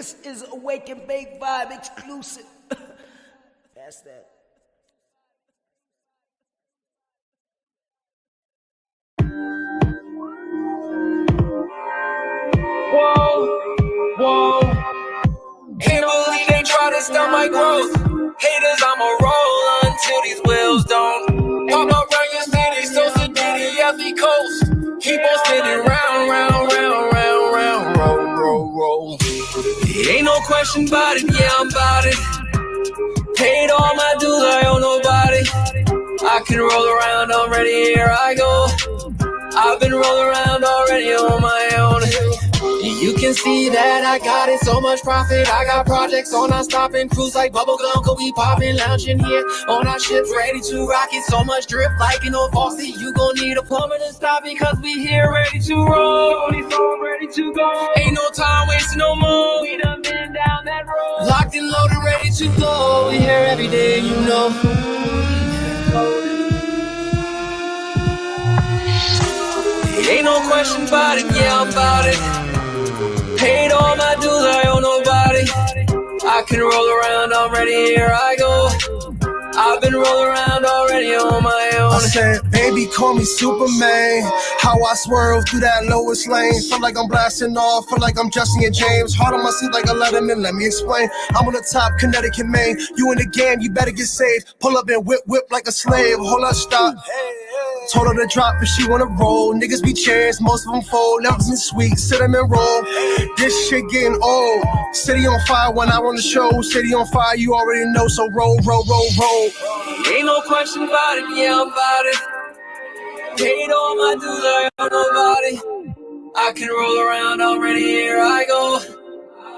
This is Awake and Bake Vibe exclusive. That's that. Whoa, whoa. Can't believe they try to stop my growth. Haters, I'ma roll until these wheels don't pop up around your city, so sedity, healthy coast. Keep on spinning round, round, round, round, round, roll, roll, roll. Ain't no question about it, yeah, I'm about it. Paid all my dues, I owe nobody. I can roll around already, here I go. I've been rolling around already on my own. You can see that I got it, so much profit. I got projects on, I'm stopping. Cruise like bubblegum, could be popping. Lounging here on our ships, ready to rock it. So much drip like an old faucet. You gon' need a plumber to stop because we here ready to roll. Ready to go. Ain't no time wasting no more. We done been down that road. Locked and loaded, ready to go. We here every day, you know. Ain't no question about it, yeah, I'm about it. Paid all my dues, I owe nobody. I can roll around already, here I go. I've been rolling around already on my own. I said, baby, call me Superman. How I swerve through that lowest lane. Feel like I'm blasting off, feel like I'm Justin and James. Hard on my seat like a Letterman, let me explain. I'm on the top, Connecticut, Maine. You in the game, you better get saved. Pull up and whip like a slave. Hold up, stop. Told her to drop if she wanna roll. Niggas be chairs, most of them fold. Never been sweet, cinnamon roll. This shit getting old. City on fire when I run the show. City on fire, you already know. So roll, roll, roll, roll. Ain't no question about it, yeah, I'm about it. Paid all my dues, I owe nobody. I can roll around already, here I go.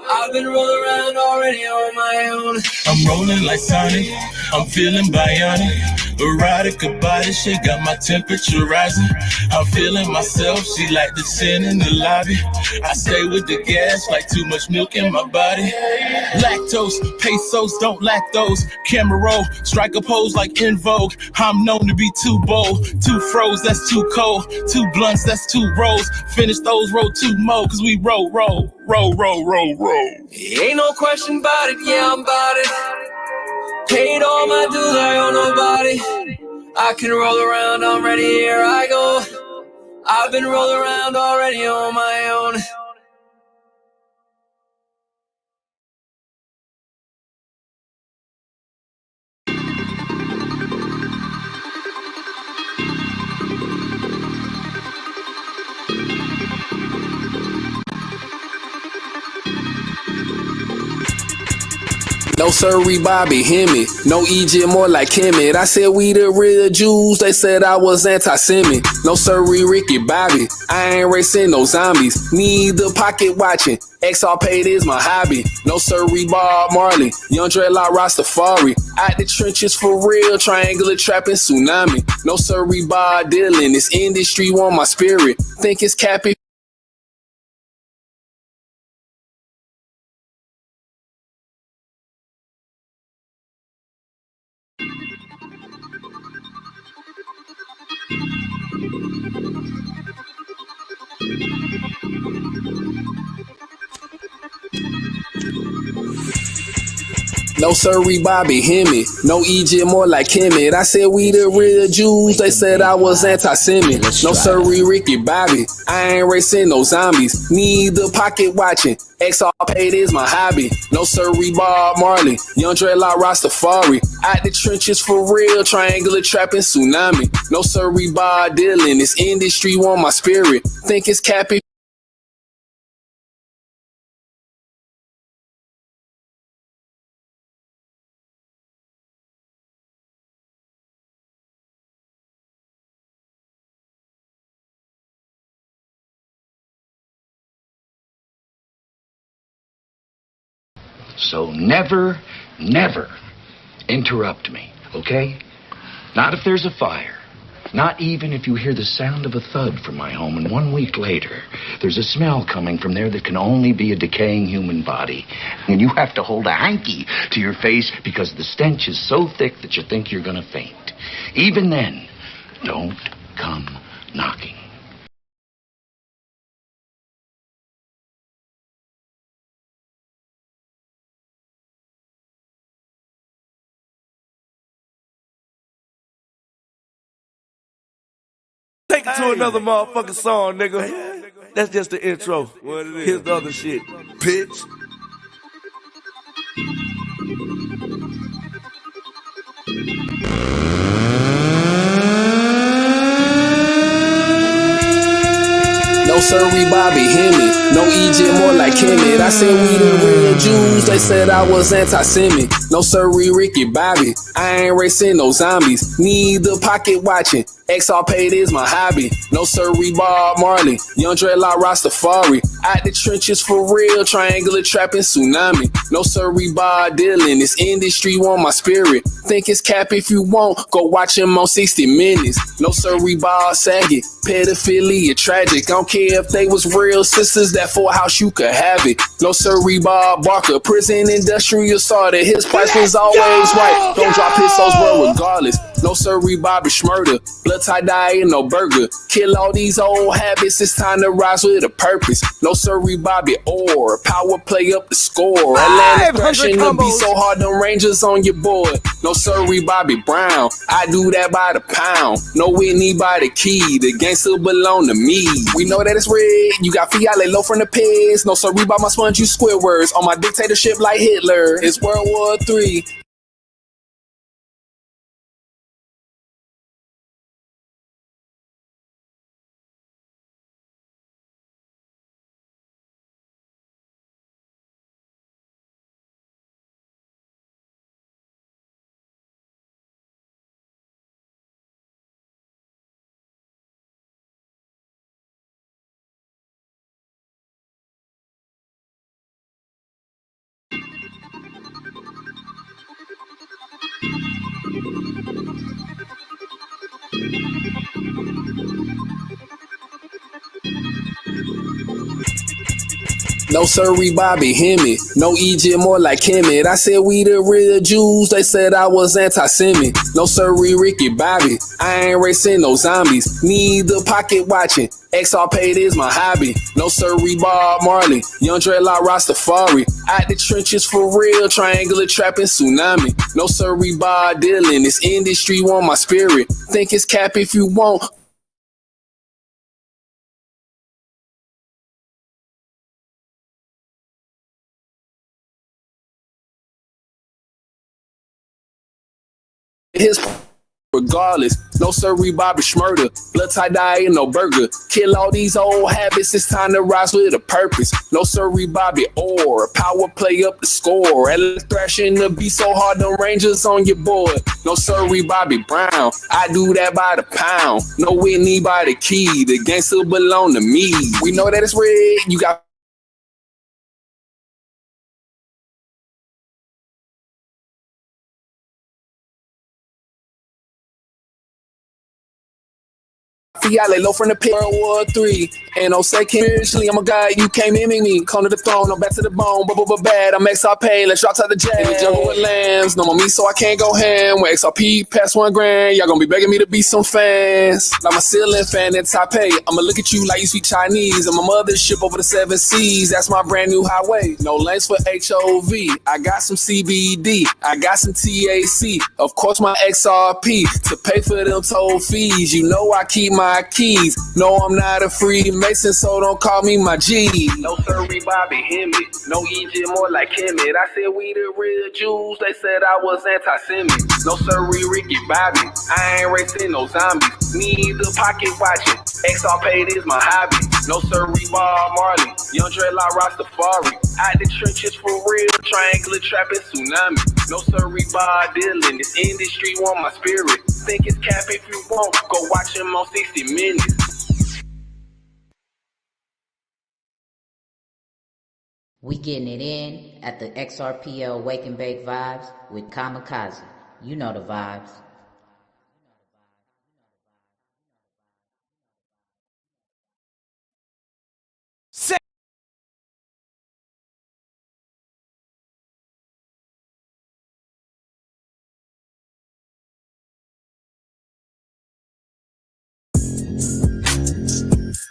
I've been rolling around already on my own. I'm rolling like Sonic, I'm feeling bionic. Erotica body shit got my temperature rising. I'm feeling myself, she like the sin in the lobby. I stay with the gas like too much milk in my body. Lactose, pesos, don't lack those. Camera roll, strike a pose like In Vogue. I'm known to be too bold, too froze, that's too cold. Two blunts, that's two rolls. Finish those, roll two more, cause we roll, roll, roll, roll, roll, roll. Ain't no question about it, yeah, I'm about it. Paid all my dues, I owe nobody. I can roll around already, here I go. I've been rolling around already on my own. No sirree, Bobby, Hemi. No Egypt, more like Kemet. I said we the real Jews, they said I was anti-Semitic. No sirree, Ricky, Bobby. I ain't racing no zombies. Need the pocket watching. XR paid is my hobby. No sirree, Bob Marley. Young dreadlock Rastafari. Out the trenches for real, triangular trapping tsunami. No siree, Bob Dylan. This industry want my spirit. Think it's Cappy. No sirree, Bobby, Hemi. No Egypt, more like Kemet. I said we the real Jews, they said I was anti-Semitic. No sirree, Ricky, Bobby. I ain't racing no zombies. Need the pocket watching. XR paid is my hobby. No sirree, Bob Marley. Young dreadlock Rastafari. Out the trenches for real, triangular trapping tsunami. No siree, Bob Dylan. This industry want my spirit. Think it's Cappy. So never, never interrupt me, okay? Not if there's a fire. Not even if you hear the sound of a thud from my home and 1 week later there's a smell coming from there that can only be a decaying human body. And you have to hold a hanky to your face because the stench is so thick that you think you're gonna faint. Even then, don't come knocking. to another motherfucking song, nigga. That's just the intro. What it is. Here's the other shit. Bitch. No sirree, Bobby, hear me. No EJ, more like Kemet. I said we the real Jews, they said I was anti-Semitic. No sirree, Ricky Bobby, I ain't racing no zombies. Neither pocket watching, XR paid is my hobby. No sirree, Bob Marley, Young Dreadlock Rastafari. Out the trenches for real, triangular trapping tsunami. No sirree, Bob Dylan, this industry want my spirit. Think it's cap if you want, go watch him on 60 Minutes. No sirree, Bob Saget, pedophilia tragic. I don't care if they was real sisters, that full house you could have it. No sirree, Bob Barker, prison industrial started. His price was always right. Don't drop his souls, bro, regardless. No sirree, Bobby Schmurder, blood tie dye and no burger. Kill all these old habits, it's time to rise with a purpose. No sirree, Bobby Orr, power play up the score. Atlanta thrashing to be so hard, them Rangers on your board. No sirree, Bobby Brown, I do that by the pound. No Whitney by the key, the gangster belong to me. We know that it's red, you got Fiat low from the pigs. No sirree, by my sponge, you Squidwards. On my dictatorship like Hitler, it's World War III. No sirree, Bobby, hear me. No EJ, more like Kemet. I said we the real Jews, they said I was anti-Semitic. No sirree, Ricky Bobby, I ain't racing no zombies. Neither pocket watching, XR paid is my hobby. No sirree, Bob Marley, Young Dreadlock Rastafari. Out the trenches for real, triangular trapping tsunami. No sirree, Bob Dylan, this industry want my spirit. Think it's cap if you want. His regardless. No sirree, Bobby Schmurder, blood tie dye and no burger. Kill all these old habits, it's time to rise with a purpose. No sirree, Bobby Orr, power play up the score. Atlanta thrashing to be so hard, them Rangers on your board. No sirree, Bobby Brown, I do that by the pound. No Whitney by the key, the gangster belong to me. We know that it's red, you got Fiat low from the pit. World War III. And no second, spiritually, I'm a guy, you can't mimic me. Come to the throne, I'm back to the bone, bad. I'm XRP, let's drop to the jet. In the jungle with lambs, no more me, so I can't go ham. When XRP past $1,000, y'all gonna be begging me to be some fans. Like my ceiling fan in Taipei, I'ma look at you like you speak Chinese. And my mothership over the 7 seas, that's my brand new highway. No lanes for HOV, I got some CBD, I got some TAC. Of course my XRP, to pay for them toll fees. You know I keep my keys, no I'm not a Freemason, so don't call me my G. No sirree, Bobby, hear me. No EJ, more like Kemet. I said we the real Jews, they said I was anti-Semitic. No sirree, Ricky Bobby, I ain't racing no zombies. Neither pocket watching, XR paid is my hobby. No sirree, Bob Marley, Young Dreadlock Rastafari. Out the trenches for real, triangular trapping tsunami. No sirree, Bob Dylan, this industry want my spirit. Think it's cap if you want, go watch him on 60 Minutes. We getting it in at the XRPL Wake and Bake Vibes with Kamikaze. You know the vibes.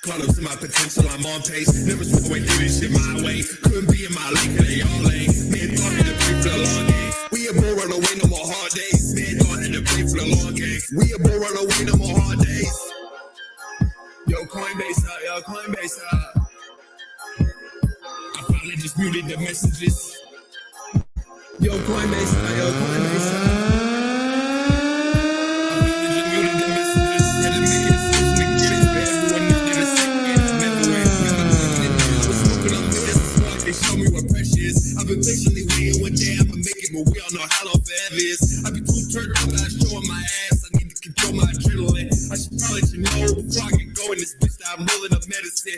Caught up to my potential, I'm on pace. Never swore away, do this shit my way. Couldn't be in my lane, cause they all lane. Man, thought had to play for the long game. We a bull run away, no more hard days. Man, thought had to play for the long game. We a bull run away, no more hard days. Coinbase out, yo, Coinbase out. I finally just muted the messages. Yo, Coinbase out, yo, Coinbase out. I finally just muted the messages. Had to make a decision to get it for everyone to get a second. Never wait. I was smoking on this fuck. They show me what pressure is. I've been patiently waiting one day I'ma make it, but we all know how long forever is. I be too turned up about showing my ass. I need to control my adrenaline. I should probably let you know before I get going. This bitch that I'm rolling up medicine.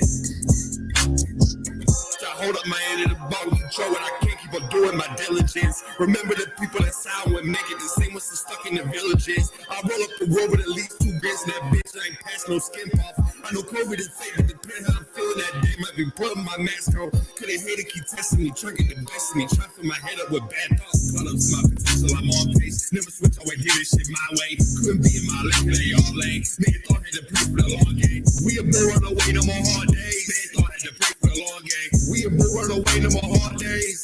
Try to hold up my end of the bottle, control what I can't keep on doing my diligence. Remember the people that sound would make it the same ones that stuck in the villages. I roll up the road with at least 2 grams and that bitch I ain't passing no skin pop. I know COVID is fake, but depending how I'm feeling that day, might be putting my mask on. Cause they hate to keep testing me, trying to get the best of me, trying to fill my head up with bad thoughts. Caught up to my potential, I'm on pace. Never switch, always did this shit my way. Couldn't be in my lane, they all lane. Man, thought had to play for the long game. We a boy on the way, no more hard days. Man, thought had to play for the long game. We a boy on the way, no more hard days.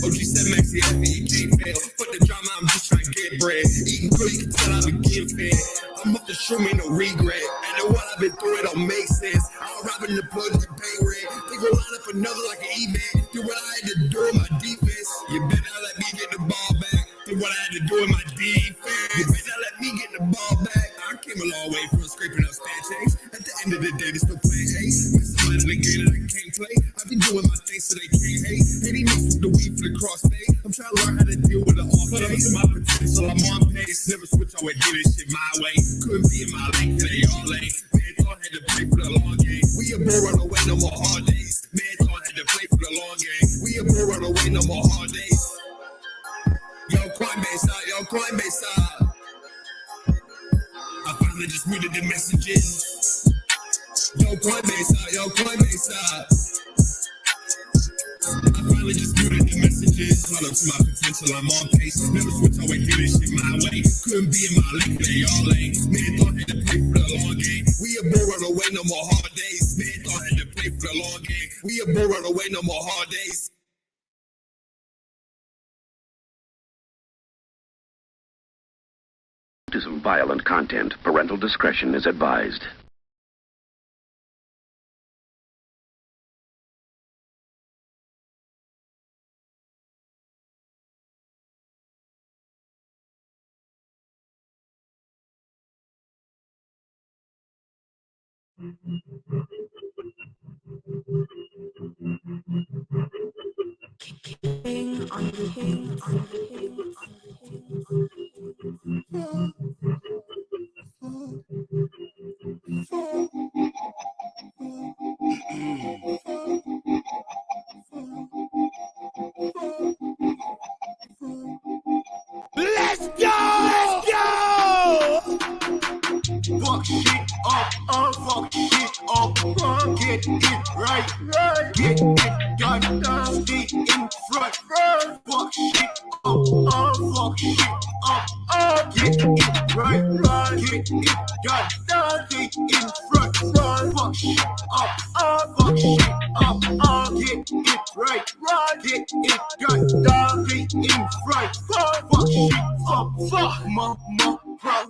OG said Maxi F, you can't fail. Fuck the drama, I'm just trying to get bread. Eating good, you can tell I've been getting fed. I'm up the shroom, ain't no regret. And then what I've been through, it don't make sense. I'm robbing the plug to pay rent. They gon' line up another like an event. Do what I had to do in my defense. You better not let me get the ball back. Do what I had to do in my defense. You better not let me get the ball back. I came a long way from scraping up stat change. At the end of the day, they still playing hate. Miss somebody in the game that I can't play. I be doing my thing so they can't hate. Hating mixed with the weed for the crossfade. I'm trying to learn how to deal with the off day. To my potential, I'm on pace. Never switch, always do this shit my way. Couldn't be in my lane, cause they all lane. Man, thought had to play for the long game. We a bull run away, no more hard days. Man, thought had to play for the long game. We a bull run away, no more hard days. Yo, Coinbase out, yo, Coinbase out. I finally just muted the messages. Yo, Coinbase out, yo, Coinbase out. I finally just muted the messages. Caught up to my potential, I'm on pace. Never switch, always do this shit my way. Couldn't be in my lane, they all lane. Man, thought had to play for the long game. We a bull run away, no more hard days. Man, thought had to play for the long game. We a bull run away, no more hard days. Some violent content. Parental discretion is advised. Let's go! Fuck shit up, fuck shit up, get it right, get it done, stay in front, fuck shit up, fuck shit up, get it right, get it done, stay in front, fuck shit up, fuck shit up, get it right, get it done, stay in front, fuck shit up, fuck mama, proud,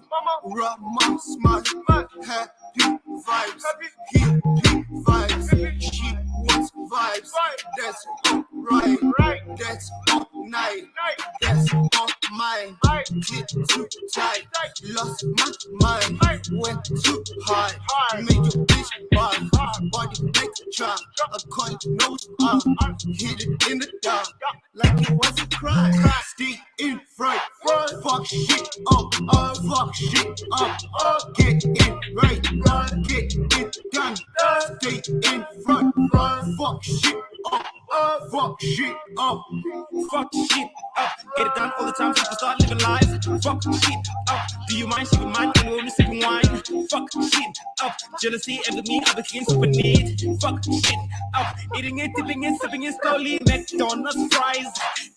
mama, smile, happy vibes, happy vibes, she wants vibes, that's alright, that's all night, that's all mine, get too tight, lost my mind, went too high, made your bitch bad, body make a drop, a coin nose up, hit it in the dark, like it was a crime, stay in front, fuck shit up, fuck shit up, get it right, get it done, stay in front, fuck shit up, fuck shit up, Fuck shit up, get it done all the time, people start living lives. Fuck shit up, do you mind shaking mine when we're sipping wine? Fuck shit up, jealousy and me, I became super need. Fuck shit up, eating it, dipping it, sipping it slowly. McDonald's fries,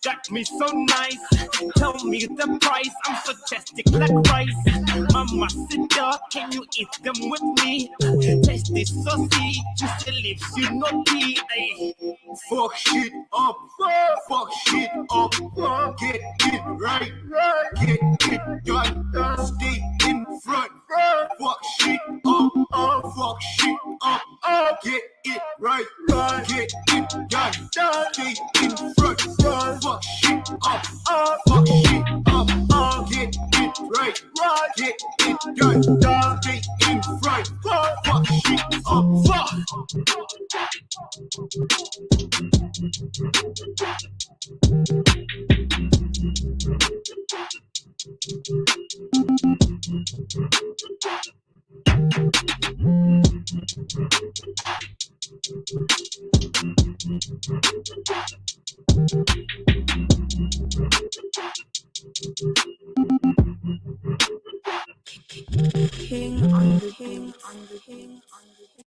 got me so nice. Tell me the price, I'm so chestic like rice. Mama Cesar, can you eat them with me? Taste this saucy, juicy lips, you know tea. Fuck shit up, fuck shit up, get it right, get it done, stay in front, fuck shit up, hit it, gun, dog, they in front. Fuck shit up, fuck. King on the king on the king on the king.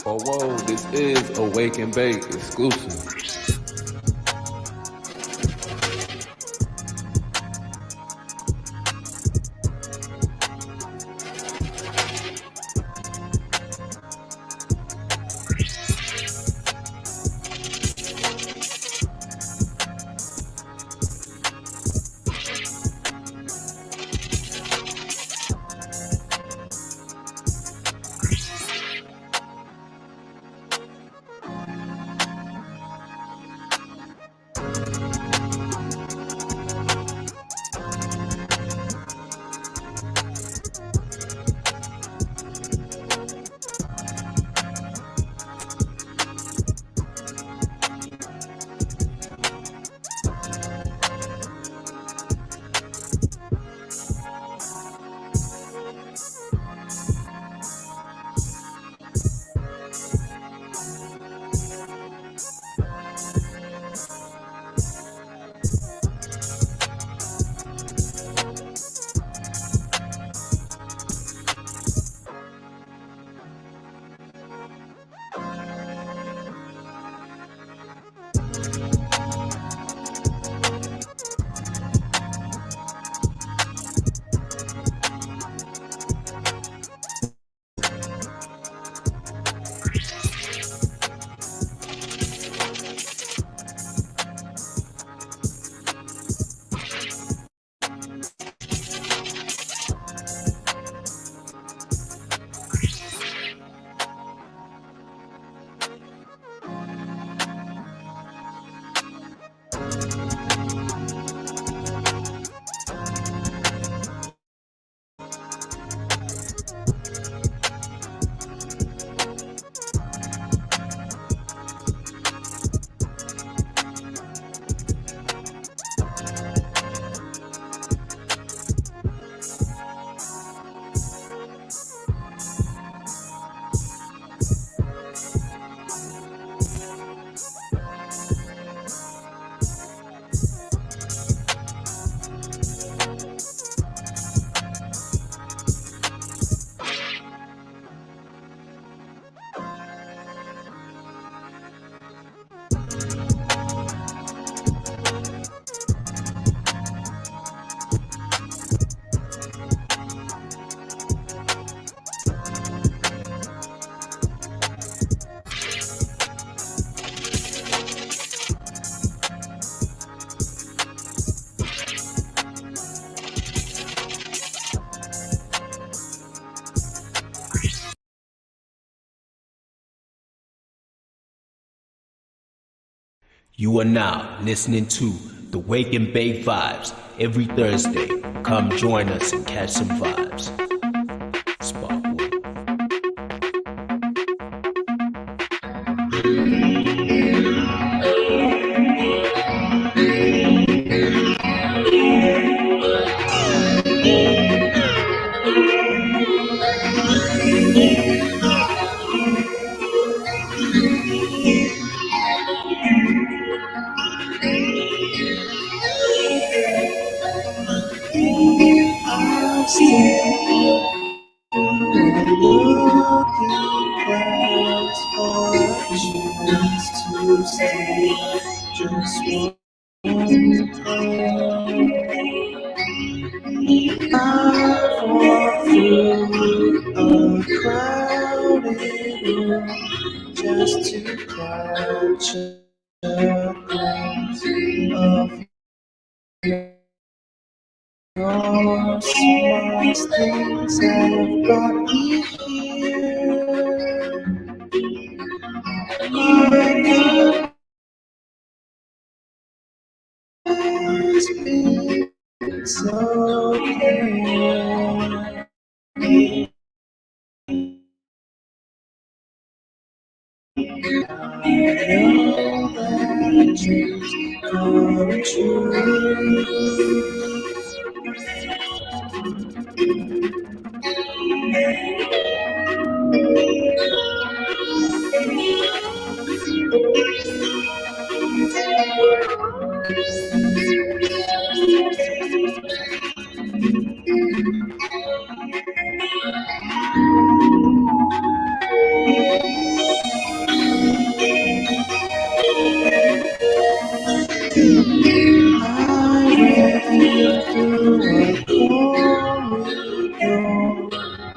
Oh, whoa, this is a Wake and Bake exclusive. You are now listening to the Wake and Bake Vibes every Thursday. Come join us and catch some vibes. Sparkwood. Just to catch a glimpse of your smallest things have brought me here. My God has been so good. I know that dreams come true.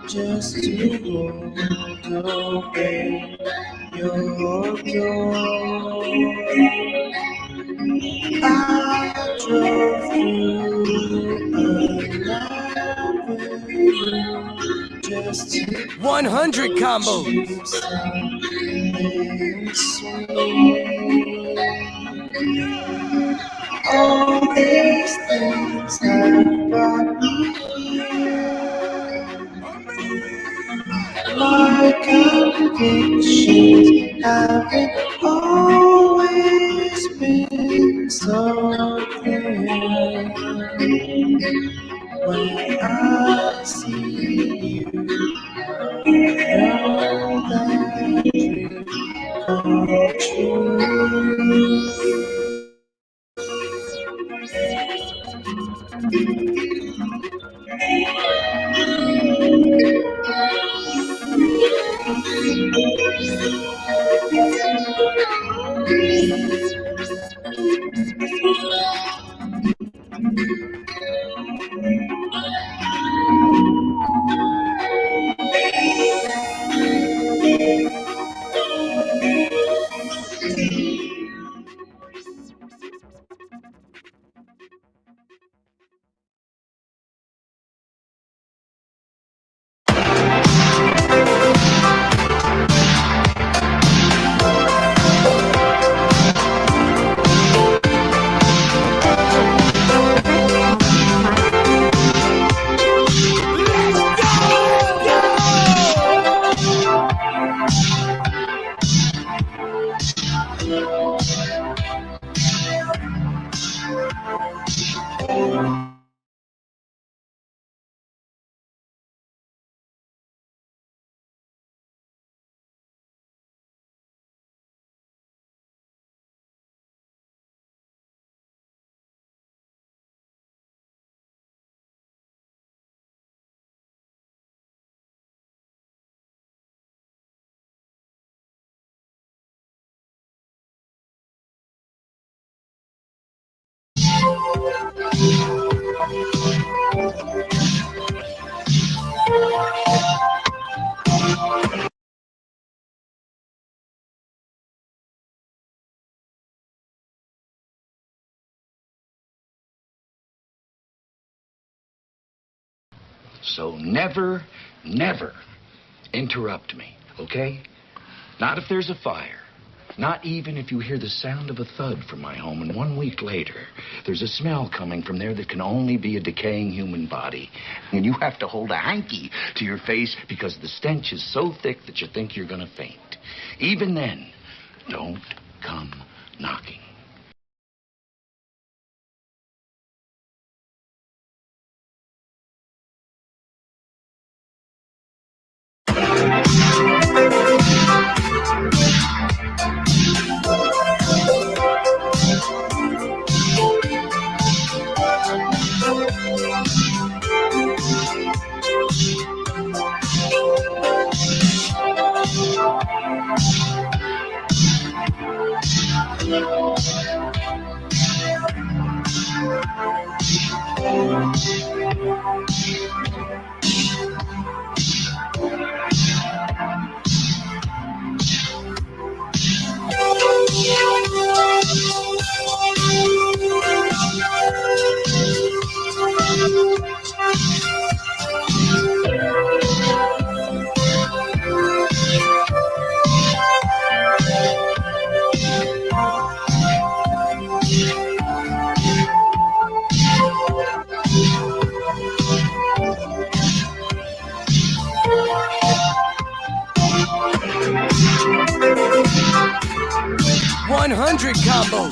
Just to walk away your door. I drove through a just to 100 combos. All these things have brought me here. My convictions haven't always been so clear. When I see you, I know that dream come true. So never, never interrupt me, okay? Not if there's a fire. Not even if you hear the sound of a thud from my home, and 1 week later, there's a smell coming from there that can only be a decaying human body. And you have to hold a hanky to your face because the stench is so thick that you think you're gonna faint. Even then, don't come knocking. 100 combo.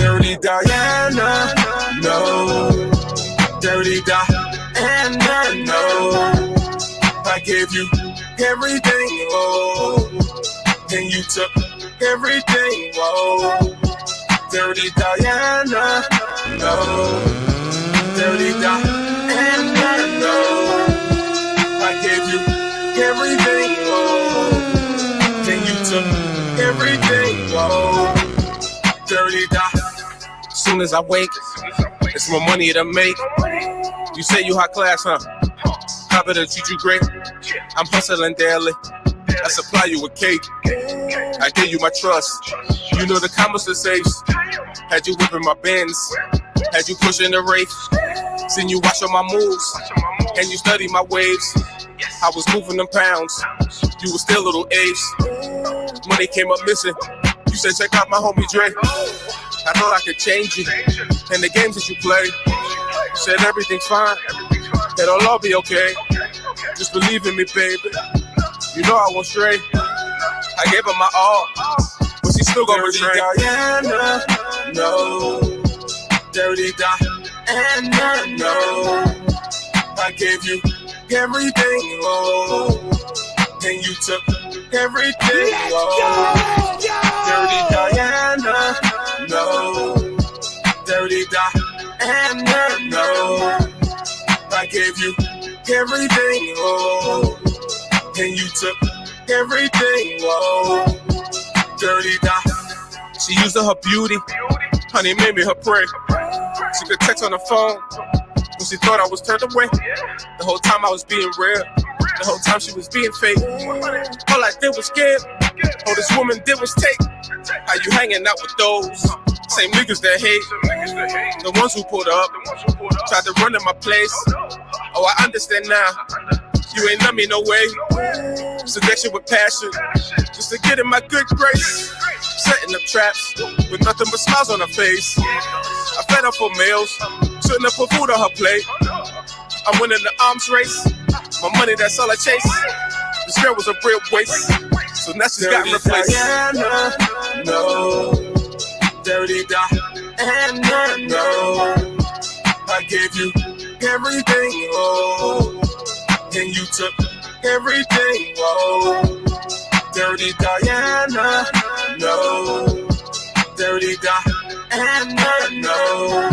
Dirty Diana, no. Dirty Diana, no. I gave you everything, oh, and you took everything, oh. Dirty Diana, no. Dirty Diana, no. I gave you everything, oh, and you took everything, oh. Dirty Diana. Soon as I wake, it's more money to make. You say you high class, huh? How better treat you great? I'm hustling daily. I supply you with cake. I give you my trust. You know the commas the safes. Had you whipping my Benz. Had you pushing the race. Seen you watch all my moves. And you study my waves. I was moving them pounds. You was still little ace. Money came up missing. You said check out my homie Dre. I thought I could change you. And the games that you play. You said everything's fine. It'll all be okay. Just believe in me, baby. You know I won't stray. I gave her my all, but she still gon' betray. Dirty Diana, no. Dirty Diana, no. I gave you everything, oh, and you took everything, oh. Dirty Diana, no. Dirty Diana, no. I gave you everything, oh, and you took everything, whoa. Dirty Diana. She used her beauty, honey made me her prey. She could text on the phone when she thought I was turned away. The whole time I was being real, the whole time she was being fake. All I did was give, all this woman did was take. How you hanging out with those same niggas that hate? The ones who pulled up, tried to run in my place. Oh, I understand now. You ain't love me no way. Seduction with passion, just to get in my good grace. Setting up traps with nothing but smiles on her face. I fed her for meals, shouldn't have put food on her plate. I'm winning the arms race. My money, that's all I chase. This girl was a real waste, so now she's got replaced. Diana, no. Dirty Diana, no. I gave you everything, oh, and you took everything, oh. Dirty Diana, no. Dirty Diana, no.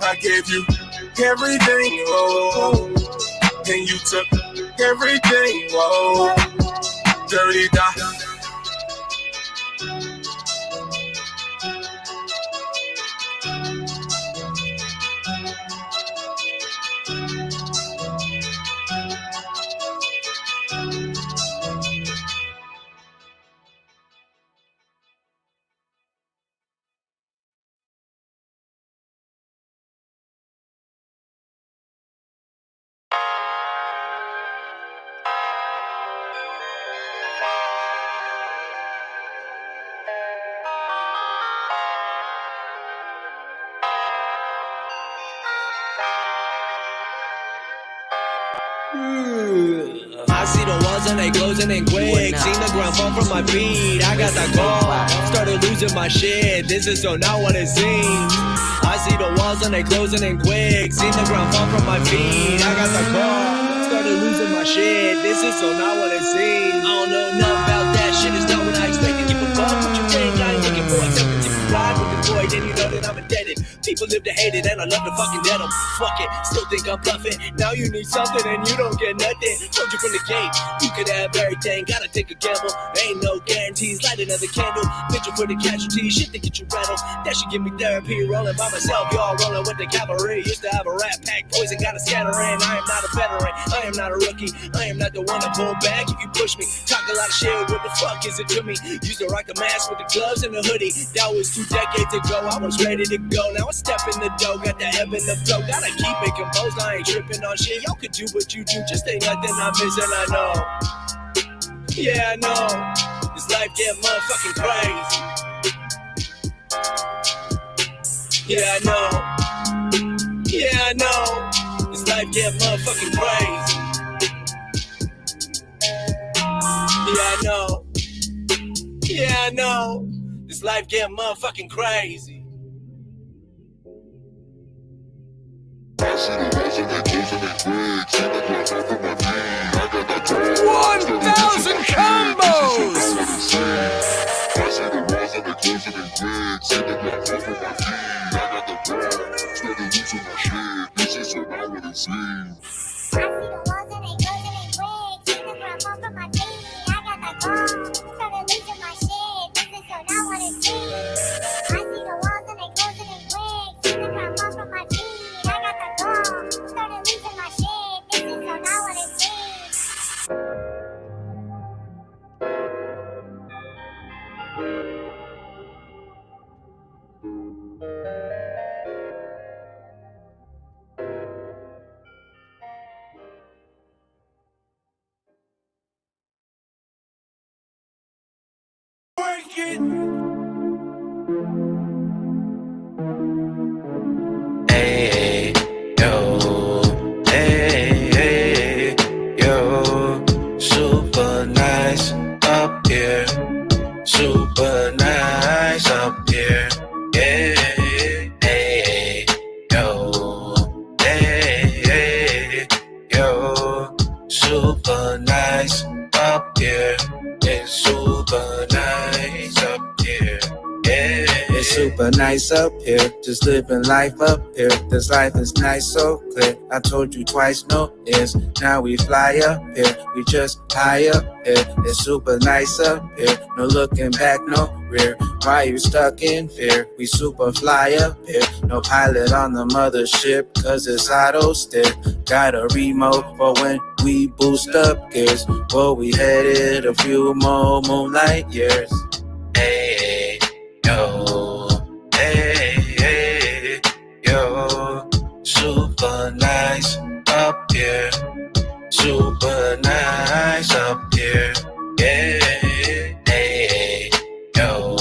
I gave you everything, oh, and you took everything, oh. Dirty Diana. I see the walls and they closing in quick. Seen the ground fall from my feet. I got that call. Started losing my shit. This is so not what it seems. I see the walls and they closing in quick. Seen the ground fall from my feet. I got that call. Started losing my shit. This is so not what it seems. I don't know nothing about that shit. It's not what I expected. Give a fuck what you think. I ain't looking for acceptance. If you ride with the boy, then you know that I'm indebted. People live to hate it and I love to fucking get them. Fuck it, still think I'm bluffing. Now you need something and you don't get nothing. Told you from the gate, you could have everything. Gotta take a gamble, ain't no guarantees. Light another candle, picture for the casualties. Shit to get you rattled, that should give me therapy. Rolling by myself, y'all rolling with the cavalry. Used to have a rat pack, poison gotta scatter in. I am not a veteran, I am not a rookie. I am not the one to pull back if you push me. Talk a lot of shit, what the fuck is it to me? Used to rock the mask with the gloves and the hoodie. That was 2 decades ago, I was ready to go. Now I step in the dough, got the ebb and the flow. Gotta keep it composed, I ain't tripping on shit. Y'all could do what you do, just ain't nothing I'm missing, I know. Yeah, I know. This life get motherfucking crazy. Yeah, I know. Yeah, I know. This life get motherfucking crazy. Yeah, I know. Yeah, I know. This life get motherfucking crazy. 1,000 combos! Hey, yo, hey, yo, super nice up here, super nice up here, yeah, hey, yo, hey, yo, super nice up here, it's super nice up here. Yeah. It's super nice up here, just living life up here. This life is nice, so clear. I told you twice, no is. Now we fly up here, we just high up here. It's super nice up here, no looking back, no rear. Why you stuck in fear? We super fly up here, no pilot on the mothership, cause it's auto steer. Got a remote for when we boost up gears. Well, we headed a few more moonlight years. Hey, yo, hey, yo, super nice up here, super nice up here, yeah, hey, yo,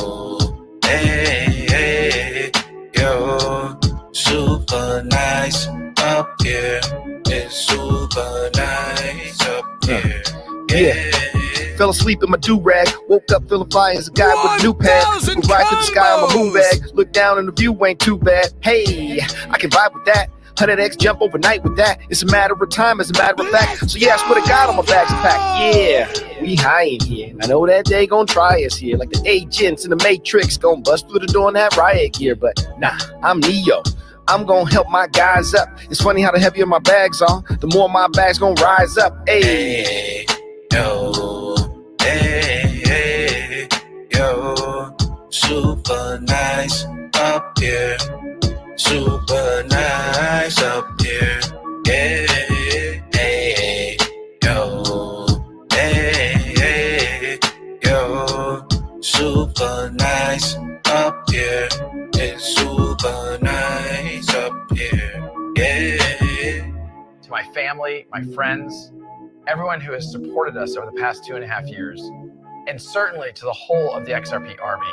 hey, yo, super nice up here, it's super nice up here, yeah. Fell asleep in my do-rag. Woke up feeling fly as a guy with a new pad. We ride to the sky on my moon bag. Look down and the view ain't too bad. Hey, I can vibe with that. 100x jump overnight with that. It's a matter of time, as a matter of fact. So yeah, I swear to God on my bags to pack. Yeah, we high in here. I know that they gon' try us here. Like the agents in the Matrix gon' bust through the door in that riot gear. But nah, I'm Neo. I'm gonna help my guys up. It's funny how the heavier my bags are, the more my bags gon' rise up. Hey, yo, hey, yo, super nice up here. Super nice up here, yeah, hey, yo, hey, yo, super nice up here, it's super nice up here, yeah. To my family, my friends, everyone who has supported us over the past 2.5 years, and certainly to the whole of the XRP Army,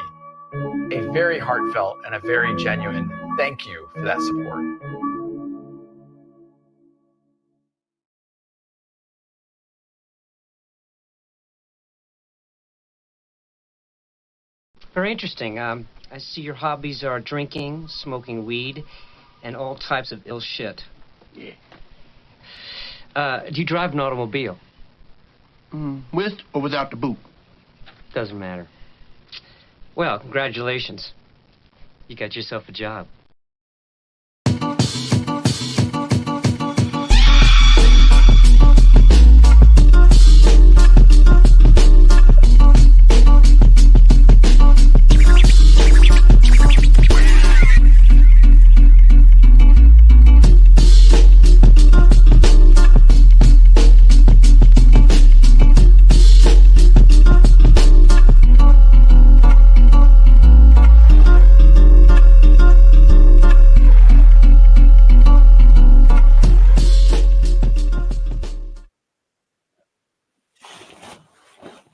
a very heartfelt and a very genuine thank you for that support. Very interesting. I see your hobbies are drinking, smoking weed, and all types of ill shit. Yeah. Do you drive an automobile? With or without the boot? Doesn't matter. Well, congratulations. You got yourself a job.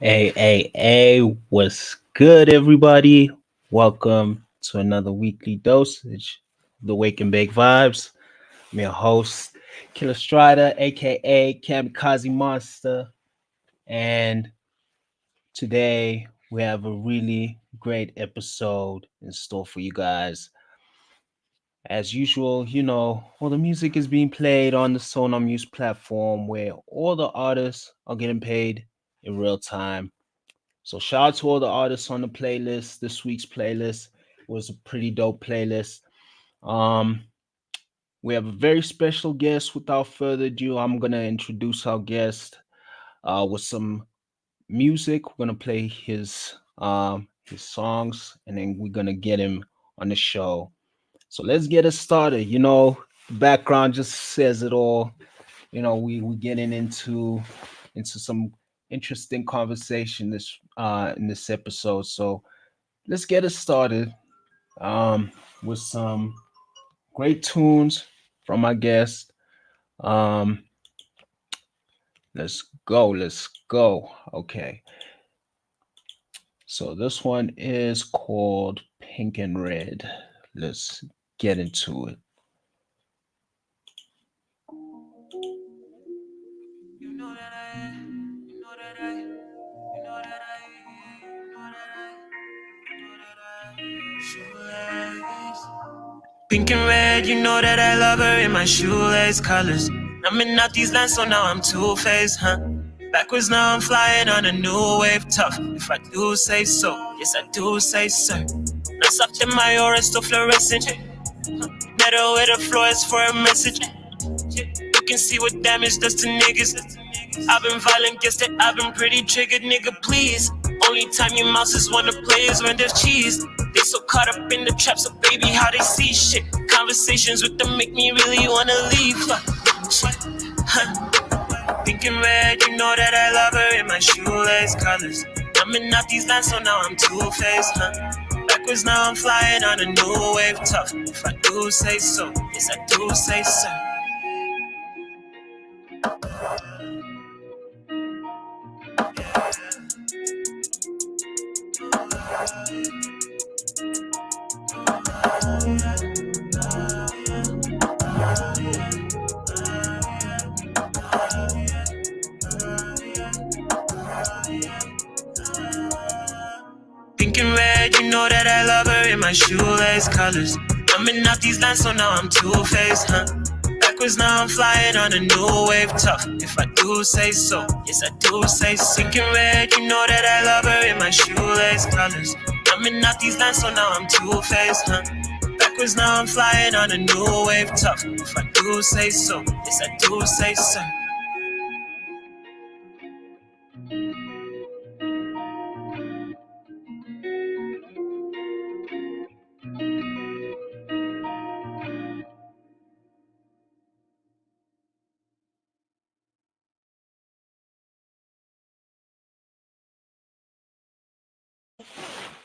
Hey, what's good, everybody? Welcome to another weekly dosage of the Wake and Bake Vibes. I'm your host, Killer Strider, aka Kamikaze Monster, and today we have a really great episode in store for you guys. As usual, you know, all the music is being played on the Sonar Muse platform where all the artists are getting paid in real time. So shout out to all the artists on the playlist. This week's playlist was a pretty dope playlist. We have a very special guest. Without further ado, I'm gonna introduce our guest with some music. We're gonna play his songs, and then we're gonna get him on the show. So let's get it started. You know, the background just says it all. You know, we're getting into some interesting conversation in this episode. So let's get it started with some great tunes from my guest. Let's go. Okay. So this one is called Pink and Red. Let's get into it. Pink and red, you know that I love her in my shoelace colors. I'm in out these lines, so now I'm two-faced, huh? Backwards now I'm flying on a new wave, tough. If I do say so, yes I do say sir. Not soft in my aura, still fluorescent. Metal with the floor is for a message. You can see what damage does to niggas. I've been violent, guess that I've been pretty triggered, nigga, please. Only time your mouses wanna play is when there's cheese. They so caught up in the trap, so baby, how they see shit. Conversations with them make me really wanna leave. Pink and red, you know that I love her in my shoelace colors. I'm in out these lines, so now I'm two-faced, huh? Backwards now I'm flying on a new wave, tough. If I do say so, yes I do say so. Sinking red, you know that I love her in my shoelace colors. I'm in out these lines, so now I'm two-faced, huh? Backwards, now I'm flying on a new wave, tough. If I do say so, yes I do say so. Sinking red, you know that I love her in my shoelace colors. I'm in out these lines, so now I'm two-faced, huh? Backwards, now I'm flying on a new wave, tough. If I do say so, yes I do say so.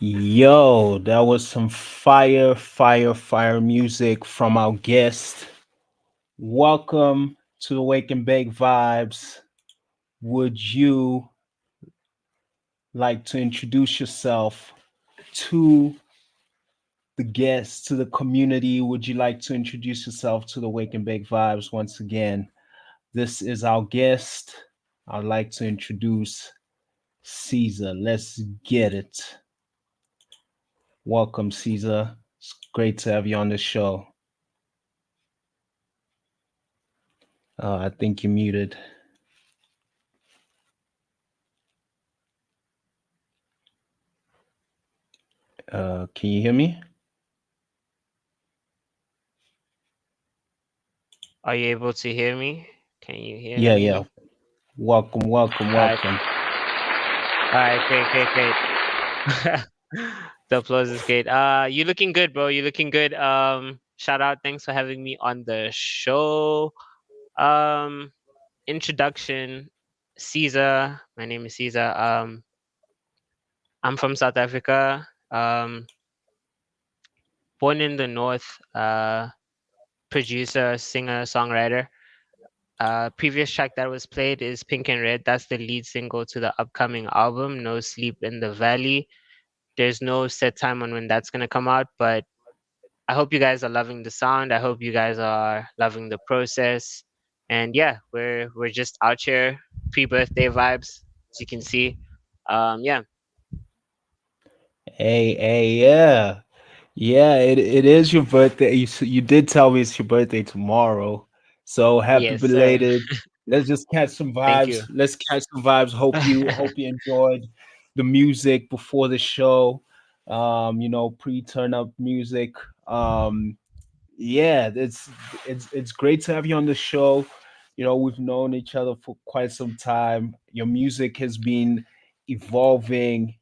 Yo, that was some fire music from our guest. Welcome to the Wake and Bake Vibes. Would you like to introduce yourself to the guests, to the community? Would you like to introduce yourself to the Wake and Bake Vibes once again? This is our guest. I'd like to introduce Cesar. Let's get it. Welcome, Cesar. It's great to have you on the show. I think you're muted. Can you hear me? Are you able to hear me? Can you hear Yeah, me? yeah. Welcome. All right, great. The applause is great. You looking good, bro. You looking good. Shout out. Thanks for having me on the show. Um, Introduction. Cesar. My name is Cesar. I'm from South Africa. Born in the north. Producer, singer, songwriter. Previous track that was played is Pink and Red. That's the lead single to the upcoming album, No Sleep in the Valley. There's no set time on when that's gonna come out, but I hope you guys are loving the sound. I hope you guys are loving the process. And yeah, we're just out here, pre-birthday vibes, as you can see. Yeah. Hey, yeah. Yeah, it is your birthday. You did tell me it's your birthday tomorrow. So happy Yes, sir. belated. Let's just catch some Thank vibes. you. Let's catch some vibes. Hope you enjoyed the music before the show. Pre-turn up music. Yeah, it's great to have you on the show. We've known each other for quite some time. Your music has been evolving,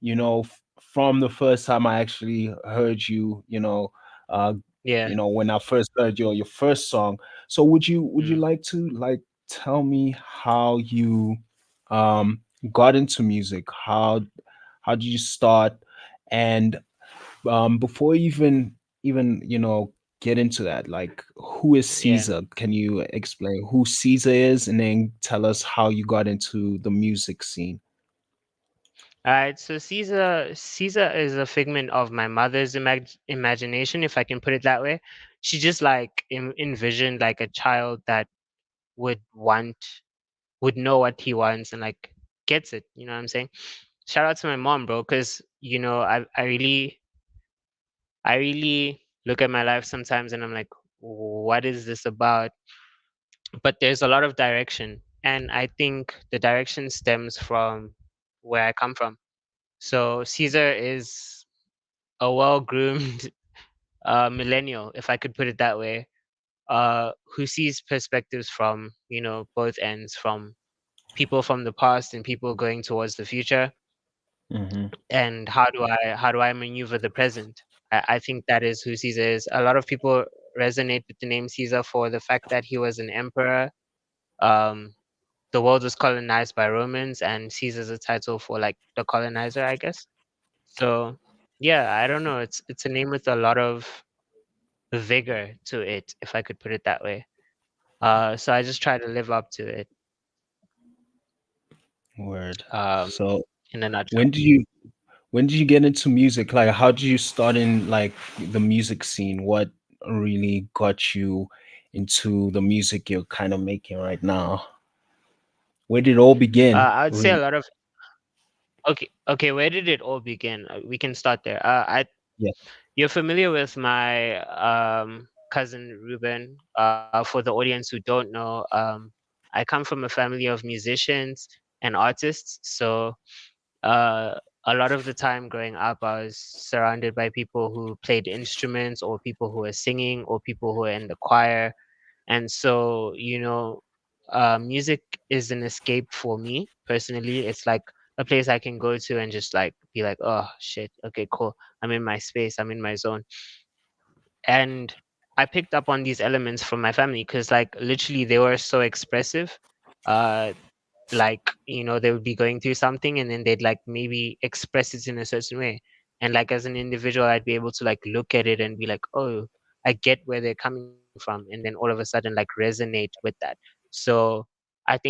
from the first time I actually heard you, uh, Yeah. when I first heard your first song. So would you Mm. like to tell me how you um got into music? How did you start? And before you even get into that, like, who is Yeah. Caesar? Can you explain who Caesar is, and then tell us how you got into the music scene? All right, so Caesar is a figment of my mother's imagination, if I can put it that way. She just like envisioned like a child that would want would know what he wants and like gets it. You know what I'm saying? Shout out to my mom, bro, because I really look at my life sometimes and I'm like, what is this about? But there's a lot of direction, and I think the direction stems from where I come from. So Caesar is a well-groomed millennial, if I could put it that way, who sees perspectives from both ends, from people from the past and people going towards the future. Mm-hmm. And how do I maneuver the present? I think that is who Caesar is. A lot of people resonate with the name Caesar for the fact that he was an emperor. Um, the world was colonized by Romans, and Caesar's a title for like the colonizer, I guess. So yeah, I don't know. It's a name with a lot of vigor to it, if I could put it that way. So I just try to live up to it. Word. Um, So in a nutshell. when did you get into music? Like, how did you start in, like, the music scene? What really got you into the music you're kind of making right now? Where did it all begin? I would say a Really? lot of Okay, where did it all begin? We can start there. Yeah. You're familiar with my cousin Ruben. For the audience who don't know, I come from a family of musicians and artists. So uh, a lot of the time growing up, I was surrounded by people who played instruments, or people who were singing, or people who were in the choir. And so, music is an escape for me personally. It's like a place I can go to and just like be like, oh shit, okay, cool. I'm in my space, I'm in my zone. And I picked up on these elements from my family because, like, literally, they were so expressive. Uh, like, they would be going through something and then they'd like maybe express it in a certain way. And like, as an individual, I'd be able to like look at it and be like, oh, I get where they're coming from. And then all of a sudden, like, resonate with that. So I think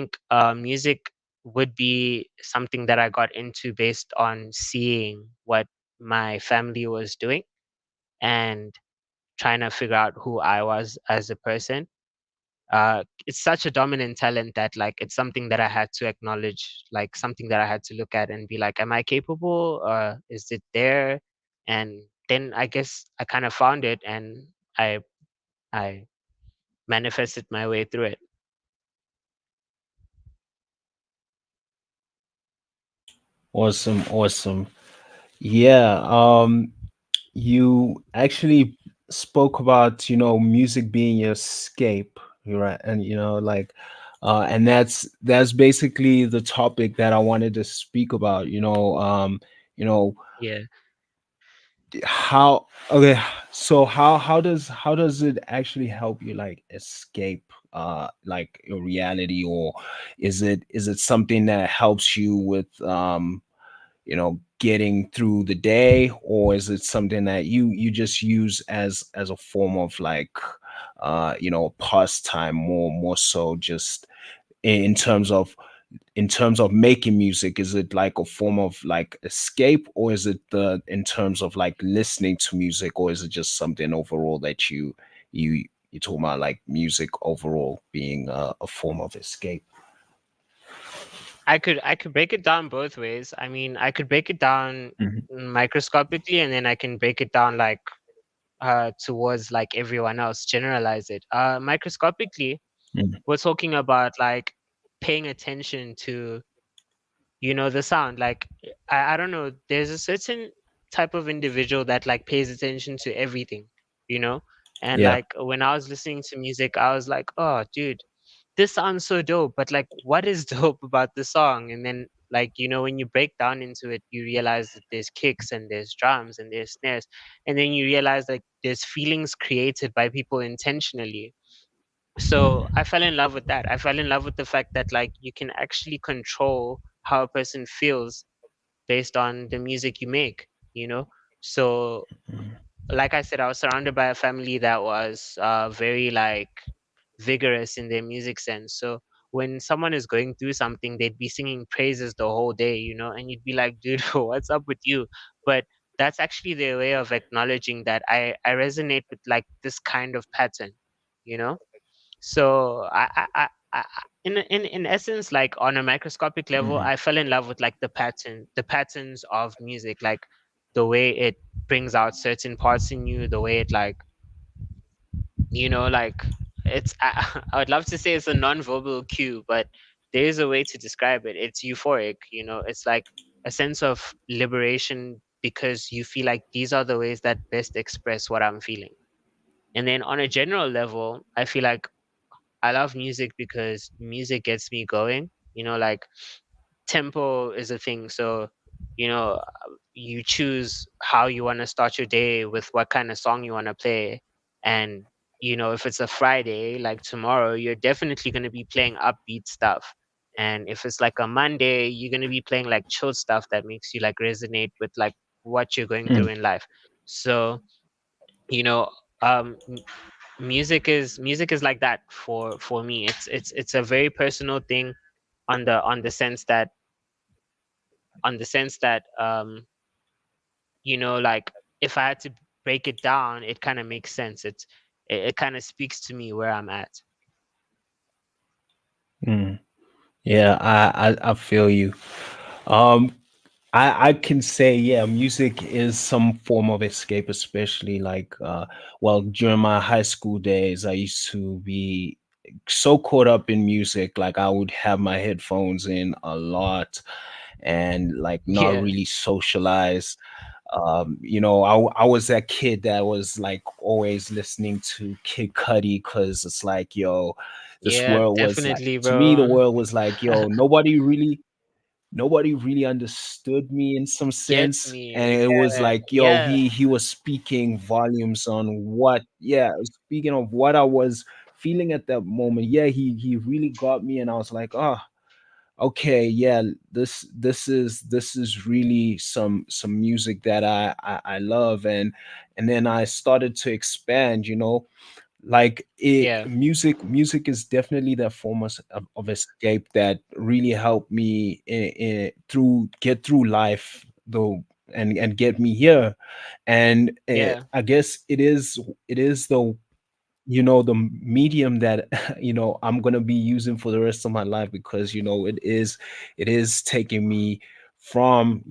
music would be something that I got into based on seeing what my family was doing and trying to figure out who I was as a person. It's such a dominant talent that like it's something that I had to acknowledge, like something that I had to look at and be like, am I capable or is it there? And then I guess I kind of found it and I manifested my way through it. Awesome, awesome. Yeah. You actually spoke about, music being your escape, right? And like, and that's basically the topic that I wanted to speak about. You know, Yeah. how okay, so how does it actually help you like escape like your reality, or is it something that helps you with getting through the day, or is it something that you just use as a form of like pastime, more so just in terms of making music? Is it like a form of like escape, or is it the in terms of like listening to music, or is it just something overall that you talk about, like music overall being a form of escape? I could break it down both ways. I mean, I could break it down Mhm. microscopically, and then I can break it down like towards like everyone else, generalize it. Microscopically, Mhm. we're talking about like paying attention to the sound. Like, I don't know, there's a certain type of individual that like pays attention to everything, you know and Yeah. like when I was listening to music, I was like, oh dude, this sounds so dope, but like, what is dope about the song? And then, like, when you break down into it, you realize that there's kicks and there's drums and there's snares, and then you realize like there's feelings created by people intentionally. So I fell in love with that. I fell in love with the fact that like you can actually control how a person feels based on the music you make, you know? So like I said, I was surrounded by a family that was very like vigorous in their music sense. So when someone is going through something, they'd be singing praises the whole day, and you'd be like, dude, what's up with you? But that's actually their way of acknowledging that I resonate with like this kind of pattern, you know? So in essence, like on a microscopic level, Mhm. I fell in love with like the patterns of music, like the way it brings out certain parts in you, the way it like like it's I would love to say it's a non-verbal cue, but there is a way to describe it. It's euphoric, it's like a sense of liberation because you feel like these are the ways that best express what I'm feeling. And then on a general level, I feel like I love music because music gets me going. Like tempo is a thing. So, you choose how you want to start your day with what kind of song you want to play. And, if it's a Friday, like tomorrow, you're definitely going to be playing upbeat stuff. And if it's like a Monday, you're going to be playing like chill stuff that makes you like resonate with like what you're going through Mm. in life. So, you know, um, music is like that for me. It's a very personal thing on the sense that like if I had to break it down, it kind of makes sense. It kind of speaks to me where I'm at. Mm. Yeah, I feel you. Um, I can say, yeah, music is some form of escape, especially like, well, during my high school days, I used to be so caught up in music. Like, I would have my headphones in a lot and like not Yeah, really socialize. I was that kid that was like always listening to Kid Cudi because it's like, yo, this yeah, world was like, definitely, to me, the bro. world was like, yo, nobody really understood me in some Gets sense, me. and it was Yeah, like, yo, yeah, he was speaking volumes on what, yeah, speaking of what I was feeling at that moment. Yeah, he really got me, and I was like, oh, okay, yeah, this is really some music that I love. And then I started to expand, like yeah, music is definitely that form of escape that really helped me through get through life though, and get me here. And yeah, I guess it is the the medium that I'm gonna be using for the rest of my life, because it is taking me from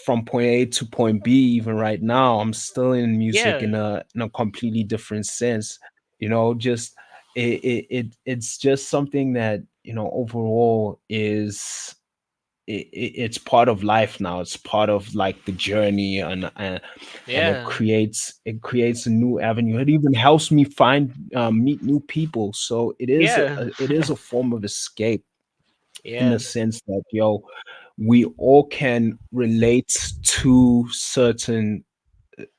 from point A to point B. Even right now, I'm still in music yeah, in a completely different sense. Just it's just something that overall it's part of life now. It's part of like the journey, and yeah, it creates a new avenue. It even helps me meet new people. So yeah, it is a form of escape, in yeah, the sense that, we all can relate to certain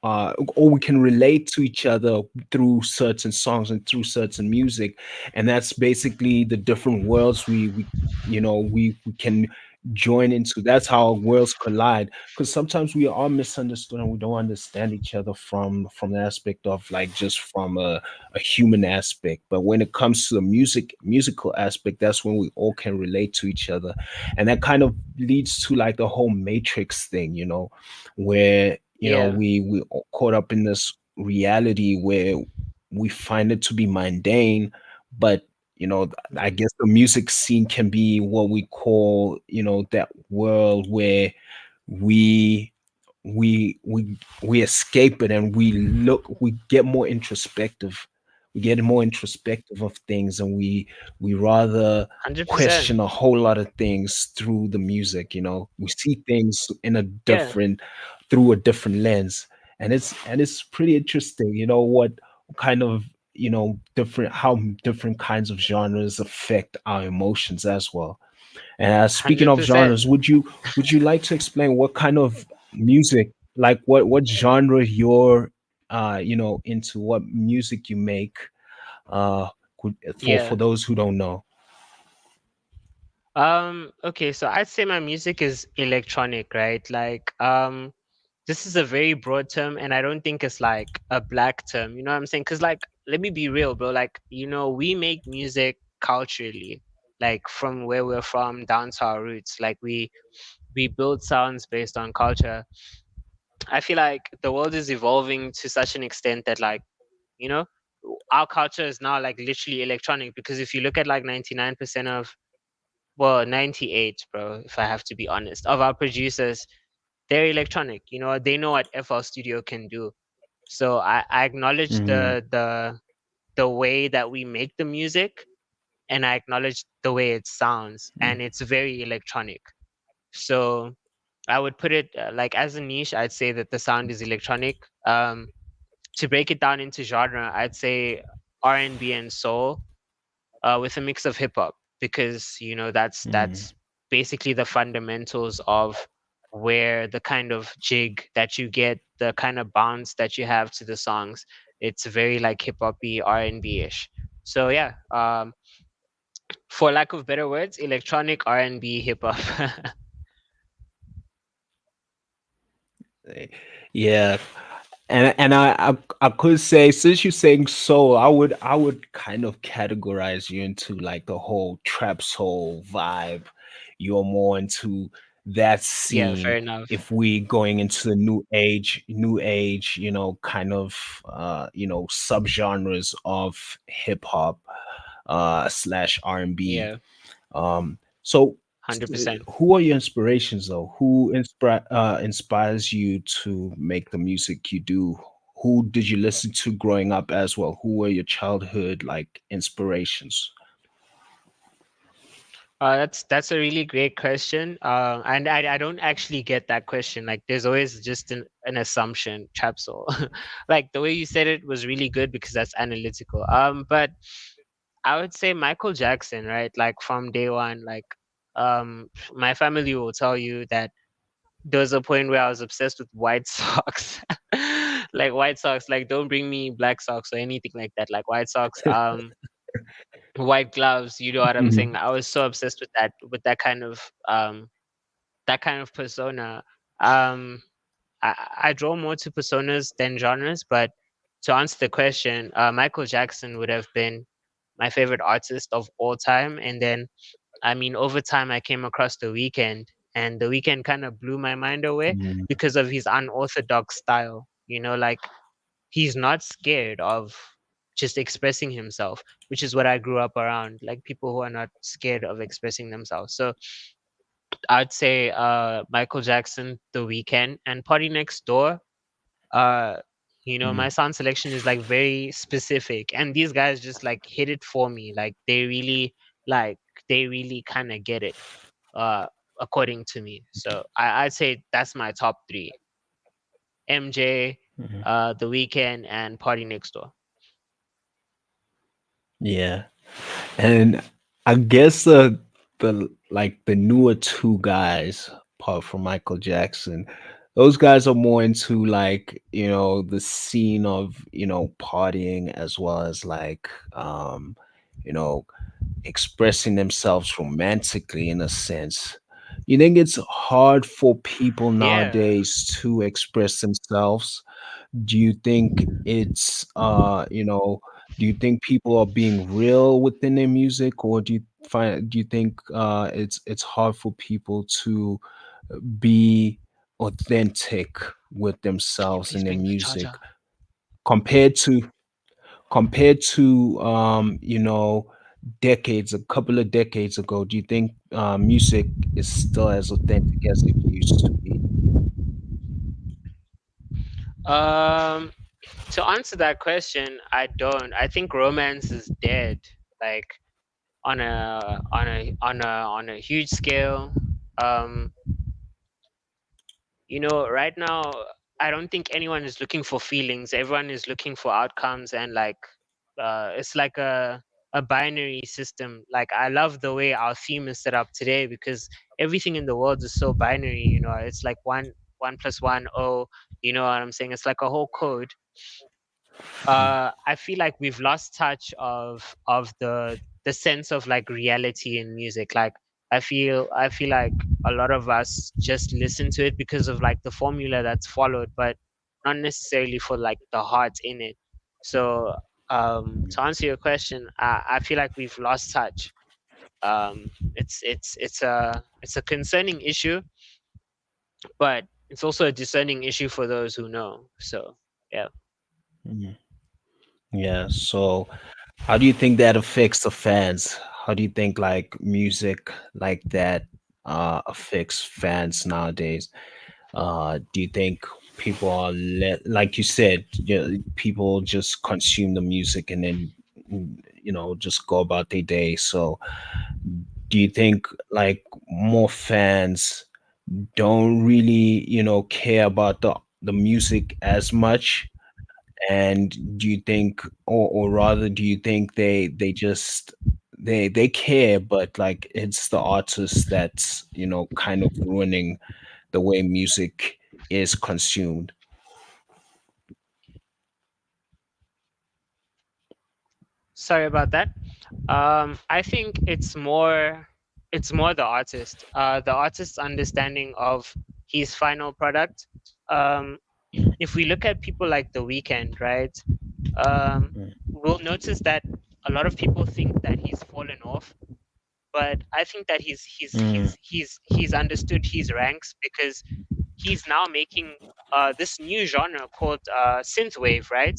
or we can relate to each other through certain songs and through certain music. And that's basically the different worlds we can join into. That's how worlds collide, because sometimes we are misunderstood and we don't understand each other from the aspect of like just from a human aspect. But when it comes to the musical aspect, that's when we all can relate to each other. And that kind of leads to like the whole matrix thing, where yeah, we all caught up in this reality where we find it to be mundane. But I guess the music scene can be what we call, that world where we we escape it, and we get more introspective. We get more introspective of things, and we rather 100%. question a whole lot of things through the music. We see things Yeah, through a different lens. And it's pretty interesting, what kind of different how different kinds of genres affect our emotions as well. And speaking of 100%. genres, would you like to explain what kind of music, like what genre you're into, what music you make, uh for Yeah. those who don't know? Okay, so I'd say my music is electronic, right? Like, this is a very broad term, and I don't think it's like a black term. You know what I'm saying? Because, like, let me be real, bro. Like, we make music culturally, like from where we're from down to our roots. Like, we build sounds based on culture. I feel like the world is evolving to such an extent that, like, you know, our culture is now like literally electronic. Because if you look at like 99% of, well, 98, bro, if I have to be honest, of our producers, they're electronic. They know what FL Studio can do. So I acknowledge Hmm. the way that we make the music, and I acknowledge the way it sounds, and it's very electronic. So I would put it like as a niche, I'd say that the sound is electronic. To break it down into genre, I'd say R&B and soul, with a mix of hip hop, because that's basically the fundamentals of where the kind of jig that you get, the kind of bounce that you have to the songs, it's very like hip hoppy, R&B ish. So yeah, for lack of better words, electronic R&B hip hop. Yeah. And I could say, since you're saying soul, I would kind of categorize you into like the whole trap soul vibe. You're more into that Yeah, fair scene. enough. If we going into the new age, kind of subgenres of hip hop slash R&B. Yeah. So 100%. Who are your inspirations though? Who inspires you to make the music you do? Who did you listen to growing up as well? Who were your childhood like inspirations? That's a really great question. And I don't actually get that question. Like, there's always just an assumption, Chapsol. Like the way you said it was really good because that's analytical. But I would say Michael Jackson, right? Like from day one, like my family will tell you that there was a point where I was obsessed with white socks. Like white socks, like don't bring me black socks or anything like that. Like white socks, white gloves, you know what I'm saying? Mhm. I was so obsessed with that kind of persona. Um I draw more to personas than genres, but to answer the question, Michael Jackson would have been my favorite artist of all time. And then, I mean, over time, I came across The Weeknd, and The Weeknd kind of blew my mind away Mhm. because of his unorthodox style. You know, like he's not scared of just expressing himself, which is what I grew up around, like people who are not scared of expressing themselves. So I'd say Michael Jackson, The Weeknd, and Party Next Door. uh my Mhm. sound selection is like very specific, and these guys just like hit it for me. Like they really kind of get it, uh according to me. So I'd say that's my top three: MJ, Mhm. The Weeknd, and Party Next Door. Yeah. And I guess the like the newer two guys, apart from Michael Jackson, those guys are more into like, the scene of, partying as well as like you know, expressing themselves romantically in a sense. You think it's hard for people Yeah. nowadays to express themselves? Do you think it's do you think people are being real within their music, or do you think it's hard for people to be authentic with Can you themselves please in their bring the charger? music compared to decades a couple of decades ago? Do you think music is still as authentic as it used to be? um to answer that question, I don't. I think romance is dead, like on a huge scale. um right now, I don't think anyone is looking for feelings. Everyone is looking for outcomes, and like it's like a binary system. Like I love the way our theme is set up today because everything in the world is so binary. It's like one plus one, oh, you know what I'm saying? It's like a whole code. I feel like we've lost touch of the sense of like reality in music. Like I feel like a lot of us just listen to it because of like the formula that's followed, but not necessarily for like the heart in it. So to answer your question, I feel like we've lost touch. It's a concerning issue, but it's also a discerning issue for those who know. So yeah. Mhm. Yeah, so how do you think that affects the fans? How do you think like music like that affects fans nowadays? Do you think people are like you said, people just consume the music and then just go about their day. So do you think like more fans don't really, care about the music as much? And do you think, or rather, do you think they just they care, but like it's the artist that's kind of ruining the way music is consumed? Sorry about that. I think it's more the artist. The artist's understanding of his final product. Um, if we look at people like The Weeknd, right? We'll notice that a lot of people think that he's fallen off, but I think that Mm, he's understood his ranks because he's now making this new genre called synthwave, right?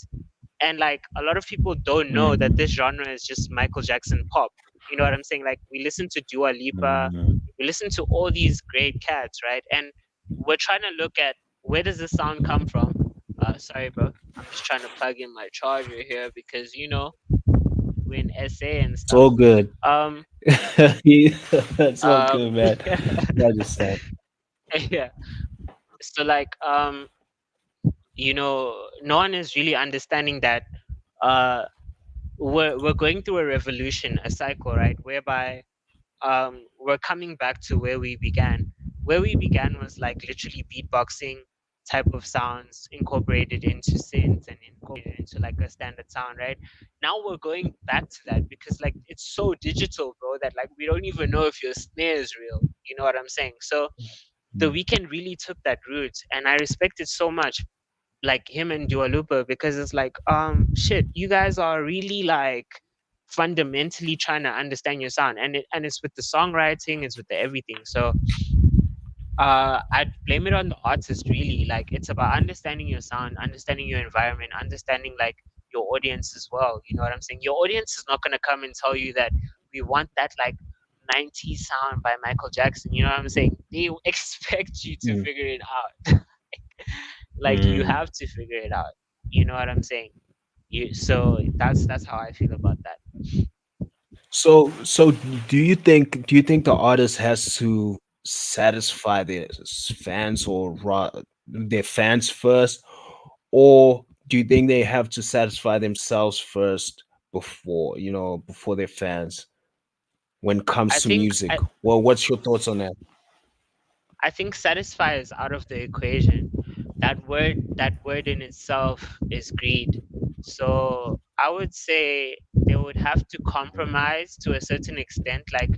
And like a lot of people don't know that mm, this genre is just Michael Jackson pop. You know what I'm saying? Like we listen to Dua Lipa, Mm. we listen to all these great cats, right? And we're trying to look at where does the sound come from. Sorry, bro. I'm just trying to plug in my charger here because we're in SA and It's all stuff. good. Um, It's all good, man. yeah, I understand. yeah. So like, no one is really understanding that uh, we're going through a revolution, a cycle, right? Whereby we're coming back to where we began. Where we began was like literally beatboxing type of sounds incorporated into synths and incorporated into like a standard sound, right? Now we're going back to that because like it's so digital, bro, that like we don't even know if your snare is real. You know what I'm saying? So the Mm. weekend really took that route, and I respect it so much, like him and Dua Lipa, because it's like, shit, you guys are really like fundamentally trying to understand your sound, and it's with the songwriting, it's with the everything. So I'd blame it on the artist really. Like it's about understanding your sound, understanding your environment, understanding like your audience as well. You know what I'm saying? Your audience is not gonna come and tell you that we want that like 90s sound by Michael Jackson. You know what I'm saying? They expect you to Mm. figure it out. Like you Mm. have to figure it out. You know what I'm saying? So that's how I feel about that. So do you think the artist has to satisfy fans their fans first, or do you think they have to satisfy themselves first before their fans when it comes I to think music? I, Well, what's your thoughts on that? I think satisfy is out of the equation. That word in itself is greed. So I would say they would have to compromise to a certain extent. Like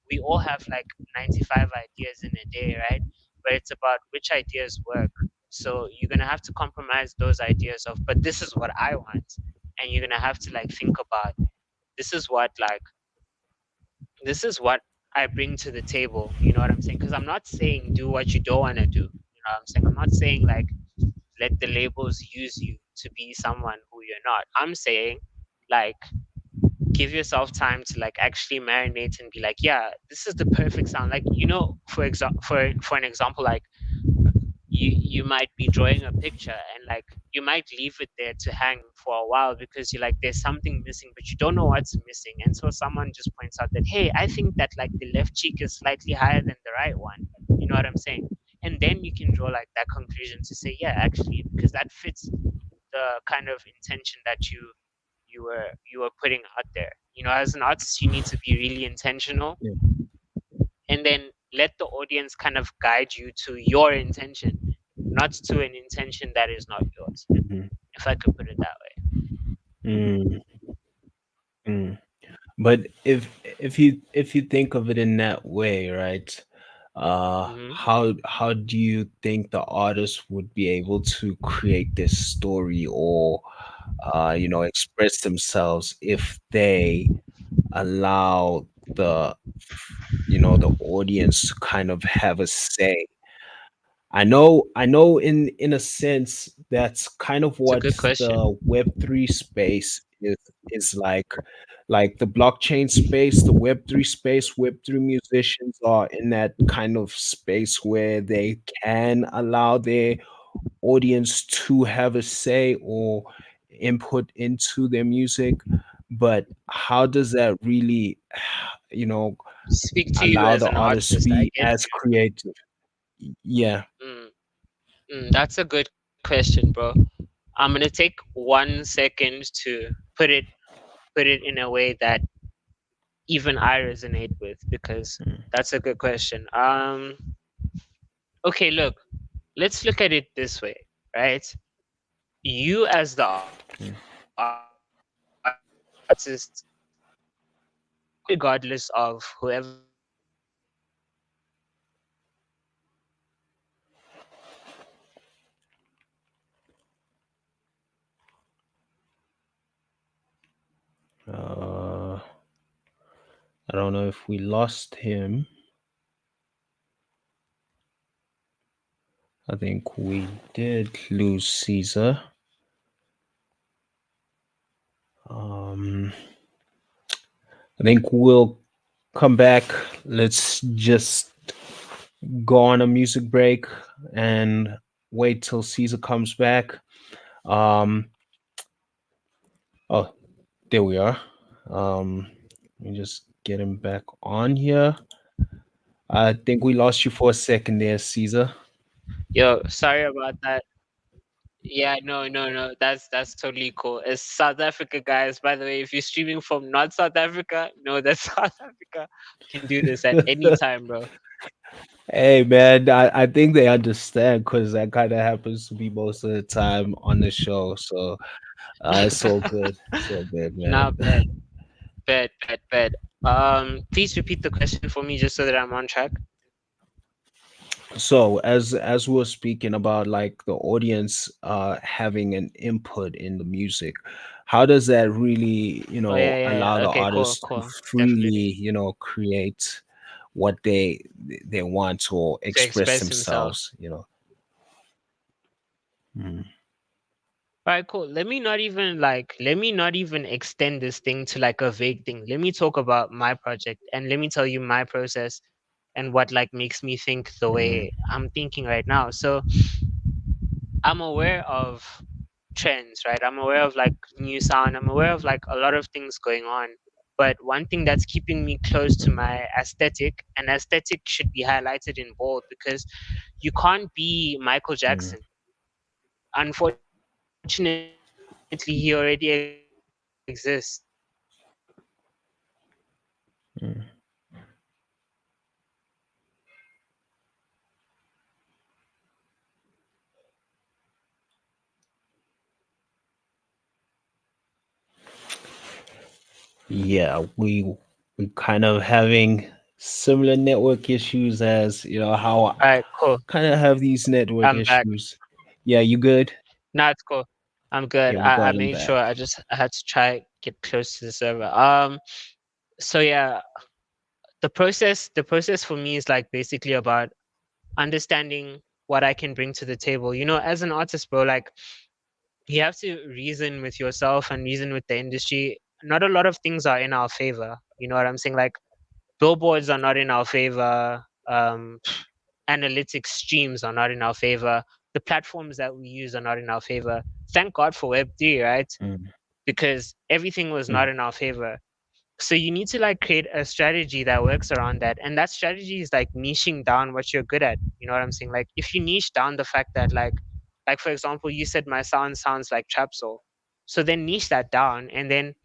we all have like 95 ideas in a day, right? But it's about which ideas work. So you're gonna have to compromise those ideas of, but this is what I want, and you're gonna have to like think about this is what like this is what I bring to the table. You know what I'm saying? Because I'm not saying do what you don't want to do. You know what I'm saying? I'm not saying like let the labels use you to be someone who you're not. I'm saying like give yourself time to like actually marinate and be like, yeah, this is the perfect sound. Like for an example, like you might be drawing a picture and like you might leave it there to hang for a while because you're like there's something missing but you don't know what's missing until someone just points out that hey, I think that like the left cheek is slightly higher than the right one. You know what I'm saying? And then you can draw like that conclusion to say yeah, actually, because that fits the kind of intention that you were putting out there. You know, as an artist you need to be really intentional, Yeah. and then let the audience kind of guide you to your intention, not to an intention that is not yours, Mhm. if I could put it that way. Mm. Mm. But if you think of it in that way, right? Hmm. How do you think the artist would be able to create this story or express themselves if they allow the audience to kind of have a say? I know in a sense that's kind of It's a what good the question. Web3 space is like the blockchain space, the Web3 space. Web3 musicians are in that kind of space where they can allow their audience to have a say or input into their music. But how does that really, you know, Speak to you allow as the an artist to artist, I be get as creative? Yeah. you. That's a good question, bro. I'm gonna take 1 second to put it in a way that even I resonate with, because that's a good question. Okay, look, let's look at it this way, right? You as the artist, regardless of whoever Uh, I don't know if we lost him. I think we did lose Caesar. Um, I think we'll come back. Let's just go on a music break and wait till Caesar comes back. Um, oh, there we are. Let me just get him back on here. I think we lost you for a second there, Caesar. Yo, sorry about that. Yeah, no. That's totally cool. It's South Africa, guys. By the way, if you're streaming from not South Africa, know that South Africa can do this at any time, bro. Hey man, I think they understand because that kind of happens to be most of the time on the show. So it's all good. It's all good, man. Not bad. Bad. Please repeat the question for me just so that I'm on track. So as we were speaking about like the audience having an input in the music, how does that really, Oh yeah. allow the Okay, cool, artists to cool. Definitely. freely, create what they want or To express express himself. themselves? Mm, All right, cool. Let me not even extend this thing to like a vague thing. Let me talk about my project and let me tell you my process and what like makes me think the mm, way I'm thinking right now. So I'm aware of trends, right? I'm aware of like new sound. I'm aware of like a lot of things going on. But one thing that's keeping me close to my aesthetic, and aesthetic should be highlighted in bold because you can't be Michael mm, Jackson. Unfortunately, he already exists. mm. Yeah, we kind of having similar network issues as how All right, cool. kind of have these network I'm back. issues. Yeah, you good? Nah, it's cool. I'm good. Yeah, we I got him made sure back. I had to try get close to the server. So yeah, the process for me is like basically about understanding what I can bring to the table. You know, as an artist, bro, like you have to reason with yourself and reason with the industry. Not a lot of things are in our favor. You know what I'm saying? Like billboards are not in our favor. Analytics streams are not in our favor. The platforms that we use are not in our favor. Thank God for Web3, right? Mm, Because everything was not mm, in our favor. So you need to like create a strategy that works around that. And that strategy is like niching down what you're good at. You know what I'm saying? Like if you niche down the fact that like for example, you said my sound sounds like trap soul. So then niche that down and then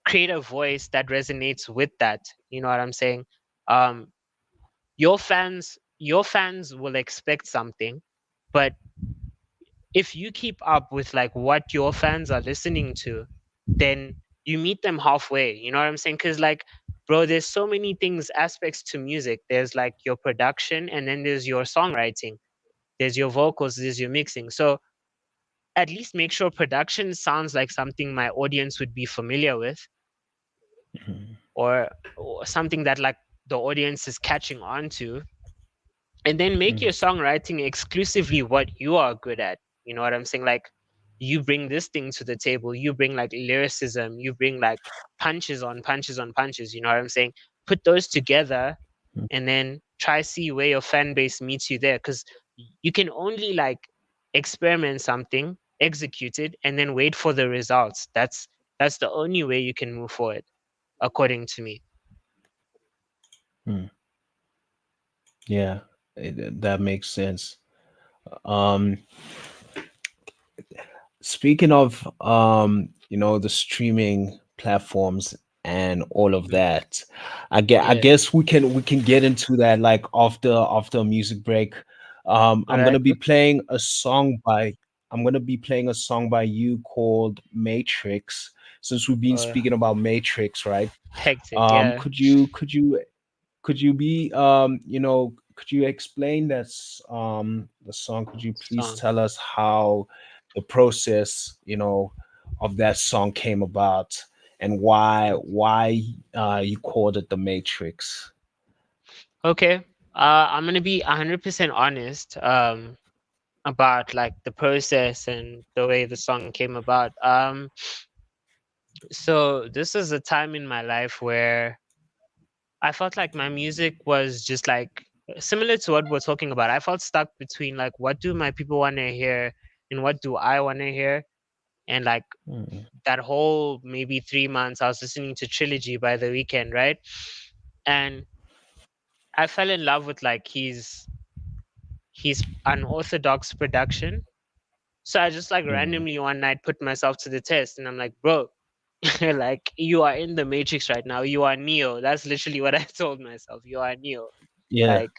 create a voice that resonates with that. You know what I'm saying? Um, your fans will expect something, but if you keep up with like what your fans are listening to, then you meet them halfway. You know what I'm saying? Because like, bro, there's so many things, aspects to music. There's like your production, and then there's your songwriting. There's your vocals. There's your mixing. So at least make sure production sounds like something my audience would be familiar with, mhm, or something that like the audience is catching on to, and then make mm, your songwriting exclusively what you are good at. You know what I'm saying? Like you bring this thing to the table, you bring like lyricism, you bring like punches on punches on punches. You know what I'm saying? Put those together mm, and then try see where your fan base meets you there, because you can only like experiment something, execute it, and then wait for the results. That's the only way you can move forward, according to me. mm. Yeah, that makes sense. Um, Speaking of the streaming platforms and all of Mhm. that, I Yeah. guess we can get into that like after a music break. All I'm right. gonna be playing a song by you called Matrix. Since we've been uh, speaking about Matrix, right? Hectic. Um, Yeah. could you could you could you explain the song? Could you please Song. tell us how the process of that song came about and why you called it the Matrix? Okay. I'm gonna be 100% honest about like the process and the way the song came about. So this is a time in my life where I felt like my music was just like similar to what we're talking about. I felt stuck between like what do my people want to hear and what do I want to hear. And like that whole maybe 3 months, I was listening to Trilogy by The Weeknd, right? And I fell in love with like his unorthodox production. So I just like randomly one night put myself to the test, and I'm like, bro, like you are in the Matrix right now. You are Neo. That's literally what I told myself. You are Neo. Yeah. Like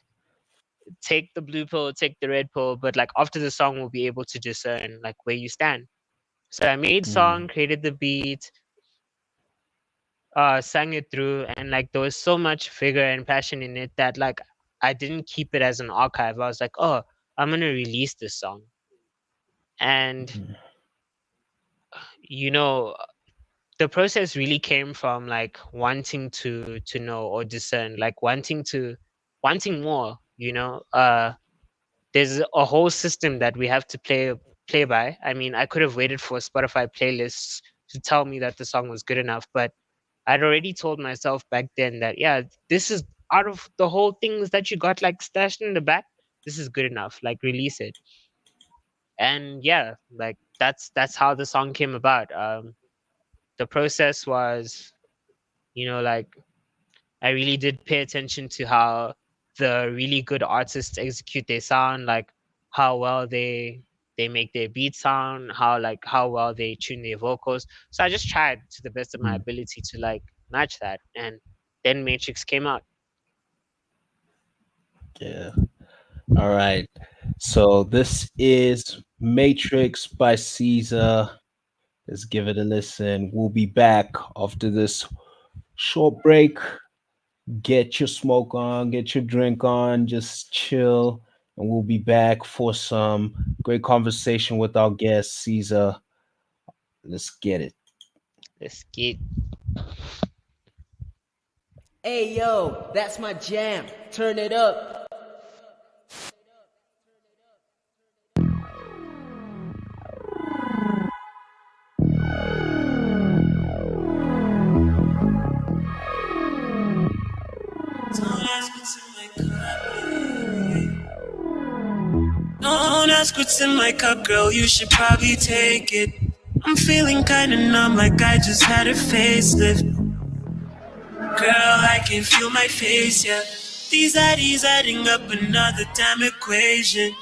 take the blue pill, take the red pill, but like after the song, we'll be able to discern like where you stand. So I made song, created the beat, sang it through, and like there was so much vigor and passion in it that like I didn't keep it as an archive. I was like, oh, I'm gonna release this song. And you know, the process really came from like wanting to know or discern, like wanting more, you know. There's a whole system that we have to play by. I mean, I could have waited for Spotify playlists to tell me that the song was good enough, but I'd already told myself back then that yeah, this is out of the whole things that you got like stashed in the back, this is good enough, like release it. And yeah, like that's how the song came about. The process was, you know, like I really did pay attention to how the really good artists execute their sound, like how well they make their beat sound, how well they tune their vocals. So I just tried to the best of my ability to like match that, and then Matrix came out. Yeah. All right. So this is Matrix by Cesar. Let's give it a listen. We'll be back after this short break. Get your smoke on, get your drink on, just chill. And we'll be back for some great conversation with our guest, Cesar. Let's get it. Let's get. Hey, yo, that's my jam. Turn it up. Don't ask what's in my cup, girl, you should probably take it. I'm feeling kinda numb, like I just had a facelift. Girl, I can feel my face, yeah. These IDs adding up another damn equation.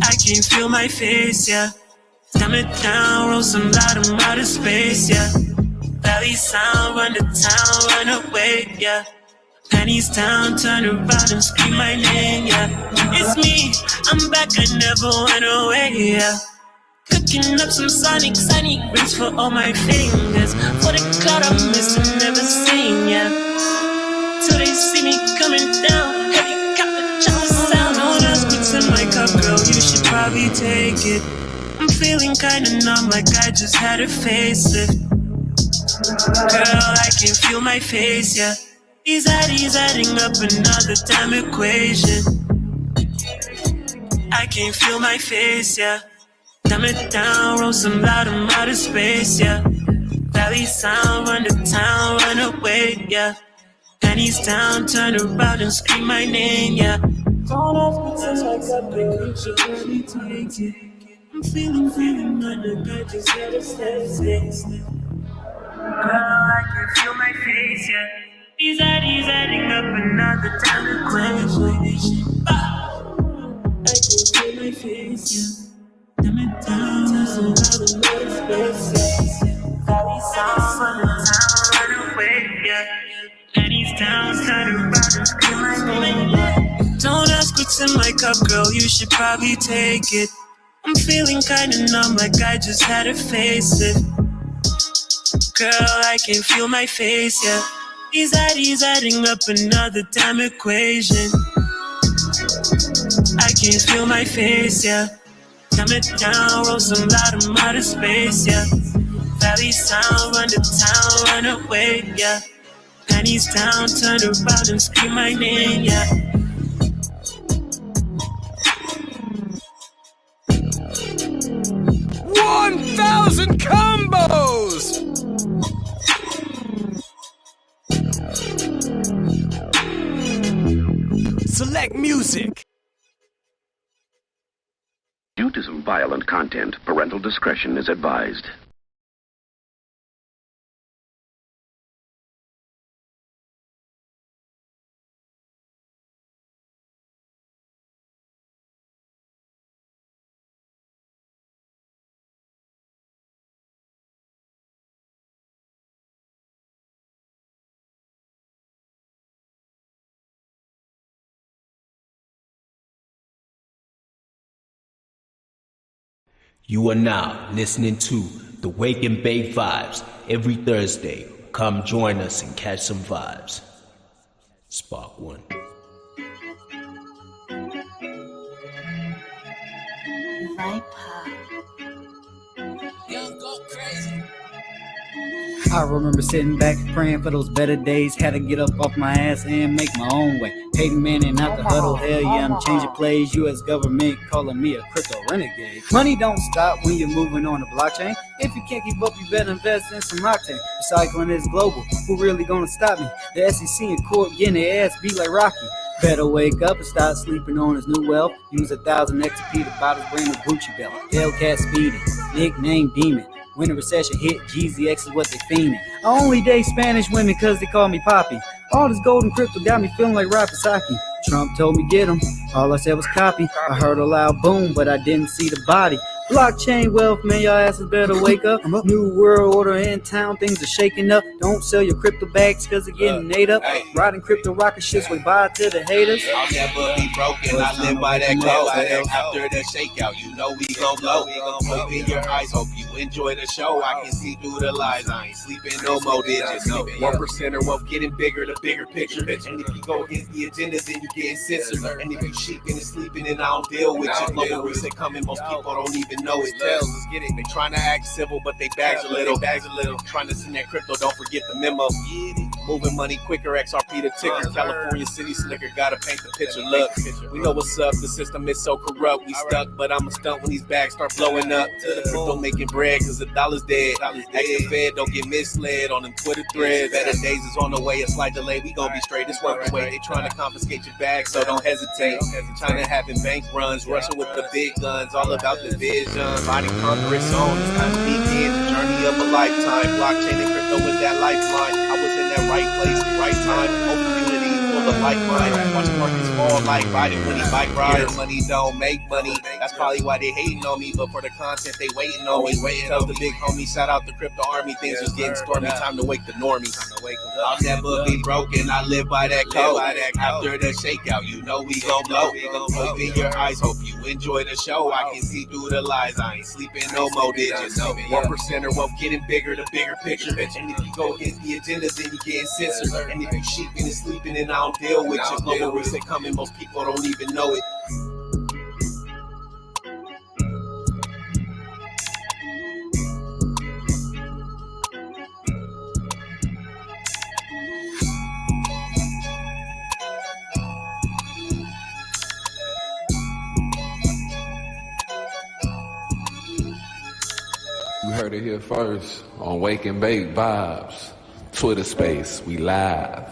I can feel my face, yeah. Dumb it down, roll some loud, I'm out of space, yeah. Valley sound, run to town, run away, yeah. Pennies down, turn around and scream my name, yeah. It's me, I'm back, I never went away, yeah. Cooking up some sonic rings for all my fingers. For the cloud I'm missing, never seen, yeah. Till they see me coming down, helicopter chopper sound. Don't ask what's in my cup, girl, you should probably take it. I'm feeling kinda numb, like I just had a facelift. Girl, I can feel my face, yeah. These IDs adding up another damn equation. I can feel my face, yeah. Dumb it down, roll some loud, I'm out of space, yeah. Valley sound, run to town, run away, yeah. Pennies down, turn around and scream my name, yeah. Don't ask what's in my cup, girl, you should really take it. I'm feeling like I just had a step. Girl, I can feel my face, yeah. These IDs adding up another time equation. I can feel my face, yeah. Dumb it down, to some other space, yeah. Valley sounds from the town, run away, yeah. Pennies down, turn around and scream my name, yeah. Don't ask what's in my cup, girl, you should probably take it. I'm feeling kinda numb, like I just had a facelift. Girl, I can feel my face, yeah. These IDs adding up another damn equation. I can feel my face, yeah. Dumb it down, roll some loud, I'm out of space, yeah. Valley sound, run to town, run away, yeah. Pennies down, turn around and scream my name, yeah. $1,000 combos! Select music. Due to some violent content, parental discretion is advised. You are now listening to the Wake and Bake Vibes every Thursday. Come join us and catch some vibes. Spark one. I remember sitting back praying for those better days. Had to get up off my ass and make my own way. Hating man and out the huddle. Hell yeah, I'm changing plays. U.S. government calling me a crypto renegade. Money don't stop when you're moving on the blockchain. If you can't keep up, you better invest in some octane. Recycling is global. Who really gonna stop me? The SEC in court getting their ass beat like Rocky. Better wake up and start sleeping on his new wealth. Use 1,000 XP to buy his brain a Gucci belt. Hellcat speeding, nickname demon. When the recession hit, Jeezy X is what they fiending. I only date Spanish women cause they call me Poppy. All this golden crypto got me feeling like Rapasaki. Trump told me get him, all I said was copy. I heard a loud boom, but I didn't see the body. Blockchain wealth, man, y'all asses better wake up. New world order in town, things are shaking up. Don't sell your crypto bags cause they're getting ate up. Riding crypto rocket ships with bye to the haters. I'll never be broken, I live by that code. After the shakeout, you know we gon' blow. Open your eyes, hope you enjoy the show. I can see through the lies, I ain't sleeping no more digits. 1% wealth getting bigger, the bigger picture. And if you go against the agenda, then you getting censored. And if you sheeping and sleeping, and I don't deal with you. Global reset coming, most people don't even know it. Tells, let's get it. They trying to act civil, but they bags a little. Trying to send that crypto, don't forget the memo. Moving money quicker, XRP the ticker. California city slicker, gotta paint the picture. Look, we know what's up. The system is so corrupt. We stuck, but I'ma stunt when these bags start blowing up. To the crypto making bread, cause the dollar's dead. Ask the Fed, don't get misled on them Twitter threads. Better days is on the way, a slight delay. We gon' be straight. This work away. They trying to confiscate your bag, so don't hesitate. China having bank runs, Russia with the big guns, all about the vision. Body conquer its own. It's time to begin the journey of a lifetime. Blockchain and crypto is that lifeline. I was in that right place, right time. Open unity, full of like mind. Watch markets fall like riding when he bike rides. Money don't make money. That's probably why they hating on me. But for the content, they waiting on me. Tell the big homie, shout out the crypto army. Things was getting stormy. Time to wake the normies. I'll never be broken. I live by that code. After the shakeout, you know we gon' blow. Open your eyes, hope you enjoy the show. I can see through the lies. I ain't sleeping no more digits. 1% wealth getting bigger, the bigger picture. And if you go against the agenda, then you getting censored. And if you sheeping and sleeping, and I don't deal with you. Global reset coming, most people don't even know it. You heard it here first on Wake and Bake Vibes. Twitter space, we live.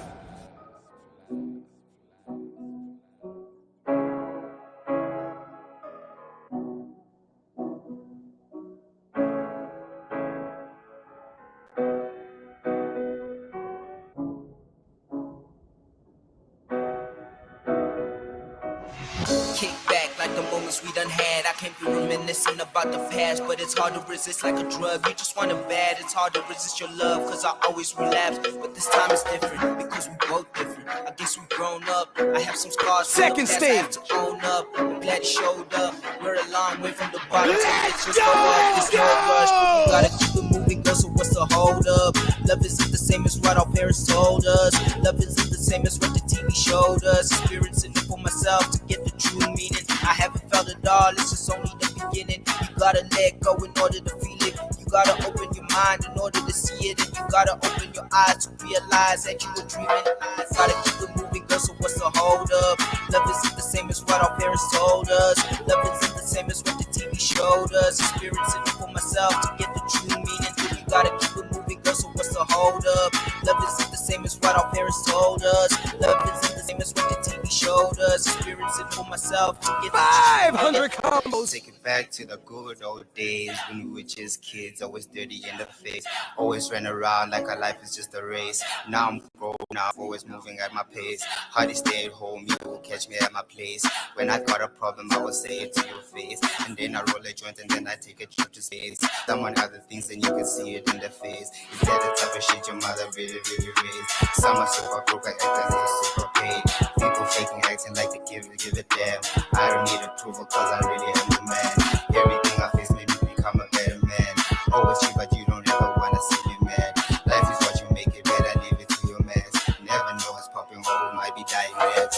Kick back like the moments we done had. I can't be reminiscing about the past, but it's hard to resist like a drug. You just want it bad, it's hard to resist your love, cause I always relapse. But this time it's different, because we both different. I guess we've grown up. I have some scars. Second stage. I have to own up. I'm glad he showed up. We're a long way from the bottom, so let's just go up. There's no rush, but we gotta keep it moving, girl, so what's the hold up? Love isn't the same as what our parents told us. Love isn't the same as what the TV showed us. Experiencing it for myself to get the true meaning. I haven't felt it all, it's just only the beginning. You gotta let go in order to feel it. You gotta open your mind in order to see it. And you gotta open your eyes to realize that you were dreaming. You gotta keep it moving, girl, so what's the hold up? Love isn't the same as what our parents told us. Love isn't the same as what the TV showed us. Experiencing it for myself to get the true meaning. You gotta keep it moving, girl, so what's the hold up? Love isn't the same as what our parents told us. Love isn't the same as what the TV showed us. Experiencing for myself to get 500 combos. Take it back to the good old days when we were just kids, always dirty in the face, always ran around like our life is just a race. Now I'm grown, now I'm always moving at my pace. Hardly stay at home, you will catch me at my place. When I got a problem, I will say it to your face, and then I roll a joint and then I take a trip to space. Someone other things and you can see it in the face. Is that the type of shit your mother really raised? Some are super broke, I act as they're super paid. People faking, acting like they give a damn. I don't need approval cause I really am the man. Everything I face made me become a better man. Always cheap but you don't ever wanna see me mad. Life is what you make it, better leave it to your man. Never know what's popping or who might be dying red.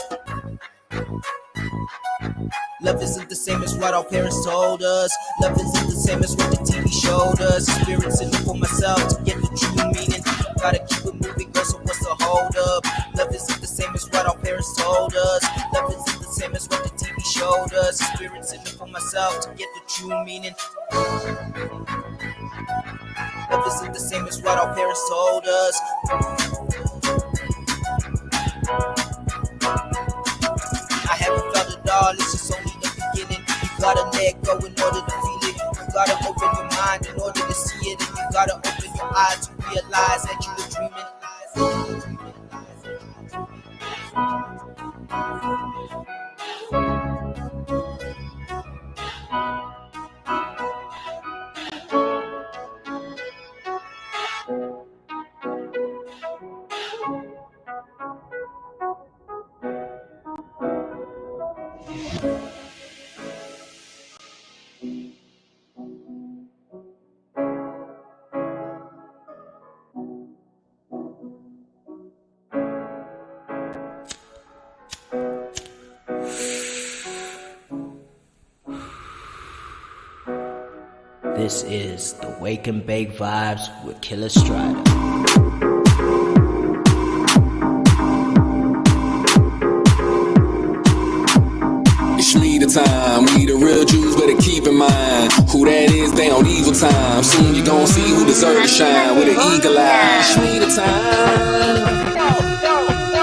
Love isn't the same as what our parents told us. Love isn't the same as what the TV showed us. Experiencing it for myself to get the true meaning. Gotta keep it moving, girl, so what's the hold up? Love isn't the same as what our parents told us. Love isn't the same as what the TV showed us. Experiencing it for myself to get the true meaning. Love isn't the same as what our parents told us. I haven't felt it all, it's just only the beginning. You gotta let go in order to feel it. You gotta open your mind in order to see it. And you gotta open your eyes to realize that you were dreaming. This is the Wake and Bake Vibes with Killer Strider. It's me the time, we the real Jews, better keep in mind who that is, they on evil time. Soon you gon' see who deserve to shine with an eagle eye. It's me the time,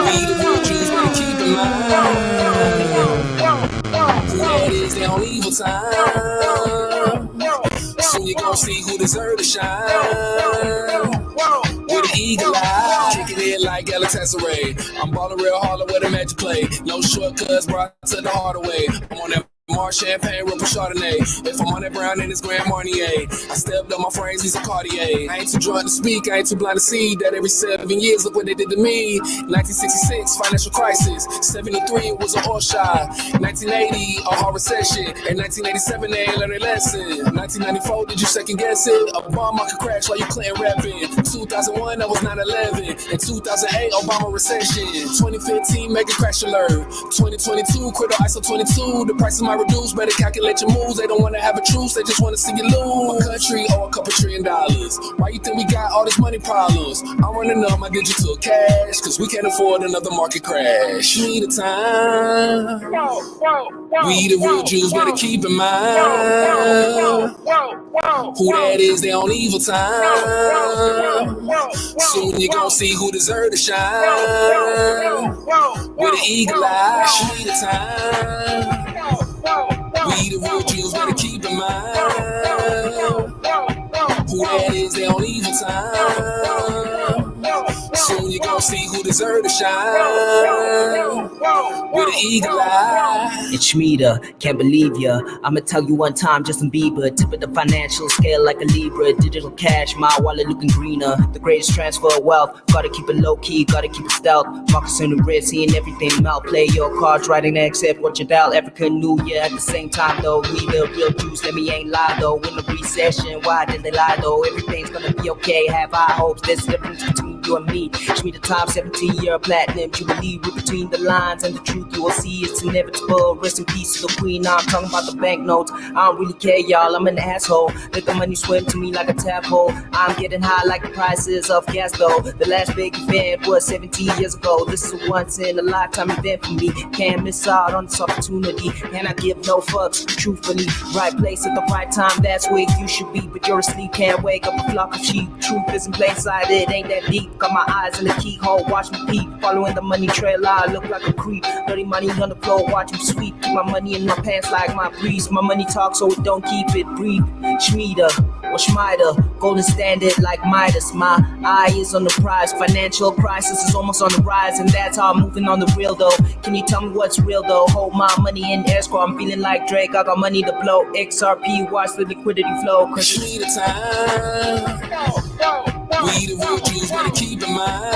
we the real Jews, better keep in mind who that is, they on evil time. Soon you gon' see who deserve to shine with an eagle eye. Kicking it like Cesar. I'm ballin' real hard with a magic play. No shortcuts, brought to the hard way. I'm on that Mars champagne, ripple Chardonnay. If I'm on that brown, then it's Grand Marnier. I stepped up my frames, these are Cartier. I ain't too drunk to speak, I ain't too blind to see that every 7 years, look what they did to me. 1966, financial crisis. 73 was an oil shot. 1980, a hard recession. In 1987, they ain't learned a lesson. 1994, did you second guess it? A bomb market crash while you Clinton rapping. 2001, that was 9/11. In 2008, Obama recession. 2015, mega crash alert. 2022, crypto ISO 22. The price of my reduce, better calculate your moves. They don't wanna have a truce, they just wanna see you lose. My country owe a couple $1 trillion. Why you think we got all these money problems? I'm running up my digital cash, cause we can't afford another market crash. We the time, we the real Jews, better keep in mind who that is, they on evil time. Soon you gon' see who deserve to shine with an eagle eye. We the time, we the real Jews, better keep in mind who that is, they on evil time. Soon you gon' see who deserve to shine with an eagle eye. It's me, can't believe ya. I'ma tell you one time, Justin Bieber. Tip of the financial scale like a Libra. Digital cash, my wallet looking greener. The greatest transfer of wealth. Gotta keep it low key, gotta keep it stealth. Marcus in the red, seeing everything melt. Play your cards right and accept what you dial. African New Year at the same time though. We the real Jews, let me ain't lie though. In the recession, why did they lie though? Everything's gonna be okay, have high hopes. There's a difference between you and me. Show me the time, 17-year platinum jubilee. Read between the lines and the truth you will see it's inevitable. Rest in peace to the queen. Now I'm talking about the banknotes. I don't really care, y'all. I'm an asshole. Let the money swim to me like a tap hole. I'm getting high like the prices of gas though. The last big event was 17 years ago. This is a once in a lifetime event for me. Can't miss out on this opportunity. And I give no fucks, truthfully. Right place at the right time, that's where you should be. But you're asleep, can't wake up a flock of sheep. Truth is in plain sight, it ain't that deep. Got my eyes in the keyhole, watch me peep. Following the money trail, I look like a creep. Dirty money on the floor, watch me sweep. Keep my money in my pants like my priest. My money talks, so it don't keep it brief. Schmieder or Schmider, golden standard like Midas. My eye is on the prize. Financial crisis is almost on the rise, and that's how I'm moving on the real though. Can you tell me what's real though? Hold my money in escrow. I'm feeling like Drake. I got money to blow. XRP, watch the liquidity flow. Cause me the time. We the real Jews, better keep in mind.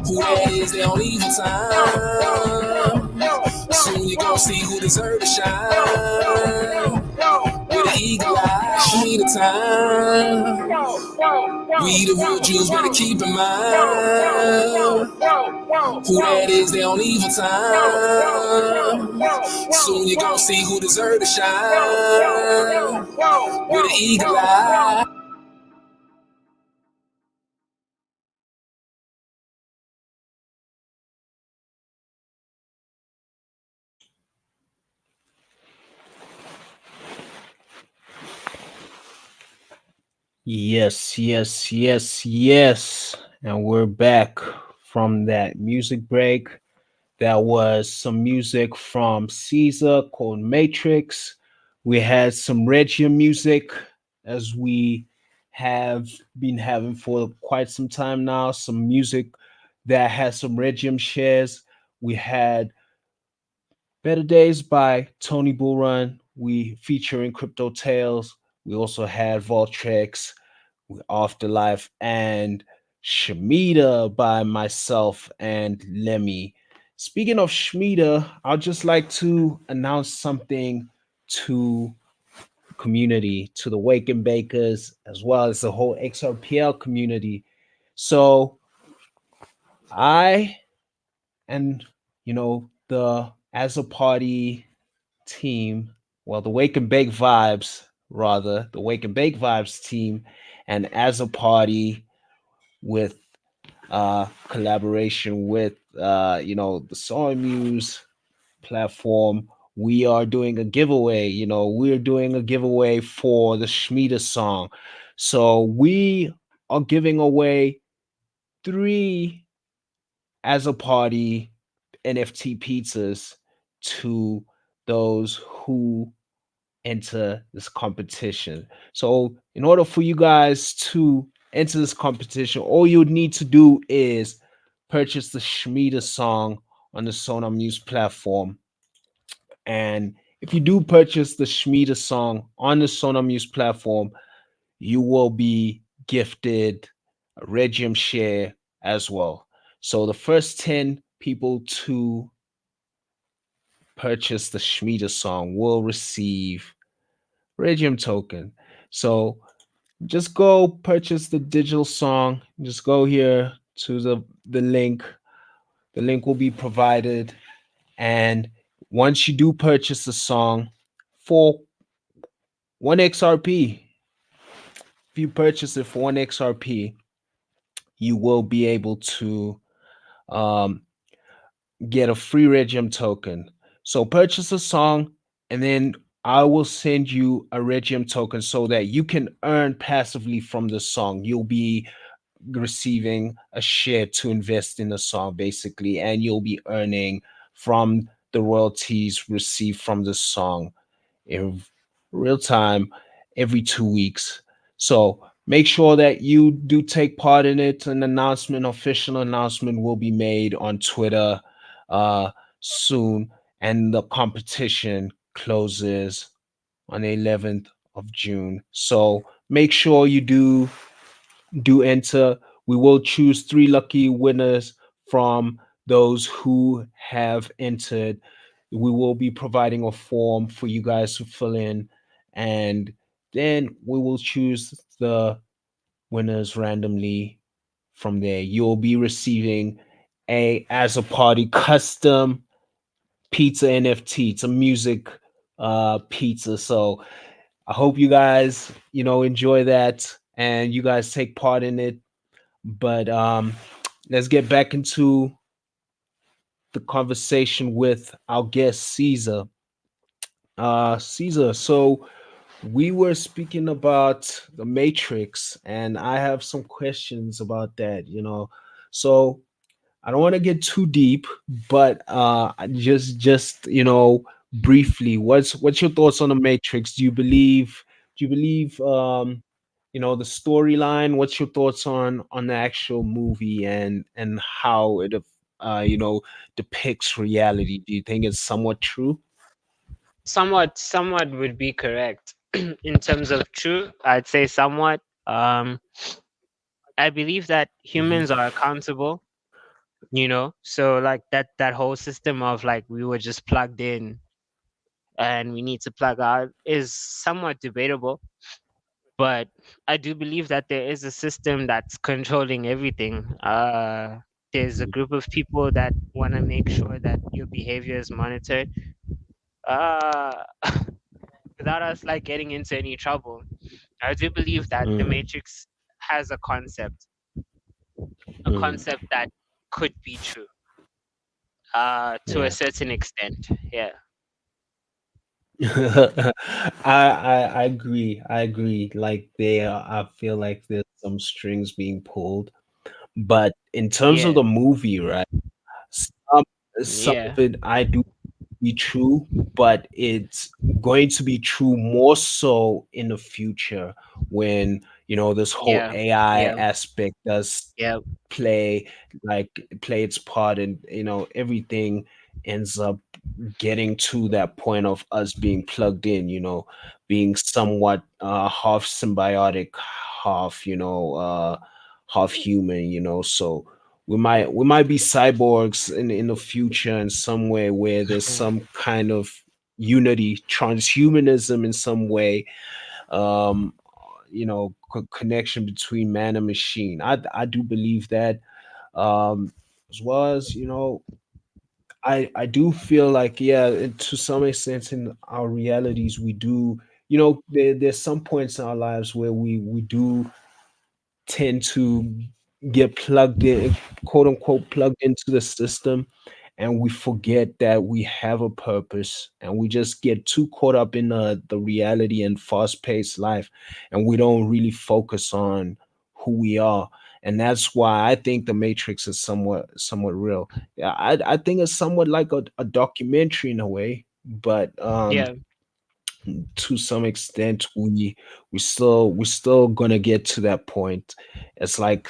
Who that is, they on evil time. Soon you gon' see who deserve to shine. With an eagle eye, me the time. We the real Jews, better keep in mind. Who that is, they on evil time. Soon you gon' see who deserve to shine. With an eagle eye. Yes, yes, yes, yes. And we're back from that music break. That was some music from Cesar called Matrix. We had some Regia music, as we have been having for quite some time now. Some music that has some Regium shares. We had Better Days by Tony Bullrun. We featuring Crypto Tales. We also had Voltrex, Afterlife, and Shemita by myself and Lemmy. Speaking of Shmita, I'd just like to announce something to community, to the Wake and Bakers, as well as the whole XRPL community. So I and the As a Party team, well, the Wake and Bake Vibes, rather, the Wake and Bake Vibes team, and As a Party with collaboration with the Song Muse platform, we are doing a giveaway. We're doing a giveaway for the Shmita song. So we are giving away 3 As a Party NFT pizzas to those who enter this competition. So, in order for you guys to enter this competition, all you need to do is purchase the Shmita song on the Sonar Muse platform. And if you do purchase the Shmita song on the Sonar Muse platform, you will be gifted a Regium share as well. So the first 10 people to purchase the Shmita song will receive Regium token. So just go purchase the digital song. Just go here to the link. The link will be provided. And once you do purchase the song for 1 XRP, if you purchase it for 1 XRP, you will be able to get a free Regium token. So purchase a song, and then I will send you a Regium token so that you can earn passively from the song. You'll be receiving a share to invest in the song, basically, and you'll be earning from the royalties received from the song in real time every 2 weeks. So make sure that you do take part in it. An official announcement will be made on Twitter soon, and the competition closes on the 11th of June. So make sure you do enter. We will choose 3 lucky winners from those who have entered. We will be providing a form for you guys to fill in, and then we will choose the winners randomly from there. You'll be receiving As a Party custom pizza NFT. It's a music pizza. So I hope you guys enjoy that and you guys take part in it. But let's get back into the conversation with our guest Cesar. Cesar, so we were speaking about the Matrix, and I have some questions about that. So I don't want to get too deep, but just briefly, what's your thoughts on the Matrix? Do you believe the storyline? What's your thoughts on the actual movie and how it depicts reality? Do you think it's somewhat true? Somewhat would be correct. In terms of true, I'd say somewhat. I believe that Mhm. humans are accountable, so like that whole system of like we were just plugged in and we need to plug out is somewhat debatable. But I do believe that there is a system that's controlling everything. There's a group of people that want to make sure that your behavior is monitored, uh, without us like getting into any trouble. I do believe that the Mm, Matrix has a mm. concept that could be true, to a Yeah. certain extent. Yeah, I agree. I agree. Like I feel like there's some strings being pulled. But in terms of yeah, the movie, right? Some some yeah, of it I do be true, but it's going to be true more so in the future when this whole yeah, AI yeah, aspect does yeah. play play its part, and everything ends up getting to that point of us being plugged in, being somewhat half symbiotic, half half human, so we might be cyborgs in the future in some way where there's some kind of unity, transhumanism in some way, um connection between man and machine. I do believe that, as well as I do feel like, yeah, to some extent in our realities we do, there's some points in our lives where we do tend to get plugged in, quote unquote, plugged into the system, and we forget that we have a purpose, and we just get too caught up in the reality and fast-paced life, and we don't really focus on who we are. And that's why I think the Matrix is somewhat real. Yeah, I think it's somewhat like a documentary in a way, but Yeah, to some extent we still gonna get to that point. It's like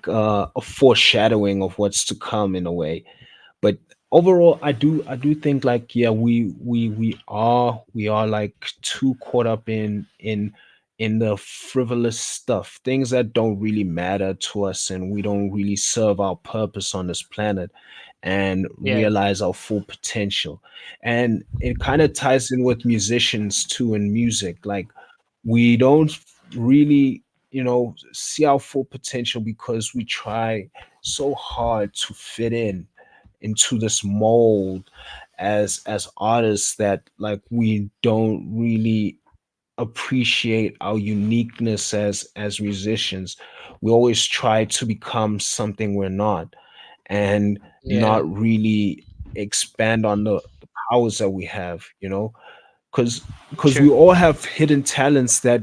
a foreshadowing of what's to come in a way. But overall, I do think, like, yeah, we are like too caught up in the frivolous stuff, things that don't really matter to us, and we don't really serve our purpose on this planet and yeah, realize our full potential. And it kind of ties in with musicians too, and music. Like, we don't really see our full potential because we try so hard to fit in into this mold as artists, that like we don't really appreciate our uniqueness as musicians. We always try to become something we're not, and yeah. not really expand on the powers that we have, because we True. all have hidden talents that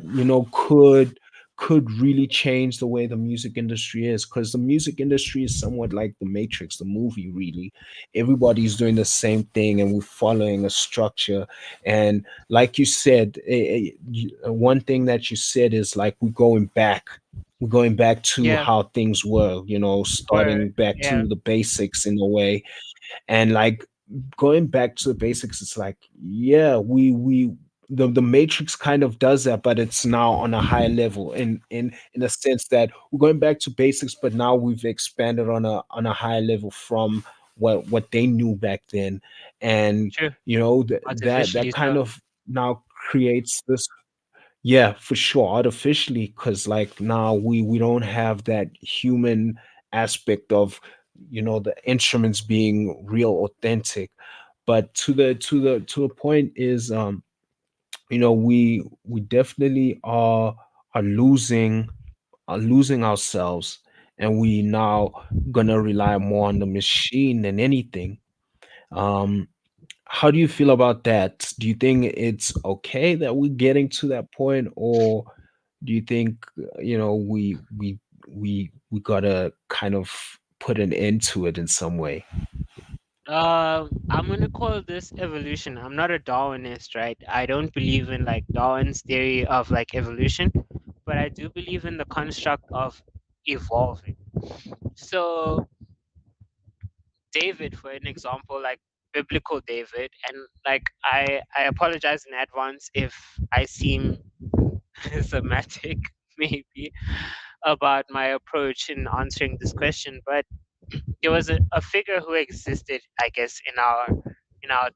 could really change the way the music industry is, because the music industry is somewhat like the Matrix, the movie. Really, everybody's doing the same thing, and we're following a structure. And like you said, one thing that you said is like we're going back to Yeah. how things were, Word. starting back Yeah. to the basics in a way. And like, going back to the basics, it's like, yeah, the Matrix kind of does that, but it's now on a higher level, in a sense that we're going back to basics, but now we've expanded on a higher level from what they knew back then. And True. that Artificially kind so. of now creates this. Yeah, for sure, artificially, because like now we don't have that human aspect of the instruments being real authentic. But to the point is, we definitely are losing ourselves, and we now gonna rely more on the machine than anything. um how do you feel about that? Do you think it's okay that we're getting to that point, or do you think we gotta kind of put an end to it in some way? I'm gonna call this evolution. I'm not a Darwinist, right? I don't believe in like Darwin's theory of like evolution, but I do believe in the construct of evolving. So David, for an example, like biblical David, and like I apologize in advance if I seem semantic, maybe, about my approach in answering this question, but there was a figure who existed, I guess, in our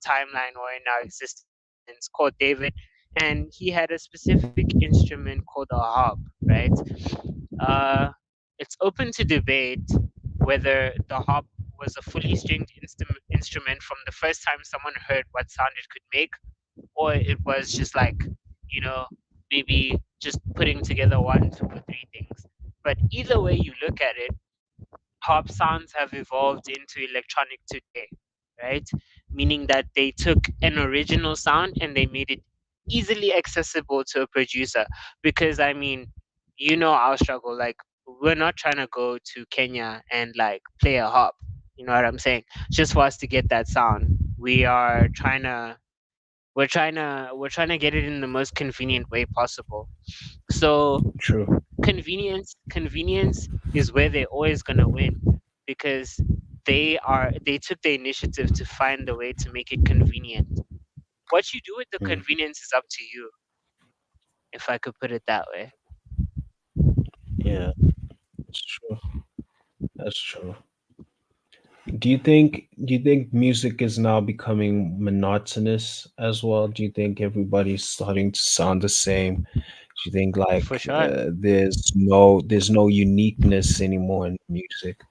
timeline or in our existence called David, and he had a specific instrument called a harp, right? Uh, it's open to debate whether the harp was a fully stringed instrument from the first time someone heard what sound it could make, or it was just like, you know, maybe just putting together one, two, or three things. But either way you look at it, pop sounds have evolved into electronic today, right? Meaning that they took an original sound and they made it easily accessible to a producer. Because I mean, our struggle. Like, we're not trying to go to Kenya and like play a harp. You know what I'm saying? Just for us to get that sound. We're trying to get it in the most convenient way possible. So True. convenience is where they're always gonna win, because they took the initiative to find a way to make it convenient. What you do with the Mm. convenience is up to you, if I could put it that way. Yeah, that's true. That's true. Do you think music is now becoming monotonous as well? Do you think everybody's starting to sound the same? Do you think For like sure. there's no uniqueness anymore in music?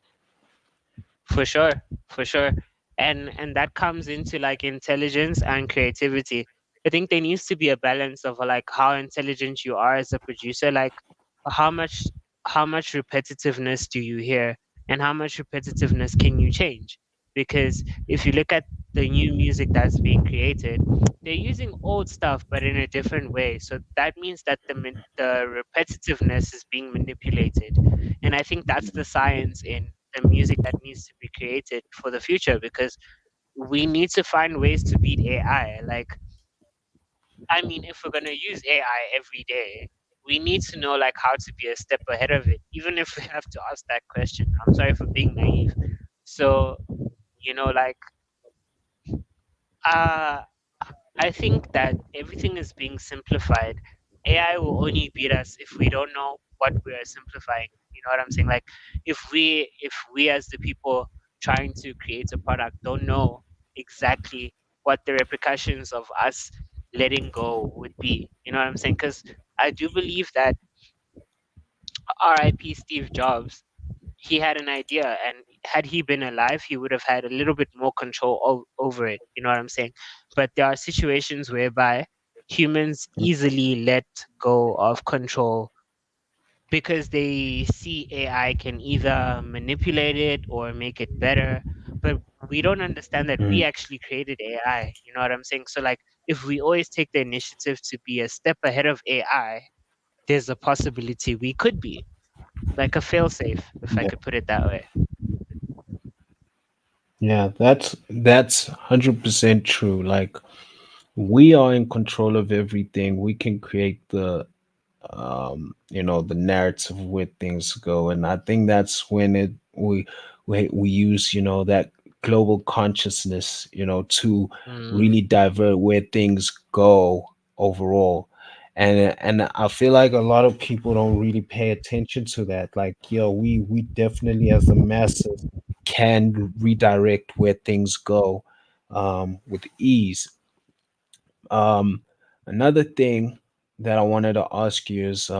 For sure, for sure. And that comes into like intelligence and creativity. I think there needs to be a balance of like how intelligent you are as a producer, like how much how much repetitiveness do you hear, and how much repetitiveness can you change? Because if you look at the new music that's being created, they're using old stuff but in a different way. So that means that the repetitiveness is being manipulated. And I think that's the science in the music that needs to be created for the future, because we need to find ways to beat AI. Like, I mean, if we're gonna use AI every day, we need to know like how to be a step ahead of it, even if we have to ask that question. I'm sorry for being naive. So, like, uh I think that everything is being simplified. AI will only beat us if we don't know what we are simplifying. You know what I'm saying? Like, if we as the people trying to create a product don't know exactly what the repercussions of us letting go would be. You know what I'm saying? Because I do believe that RIP Steve Jobs, he had an idea, and had he been alive he would have had a little bit more control over it. You know what I'm saying? But there are situations whereby humans easily let go of control because they see AI can either manipulate it or make it better. But we don't understand that we Mm. actually created AI. You know what I'm saying? So like, if we always take the initiative to be a step ahead of AI, there's a possibility we could be like a failsafe, if I Yeah, could put it that way. yeah, that's 100% true. Like, we are in control of everything. We can create the narrative where things go, and I think that's when we use that global consciousness to Mm, really divert where things go overall. And I feel like a lot of people don't really pay attention to that. Like, yo, we definitely as the masses can redirect where things go with ease. um, Another thing that I wanted to ask you is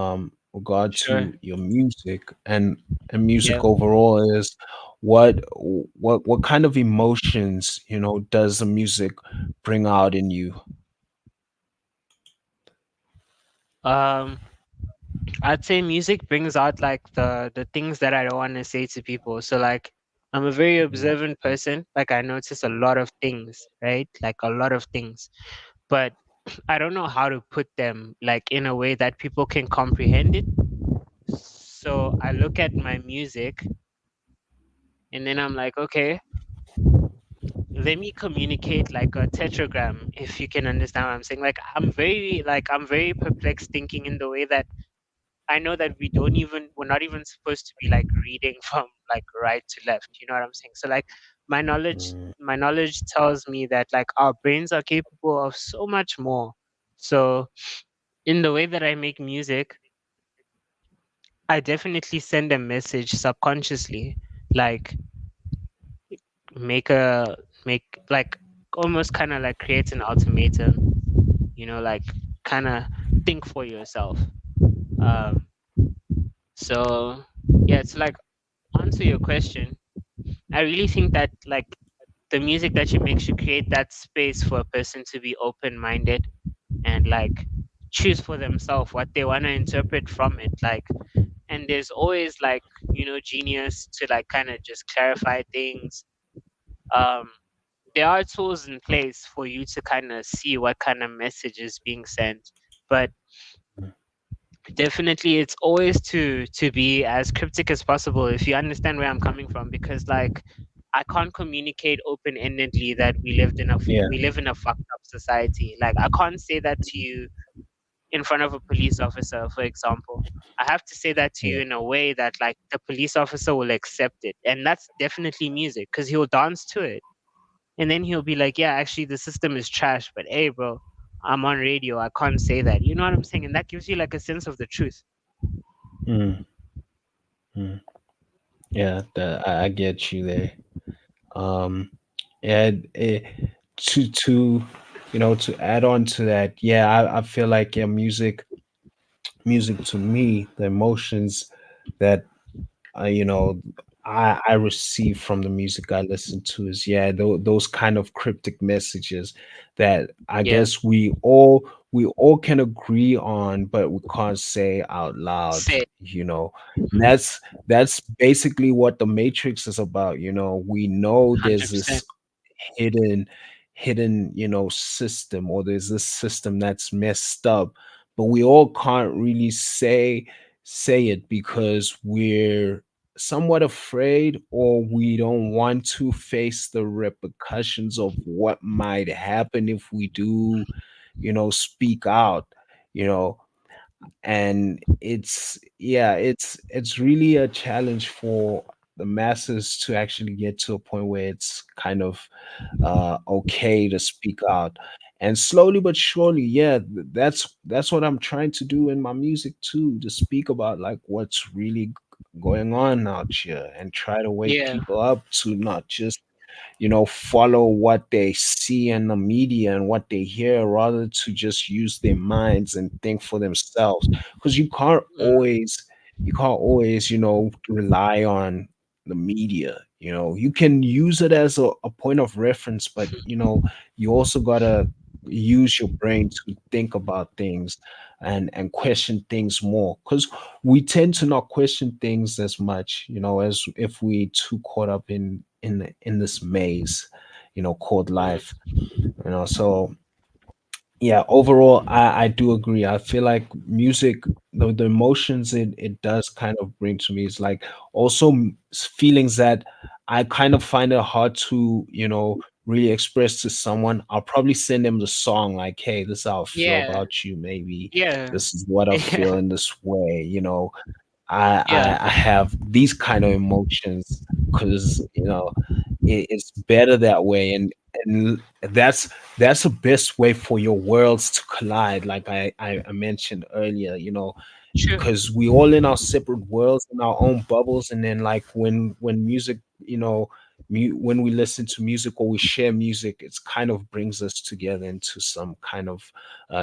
regard sure. to your music and Yeah. music overall is what kind of emotions does the music bring out in you? Um, I'd say music brings out like the things that I don't want to say to people. So like, I'm a very observant person. Like I notice a lot of things, right? Like a lot of things. But I don't know how to put them like in a way that people can comprehend it. So I look at my music and then I'm like, okay, let me communicate like a tetragram, if you can understand what I'm saying. Like I'm very perplexed thinking in the way that I know that we're not even supposed to be like reading from like right to left. You know what I'm saying? So like my knowledge tells me that like our brains are capable of so much more. So in the way that I make music, I definitely send a message subconsciously, like make a make like almost kind of like create an ultimatum, like kind of think for yourself. Um, so yeah, it's like answer your question. I really think that like the music that you make should create that space for a person to be open minded and like choose for themselves what they want to interpret from it. Like, and there's always like, genius to like kind of just clarify things. Um, there are tools in place for you to kind of see what kind of message is being sent, but definitely it's always to be as cryptic as possible, if you understand where I'm coming from, because like I can't communicate open-endedly that Yeah. we live in a fucked up society. Like I can't say that to you in front of a police officer, for example. I have to say that to you Yeah. in a way that like the police officer will accept it, and that's definitely music because he'll dance to it. And then he'll be like, yeah, actually, the system is trash, but hey, bro, I'm on radio. I can't say that. You know what I'm saying? And that gives you like a sense of the truth. Mm, mm. Yeah, I get you there. Um, and to add on to that, yeah, I feel like yeah, music to me, the emotions that you know I receive from the music I listen to is yeah those kind of cryptic messages that I Yeah. guess we all can agree on but we can't say out loud, Say. and that's basically what the Matrix is about. We know there's 100%. this hidden system, or there's this system that's messed up, but we all can't really say it because we're somewhat afraid, or we don't want to face the repercussions of what might happen if we do speak out. you know and it's really a challenge for the masses to actually get to a point where it's kind of okay to speak out. And slowly but surely, yeah, that's what I'm trying to do in my music too, to speak about like what's really going on out here and try to wake Yeah. people up to not just follow what they see in the media and what they hear, rather to just use their minds and think for themselves. Because you can't always rely on the media. You can use it as a point of reference, but you also gotta use your brain to think about things and question things more, because we tend to not question things as much, as if we too caught up in this maze called life. So yeah, overall I do agree. I feel like music, the emotions it does kind of bring to me is like also feelings that I kind of find it hard to really express to someone. I'll probably send them the song like, hey, this is how I feel Yeah. about you, maybe Yeah. this is what I feel in this way. I Yeah. I have these kind of emotions because it's better that way, and that's the best way for your worlds to collide, like I mentioned earlier. True. Because we all in our separate worlds, in our own bubbles, and then like when music, when we listen to music or we share music, it's kind of brings us together into some kind of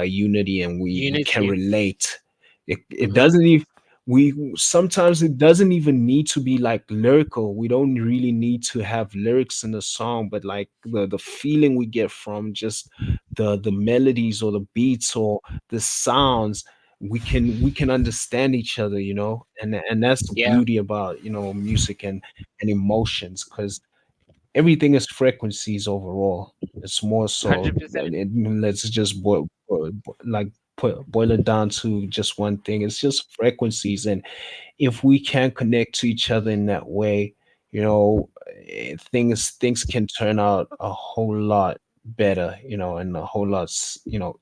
unity, and we can Unity. relate. It Hmm. doesn't even we sometimes it doesn't even need to be like lyrical. We don't really need to have lyrics in the song, but like the feeling we get from just the melodies or the beats or the sounds, we can understand each other, and that's the Yeah, beauty about music and emotions, because everything is frequencies overall. It's more so 100%. let's just boil it down to just one thing. It's just frequencies, and if we can connect to each other in that way, things can turn out a whole lot better, and a whole lot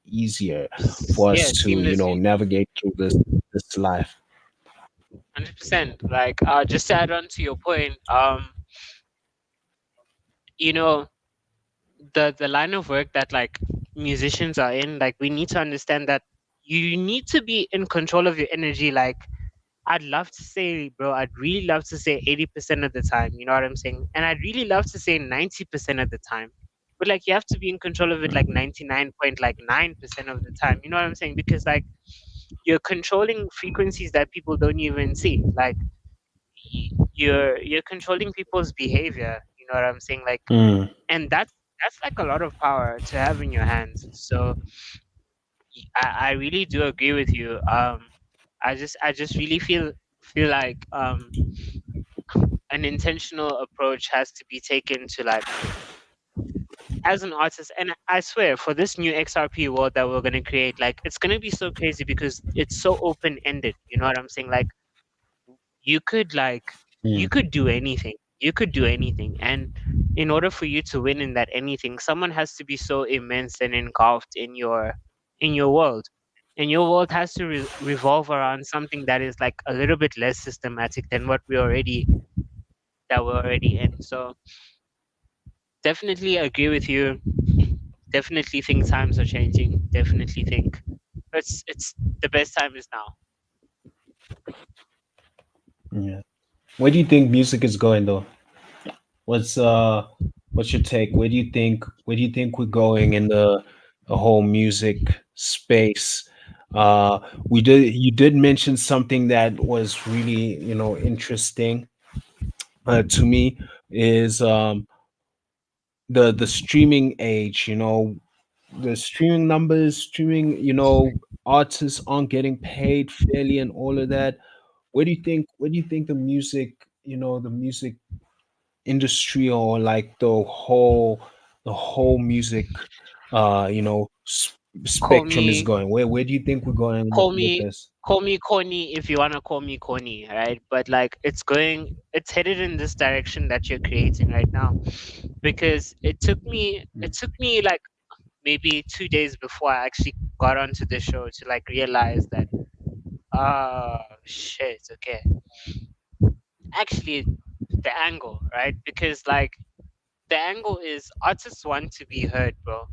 easier for Yeah, us to seamlessly. navigate through this life. 100%. Like, just to add on to your point, you know, the line of work that like musicians are in, like we need to understand that you need to be in control of your energy. Like, I'd love to say, bro, I'd really love to say 80% of the time, you know what I'm saying? And I'd really love to say 90% of the time. But like you have to be in control of it like 99.9% of the time. You know what I'm saying? Because like you're controlling frequencies that people don't even see. Like you're controlling people's behavior, you know what I'm saying? Like, Mm, and that's like a lot of power to have in your hands. So I really do agree with you. I just really feel like an intentional approach has to be taken to like as an artist. And I swear for this new XRP world that we're gonna create, like it's gonna be so crazy because it's so open ended. You know what I'm saying? Like you could like you mm, could do anything. You could do anything. And in order for you to win in that anything, someone has to be so immense and engulfed in your world. And your world has to revolve around something that is like a little bit less systematic than what we're already in. So definitely agree with you. Definitely think times are changing. Definitely think it's the best time is now. yeah. Where do you think music is going though? What's uh what's your take? Where do you think we're going in the whole music space? You did mention something that was really, interesting to me is the streaming age, the streaming numbers, artists aren't getting paid fairly and all of that. Where do you think the music industry, or like the whole music Call spectrum is me going? Where do you think we're going call with me this? call me corny if you wanna call me corny, right? But like it's headed in this direction that you're creating right now. Because it took me like maybe 2 days before I actually got onto the show to like realize that shit, okay. Actually the angle, right? Because like the angle is artists want to be heard, bro.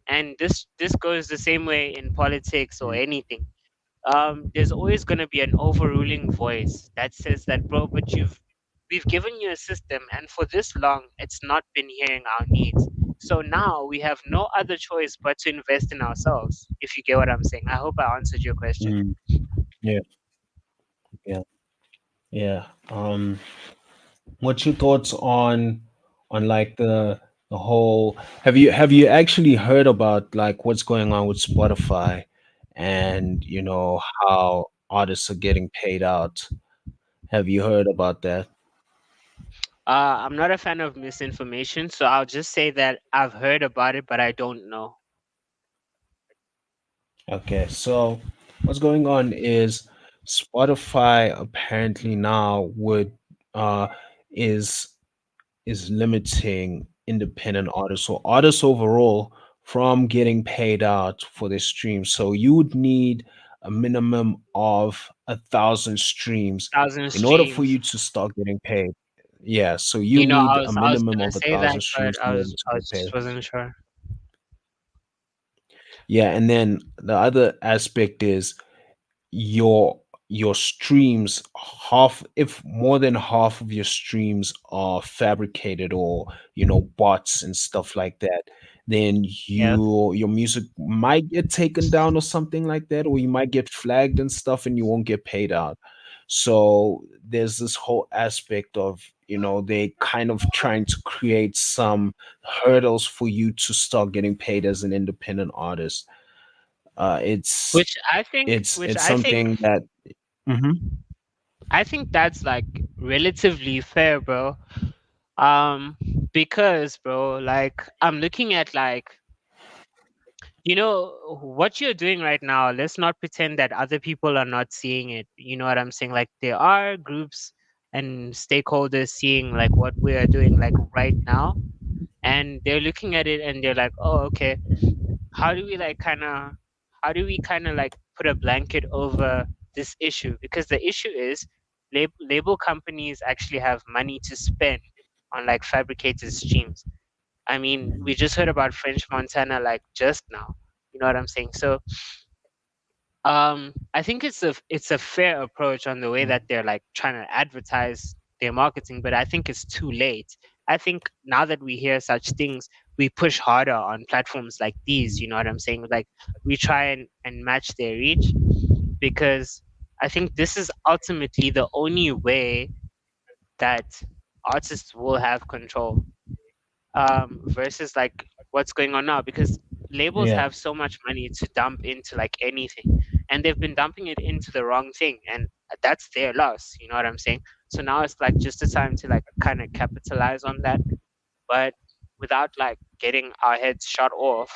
And this goes the same way in politics or Mm, anything. There's always gonna be an overruling voice that says that, bro, but we've given you a system, and for this long, it's not been hearing our needs. So now we have no other choice but to invest in ourselves. If you get what I'm saying, I hope I answered your question. mm, yeah, yeah, yeah. What's your thoughts on like the whole? Have you actually heard about like what's going on with Spotify, and how artists are getting paid out? Have you heard about that? I'm not a fan of misinformation, so I'll just say that I've heard about it, but I don't know. Okay, so what's going on is Spotify apparently now would uh is is limiting independent artists, or artists overall, from getting paid out for their streams. So you would need a minimum of 1,000 streams Thousand in order for streams. you to start getting paid. Yeah, so you You know, need I a was I was minimum gonna of a say that, thousand but streams I in order was to I get paid. just wasn't sure. Yeah, and then the other aspect is your your streams, half, if more than half of your streams are fabricated, or bots and stuff like that, then Yes. your music might get taken down or something like that, or you might get flagged and stuff and you won't get paid out. So there's this whole aspect of, they kind of trying to create some hurdles for you to start getting paid as an independent artist. Uh, it's Which I think, it's something that. Mhm. I think that's like relatively fair, bro. Um, because, bro, like I'm looking at like, what you're doing right now. Let's not pretend that other people are not seeing it. You know what I'm saying? Like there are groups and stakeholders seeing like what we are doing like right now, and they're looking at it and they're like, oh, okay, how do we like kind of like put a blanket over this issue, because the issue is label companies actually have money to spend on like fabricated streams. I mean, we just heard about French Montana like just now. You know what I'm saying? So I think it's a fair approach on the way that they're like trying to advertise their marketing, but I think it's too late. I think now that we hear such things, we push harder on platforms like these. You know what I'm saying? Like we try and match their reach, because I think this is ultimately the only way that artists will have control, versus like what's going on now, because labels Yeah. have so much money to dump into like anything, and they've been dumping it into the wrong thing, and that's their loss. You know what I'm saying? So now it's like just a time to like kind of capitalize on that, but without like getting our heads shot off.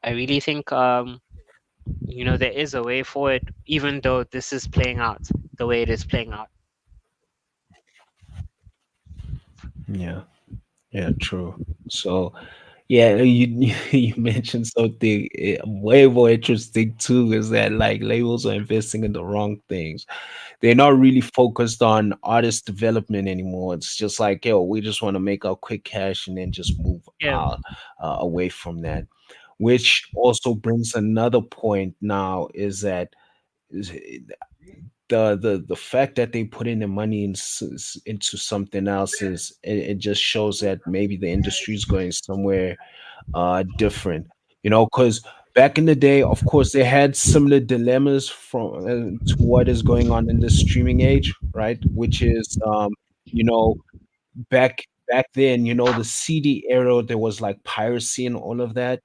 I really think there is a way forward, even though this is playing out the way it is playing out. Yeah. Yeah. True. So, yeah, you you mentioned something way more interesting too. Is that like labels are investing in the wrong things? They're not really focused on artist development anymore. It's just like, yo, we just want to make our quick cash and then just move Yeah. away from that. Which also brings another point now is that is the fact that they put in the money into something else it just shows that maybe the industry is going somewhere different, because back in the day, of course, they had similar dilemmas from to what is going on in the streaming age, right? Which is you know back then, the CD era, there was like piracy and all of that.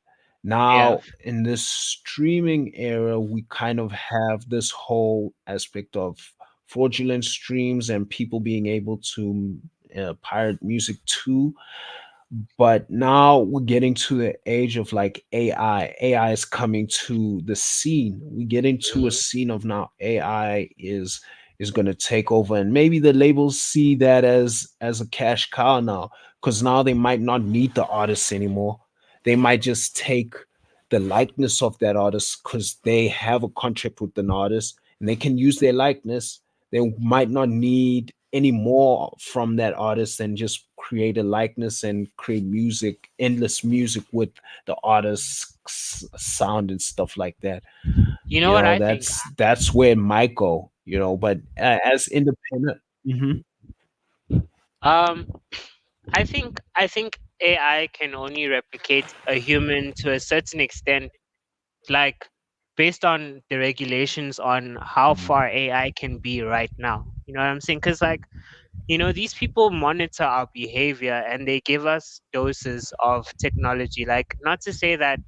Yeah. Now in this streaming era, we kind of have this whole aspect of fraudulent streams and people being able to pirate music too. But now we're getting to the age of like AI. AI is coming to the scene. We get into a scene of now AI is going to take over, and maybe the labels see that as a cash cow now, because now they might not need the artists anymore. They might just take the likeness of that artist because they have a contract with an artist and they can use their likeness. They might not need any more from that artist and just create a likeness and create music, endless music with the artist's sound and stuff like that. You know what I think? That's where it might go, but as independent. Mhm. Um, I think AI can only replicate a human to a certain extent, like based on the regulations on how far AI can be right now. You know what I'm saying? Because like these people monitor our behavior and they give us doses of technology. Like not to say that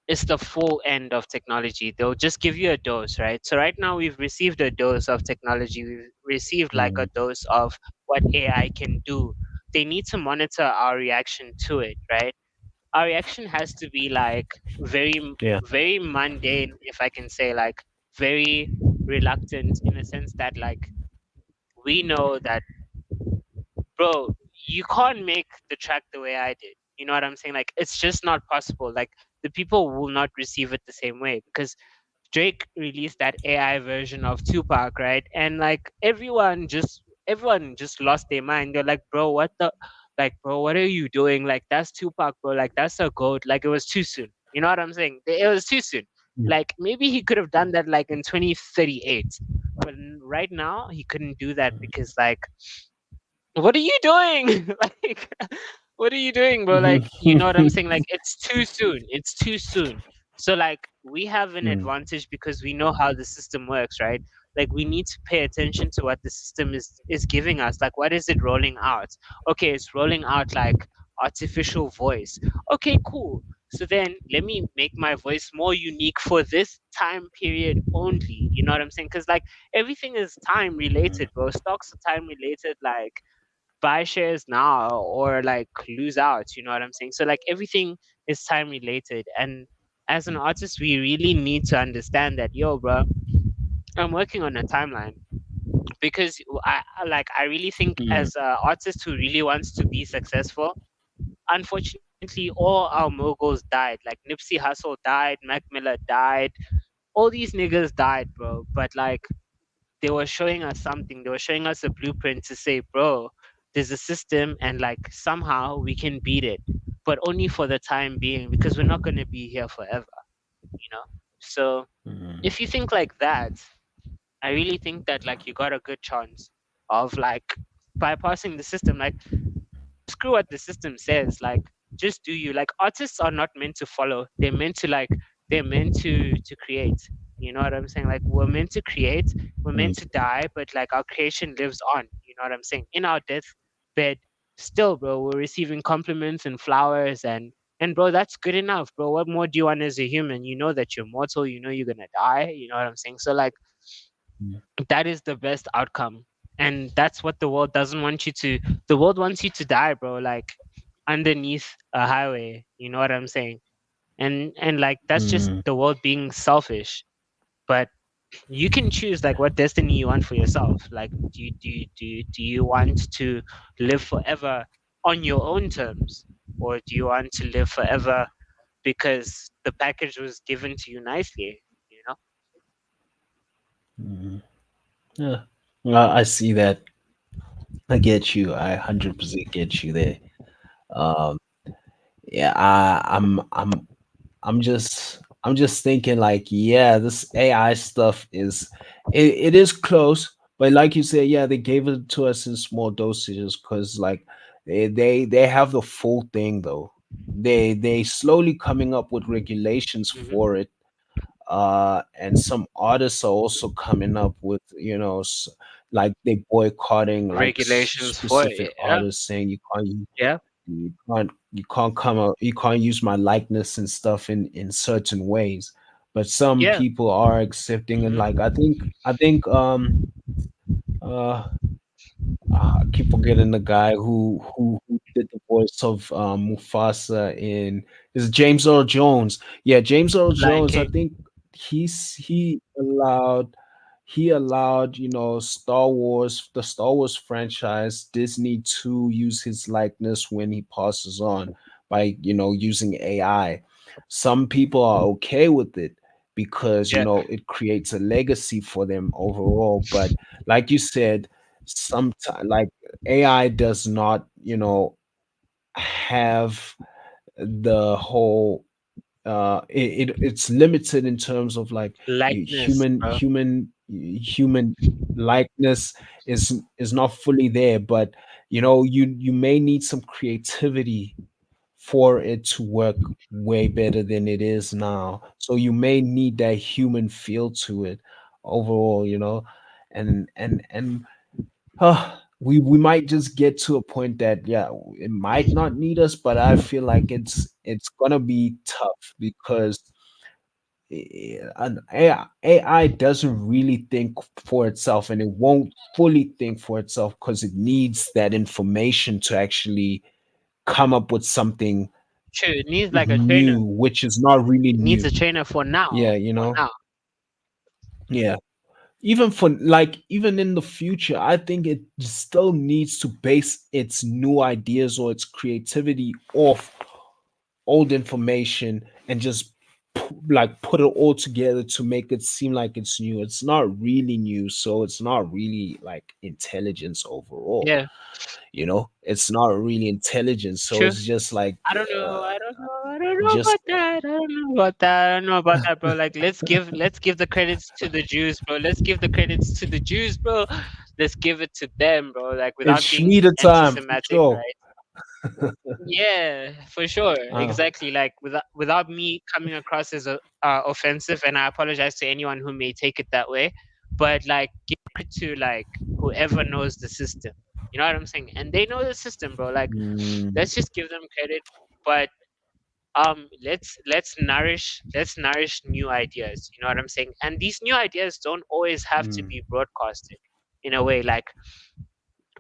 it's the full end of technology. They'll just give you a dose, right? So right now we've received a dose of technology. We've received like a dose of what AI can do. They need to monitor our reaction to it, right? Our reaction has to be like Yeah. very mundane, if I can say, like very reluctant, in a sense that like we know that, bro, you can't make the track the way I did. You know what I'm saying? Like it's just not possible. Like the people will not receive it the same way, because Drake released that AI version of Tupac, right? And like everyone just lost their mind. They're like, bro, what the, like, bro, what are you doing? Like that's Tupac, bro. Like that's a goat. Like it was too soon. You know what I'm saying? It was too soon. Like maybe he could have done that like in 2038, but right now he couldn't do that because like, what are you doing? Like, what are you doing, bro? Like, you know what I'm saying? Like, it's too soon. It's too soon. So, like, we have an Mm. advantage because we know how the system works, right? Like, we need to pay attention to what the system is giving us. Like, what is it rolling out? Okay, it's rolling out like artificial voice. Okay, cool. So then let me make my voice more unique for this time period only. You know what I'm saying? Because like everything is time related, bro. Stocks are time related. Like buy shares now or like lose out. You know what I'm saying? So like everything is time related. And as an artist, we really need to understand that, yo, bro, I'm working on a timeline because I really think Mm. as an artist who really wants to be successful, unfortunately, all our moguls died. Like Nipsey Hussle died, Mac Miller died, all these niggas died, bro. But like they were showing us something. They were showing us a blueprint to say, bro, there's a system, and like somehow we can beat it, but only for the time being because we're not gonna be here forever, you know. So Mm. if you think like that, I really think that like you got a good chance of like bypassing the system. Like screw what the system says. Like just do you. Like artists are not meant to follow. They're meant to like they're meant to create. You know what I'm saying? Like we're meant to create. We're Mm. meant to die, but like our creation lives on. You know what I'm saying? In our death bed, still, bro, we're receiving compliments and flowers and bro, that's good enough, bro. What more do you want as a human? You know that you're mortal. You know you're gonna die. You know what I'm saying? So like Mm. that is the best outcome, and that's what the world doesn't want you to. The world wants you to die, bro, like underneath a highway. You know what I'm saying? And like that's just Mm. the world being selfish. But you can choose like what destiny you want for yourself. Like do you want to live forever on your own terms, or do you want to live forever because the package was given to you nicely, you know? Mm. Yeah. Well, I see that. I get you. I 100% get you there. Um, yeah, I'm just thinking like, yeah, this AI stuff it is close, but like you said, yeah, they gave it to us in small dosages because like they have the full thing though. They slowly coming up with regulations Hmm. for it. And some artists are also coming up with, like they boycotting like Regulations for specific it. Yeah. artists saying Yeah. you can't come out, you can't use my likeness and stuff in certain ways. But some Yeah. people are accepting, and Hmm. like I think uh I keep forgetting the guy who did the voice of Mufasa in is James Earl Jones. Yeah, James Earl Lion Jones. I King. think he allowed the Star Wars franchise, Disney, to use his likeness when he passes on by using AI. Some people are okay with it because Yeah. it creates a legacy for them overall. But like you said, sometimes like AI does not have the whole it's limited in terms of like Likeness, bro. human likeness is not fully there, but you may need some creativity for it to work way better than it is now, so you may need that human feel to it overall, and we might just get to a point that, yeah, it might not need us, but I feel like it's gonna be tough because an AI doesn't really think for itself, and it won't fully think for itself because it needs that information to actually come up with something True. It needs like a trainer. new, which is not really It needs new. a trainer for now. Yeah, For now. yeah. Even for like even in the future, I think it still needs to base its new ideas or its creativity off old information and just like put it all together to make it seem like it's new. It's not really new, so it's not really like intelligence overall. Yeah. It's not really intelligence, so True. it's just like I don't know. I don't know. I don't know just about that. I don't know about that. I don't know about that, bro. Like, let's give the credits to the Jews, bro. Let's give the credits to the Jews, bro. Let's give it to them, bro. Like, it's without being Schmiede time for anti-Semitic, sure. right? Yeah, for sure. uh, Exactly. Like, without me coming across as offensive, and I apologize to anyone who may take it that way. But like, give it to like whoever knows the system. You know what I'm saying? And they know the system, bro. Like, mm, let's just give them credit. But let's nourish new ideas. You know what I'm saying? And these new ideas don't always have to Mm, be broadcasted in a way like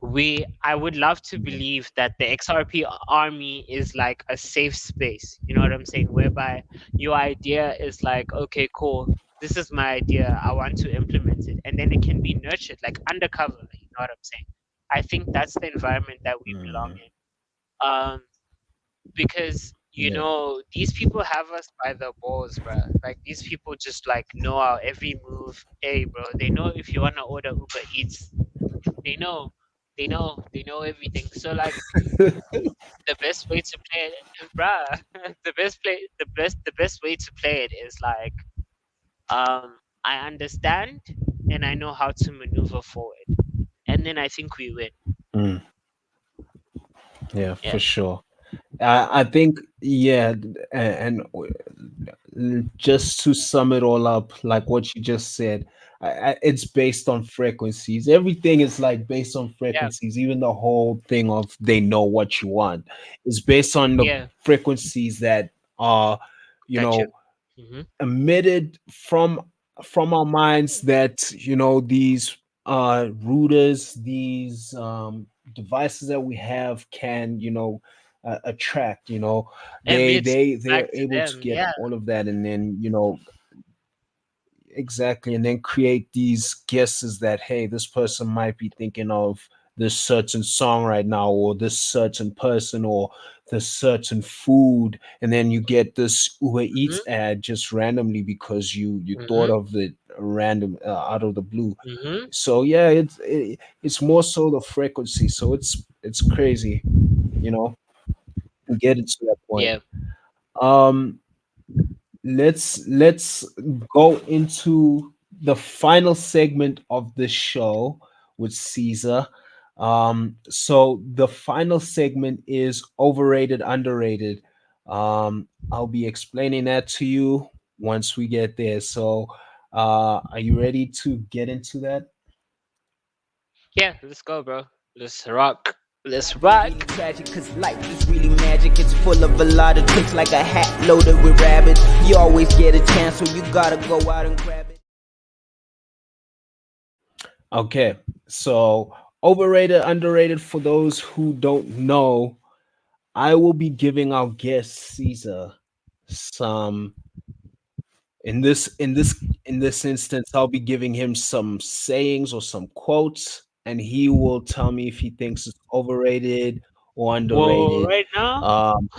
we I would love to yeah. believe that the XRP army is like a safe space, you know what I'm saying, whereby your idea is like, okay, cool, this is my idea, I want to implement it, and then it can be nurtured like undercover, you know what I'm saying. I think that's the environment that we belong Mm, in. Because yeah. these people have us by the balls, bro. Like these people just like know our every move. Hey, bro, they know if you wanna order Uber Eats, they know, they know everything. So like the best way to play it, bruh, the best way to play it is like, I understand and I know how to maneuver forward, and then I think we win. Mm, yeah, Yeah, for sure. I think, yeah, just to sum it all up, like what you just said, it's based on frequencies. Everything is like based on yeah, frequencies. Even the whole thing of they know what you want is based on the yeah. frequencies that are, you Got you. know, Hmm. emitted from our minds, that these routers, these devices that we have can attract. Emits They're back to able to them. get Yeah. all of that, and then exactly, and then create these guesses that, hey, this person might be thinking of this certain song right now, or this certain person, or this certain food, and then you get this Uber Hmm. Eats ad just randomly because you thought Hmm. of it random, out of the blue. Hmm. So yeah, it's more so the frequency. So it's crazy, you know, to get it to that point. Yeah. Um, let's go into the final segment of the show with Caesar. So the final segment is overrated, underrated. I'll be explaining that to you once we get there. So, are you ready to get into that? Yeah. Let's go, bro. Let's rock. Let's Life is really rock. tragic, cause life is really magic. It's full of a lot of tricks, like a hat loaded with rabbits. You always get a chance, so you gotta go out and grab it. Okay, so overrated, underrated. For those who don't know, I will be giving our guest Caesar some in this instance. I'll be giving him some sayings or some quotes, and he will tell me if he thinks it's overrated or Whoa! underrated. Right now. Um,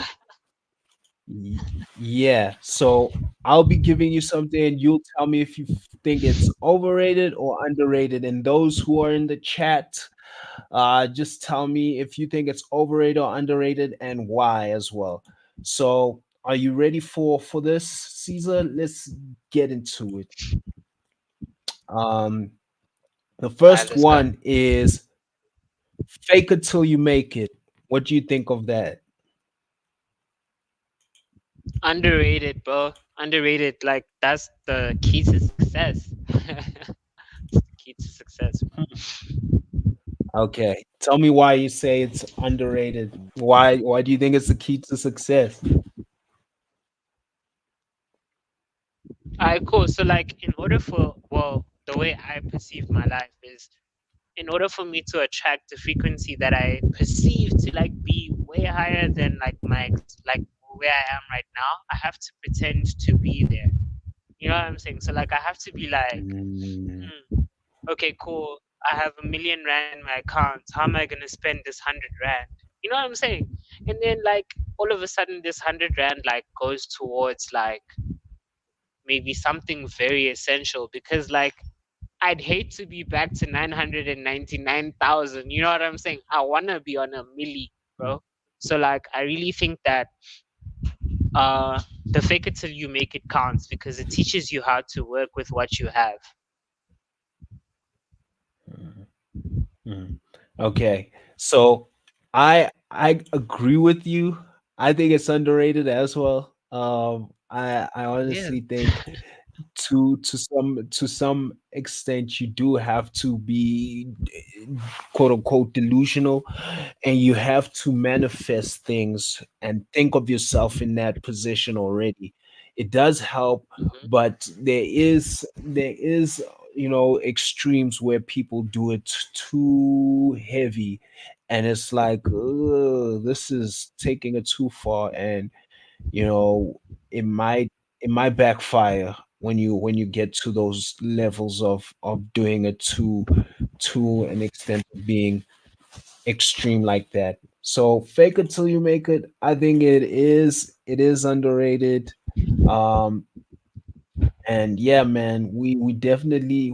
y- yeah. So I'll be giving you something, and you'll tell me if you think it's overrated or underrated. And those who are in the chat, just tell me if you think it's overrated or underrated, and why as well. So, are you ready for this, Caesar? Let's get into it. Um, the All right. first Let's go. one is fake it till you make it. What do you think of that? Underrated, bro. Underrated. Like that's the key to success. It's the key to success. Okay, tell me why you say it's underrated. Why do you think it's the key to success? All right, cool. So like, in order for the way I perceive my life is, in order for me to attract the frequency that I perceive to like be way higher than like like where I am right now, I have to pretend to be there. You know what I'm saying? So like, I have to be like, Mm, hmm, okay, cool. I have R1 million in my account. How am I gonna spend this R100? You know what I'm saying? And then like all of a sudden, this R100 like goes towards like maybe something very essential, because like I'd hate to be back to 999,000. You know what I'm saying? I wanna be on a milli, bro. So like I really think that the fake it till you make it counts, because it teaches you how to work with what you have. mm. Okay, so I agree with you. I think it's underrated as well. I Yeah. honestly think to some extent you do have to be quote unquote delusional, and you have to manifest things and think of yourself in that position already. It does help, but there is extremes where people do it too heavy, and it's like, ugh, this is taking it too far, and you know it might backfire when you get to those levels of doing it to an extent of being extreme like that. So fake it till you make it. I think it is underrated. Um, and yeah, man, we definitely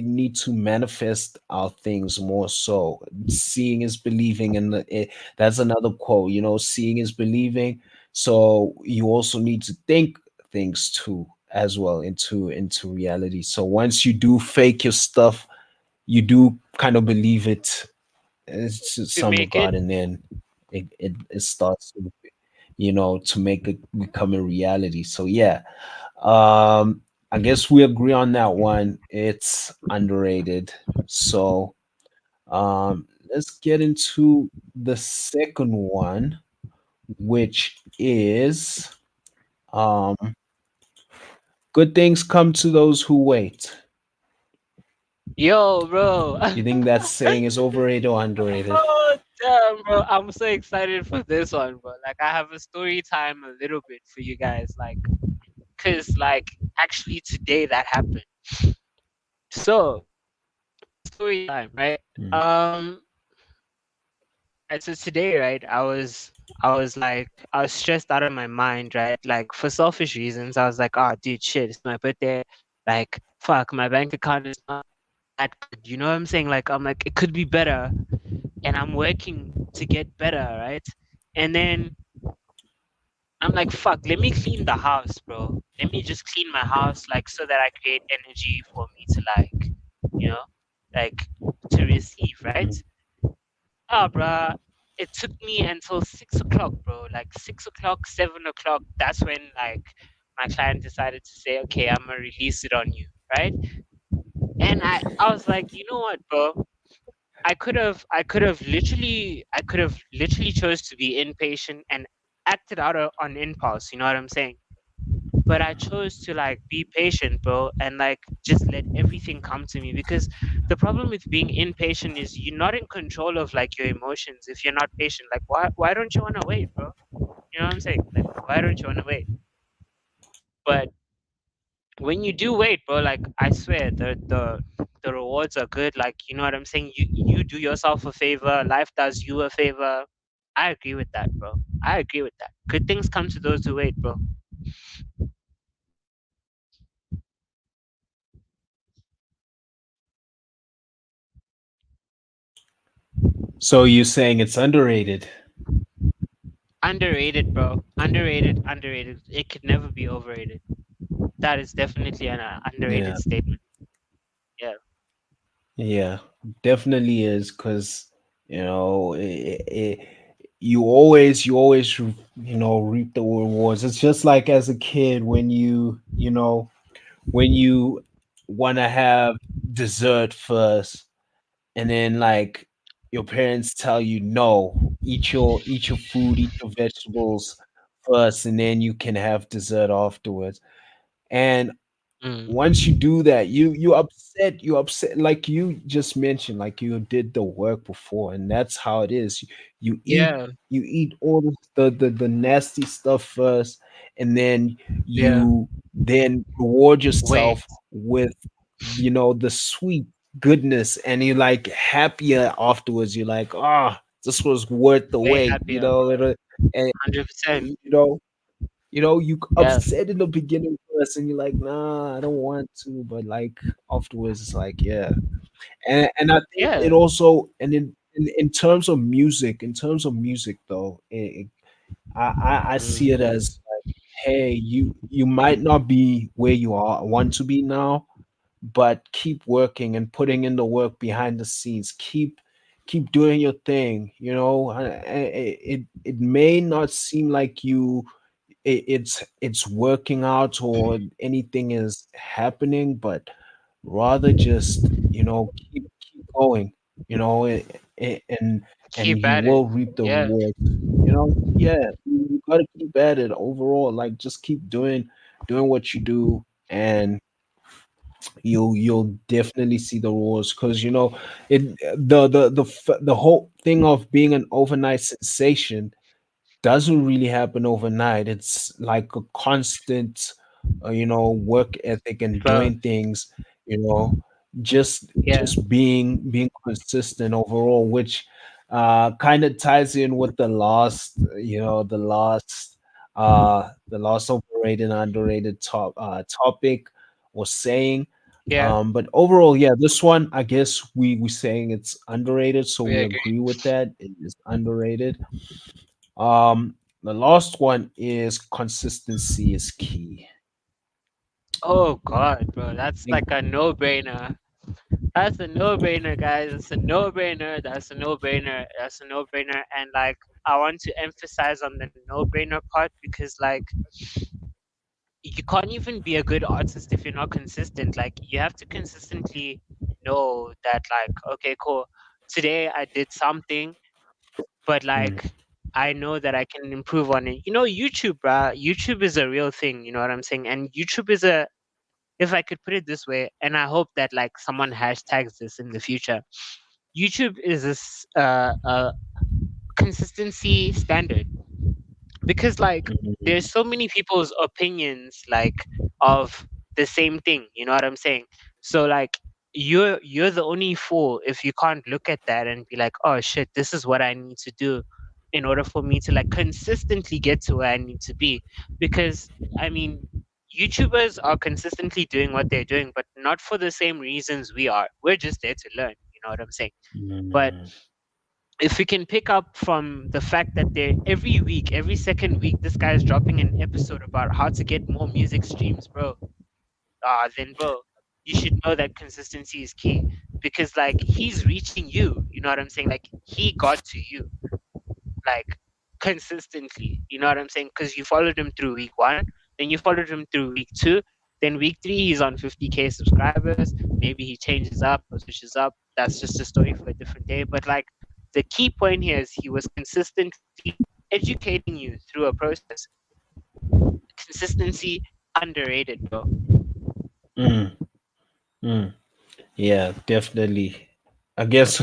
need to manifest our things more. So seeing is believing, and that's another quote. Seeing is believing. So you also need to think things too as well into reality. So once you do fake your stuff, you do kind of believe it. It's just To some make it. regard, and then it starts to make it become a reality. So yeah, I guess we agree on that one. It's underrated. So let's get into the second one, which is um, good things come to those who wait. Yo, bro. You think that saying is overrated or underrated? Oh, damn, bro. I'm so excited for this one, bro. Like, I have a story time a little bit for you guys. Cause, actually today that happened. So, story time, right? Um, right, so today, right, I was stressed out of my mind, right? Like, for selfish reasons, I was like, oh, dude, shit, it's my birthday. Like, fuck, my bank account is not that good. You know what I'm saying? Like, I'm like, it could be better. And I'm working to get better, right? And then I'm like, fuck, let me clean the house, bro. Let me just clean my house, so that I create energy for me to, you know, like, to receive, right? Ah, bruh, it took me until 6 o'clock, bro. Like 6 o'clock, 7 o'clock. That's when, my client decided to say, okay, I'm gonna release it on you, right? And I was like, you know what, bro? I could have literally chose to be impatient and acted out on impulse. You know what I'm saying? But I chose to be patient, bro, and just let everything come to me, because the problem with being impatient is you're not in control of your emotions if you're not patient. Like, why don't you want to wait, bro? You know what I'm saying? Like, why don't you want to wait? But when you do wait, bro, I swear the rewards are good. Like, you know what I'm saying? You do yourself a favor, life does you a favor. I agree with that, bro. I agree with that. Good things come to those who wait, bro. So you're saying it's underrated? Underrated, bro. Underrated, underrated. It could never be overrated. That is definitely an underrated Yeah. statement. Yeah. Yeah, definitely is, because you always reap the rewards. It's just like as a kid when you want to have dessert first, and then your parents tell you no, eat your food, eat your vegetables first, and then you can have dessert afterwards. And Mm. once you do that, you upset, like you just mentioned, like you did the work before, and that's how it is. You eat Yeah. you eat all the nasty stuff first, and then Yeah. you then reward Wait. yourself with the sweet goodness, and you're happier afterwards. You're like, this was worth the Way wait, happier. and 100%. you know you Yeah. upset in the beginning first, and you're like, nah, I don't want to, but afterwards, it's like, yeah. And I think it Yeah. also, and in terms of music though, I see it Mm. as hey, you might not be where you want to be now, but keep working and putting in the work behind the scenes. Keep doing your thing. It may not seem like it's working out or anything is happening, but rather just keep going, you know, and Keep you at it. will reap the Yeah. rewards. Yeah, you gotta keep at it overall. Like just keep doing what you do, and you'll definitely see the rewards because it the whole thing of being an overnight sensation doesn't really happen overnight. It's like a constant, work ethic and Bro. doing things, you know, Yeah. just being consistent overall, which kind of ties in with the last overrated and underrated topic or saying. Yeah. But overall, yeah, this one, I guess we saying it's underrated, so We we agree. agree with that. It is underrated. The last one is consistency is key. Oh God, bro, that's Think- like a no-brainer. That's a no-brainer, guys. It's a no-brainer. That's a no-brainer. That's a no-brainer. And like, I want to emphasize on the no-brainer part because like, you can't even be a good artist if you're not consistent. Like, you have to consistently know that, like, okay, cool. Today I did something, but Mm, like, I know that I can improve on it. YouTube, bruh. YouTube is a real thing. You know what I'm saying? And YouTube is a, if I could put it this way, and I hope that like someone hashtags this in the future. YouTube is this consistency standard because like mm, there's so many people's opinions like of the same thing. You know what I'm saying? So like you're the only fool if you can't look at that and be like, oh shit, this is what I need to do in order for me to like consistently get to where I need to be. Because I mean, YouTubers are consistently doing what they're doing, but not for the same reasons we are. We're just there to learn. You know what I'm saying? But mm, if we can pick up from the fact that they every week, every second week, this guy is dropping an episode about how to get more music streams, bro. Then bro, you should know that consistency is key because like he's reaching you. You know what I'm saying? Like he got to you like consistently. You know what I'm saying? Because you followed him through week one, then you followed him through week two, then week three he's on 50K subscribers. Maybe he changes up or switches up. That's just a story for a different day. But like the key point here is he was consistently educating you through a process. Consistency underrated, bro. mm, mm. Yeah, definitely. I guess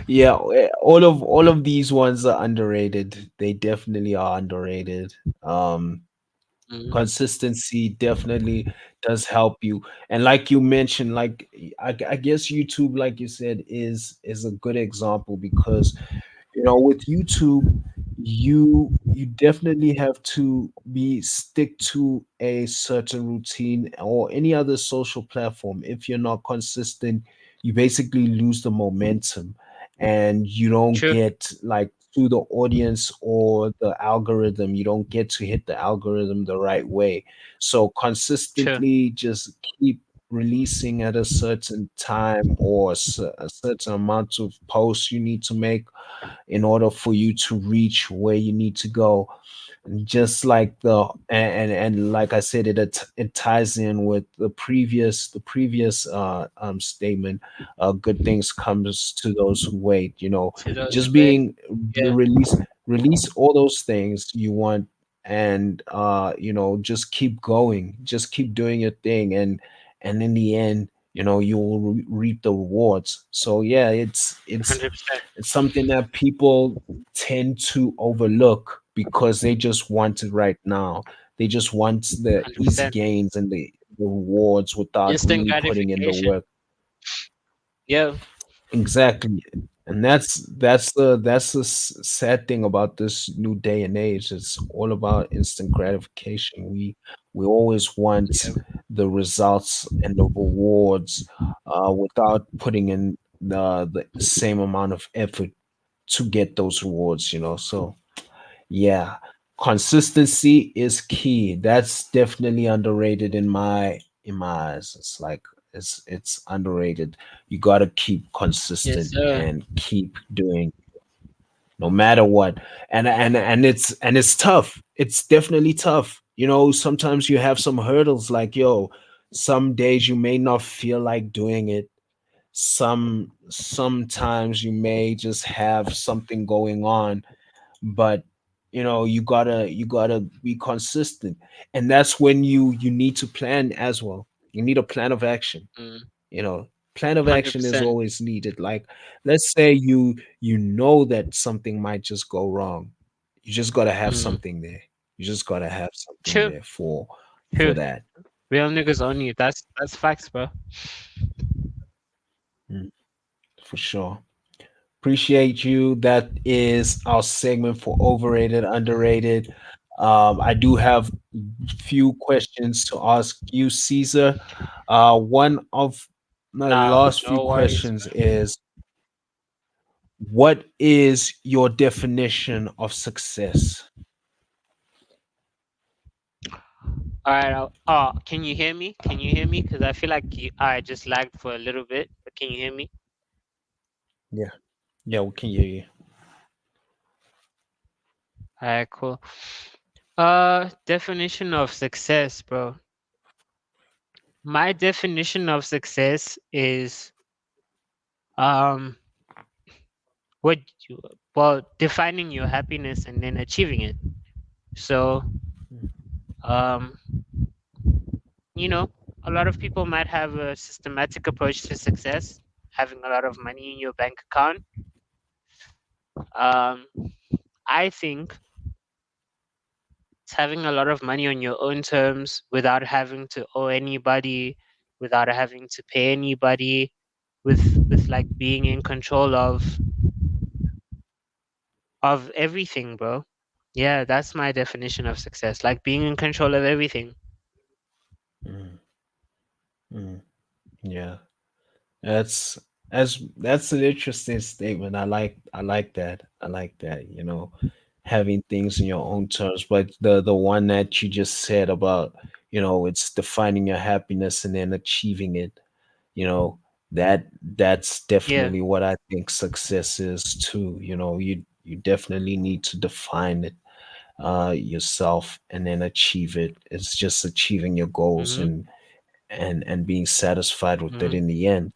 yeah, all of these ones are underrated. They definitely are underrated. Mhm. Consistency definitely does help you. And like you mentioned, like I guess YouTube, like you said, is a good example because with YouTube, you definitely have to be stick to a certain routine or any other social platform. If you're not consistent, you basically lose the momentum and you don't True, get like to the audience or the algorithm. You don't get to hit the algorithm the right way. So true, consistently just keep releasing at a certain time or a certain amount of posts you need to make in order for you to reach where you need to go. And just like and like I said, it ties in with the previous statement. Good things comes to those who wait. to those Just who wait. being Yeah, release all those things you want, and just keep going, just keep doing your thing, and in the end, you will reap the rewards. So yeah, it's 100%. it's something that people tend to overlook because they just want it right now. They just want the easy 100%. gains and the rewards without Instant really putting in the gratification. work. Yeah, Exactly. And that's the sad thing about this new day and age. It's all about instant gratification. We always want yeah, the results and the rewards without putting in the same amount of effort to get those rewards. So yeah, consistency is key. That's definitely underrated in my eyes. It's like it's underrated. You got to keep yes, consistent sir. and keep doing. no matter what. And it's tough. It's definitely tough. Sometimes you have some hurdles, like, yo, some days you may not feel like doing it. Sometimes you may just have something going on, but you gotta be consistent. And that's when you need to plan as well. You need a plan of action. Mm, you know Plan of action is 100%. always needed. Like, let's say you know that something might just go wrong. You just got to have Mm, something there. You just got to have something true, there for true. that. Real niggas on you. That's facts, bro. Mm, for sure. Appreciate you. That is our segment for overrated, underrated. I do have few questions to ask you, Caesar. One of my Nah, last few no worries, questions bro. is, what is your definition of success? All right. Can you hear me? Can you hear me? Because I feel like I just lagged for a little bit. But can you hear me? Yeah. Yeah, we can hear you. All right, cool. Definition of success, bro. My definition of success is um what you, well, defining your happiness and then achieving it. So um you know, a lot of people might have a systematic approach to success, having a lot of money in your bank account. Um, I think it's having a lot of money on your own terms without having to owe anybody, without having to pay anybody, with like being in control of everything, bro. Yeah, that's my definition of success. Like being in control of everything. Mm, mm, yeah. That's an interesting statement. I like that. I like that, having things in your own terms. But the one that you just said about, it's defining your happiness and then achieving it, you know, that's Yeah. definitely what I think success is too. You definitely need to define it yourself and then achieve it. It's just achieving your goals Mhm. and being satisfied with it Mhm. in the end.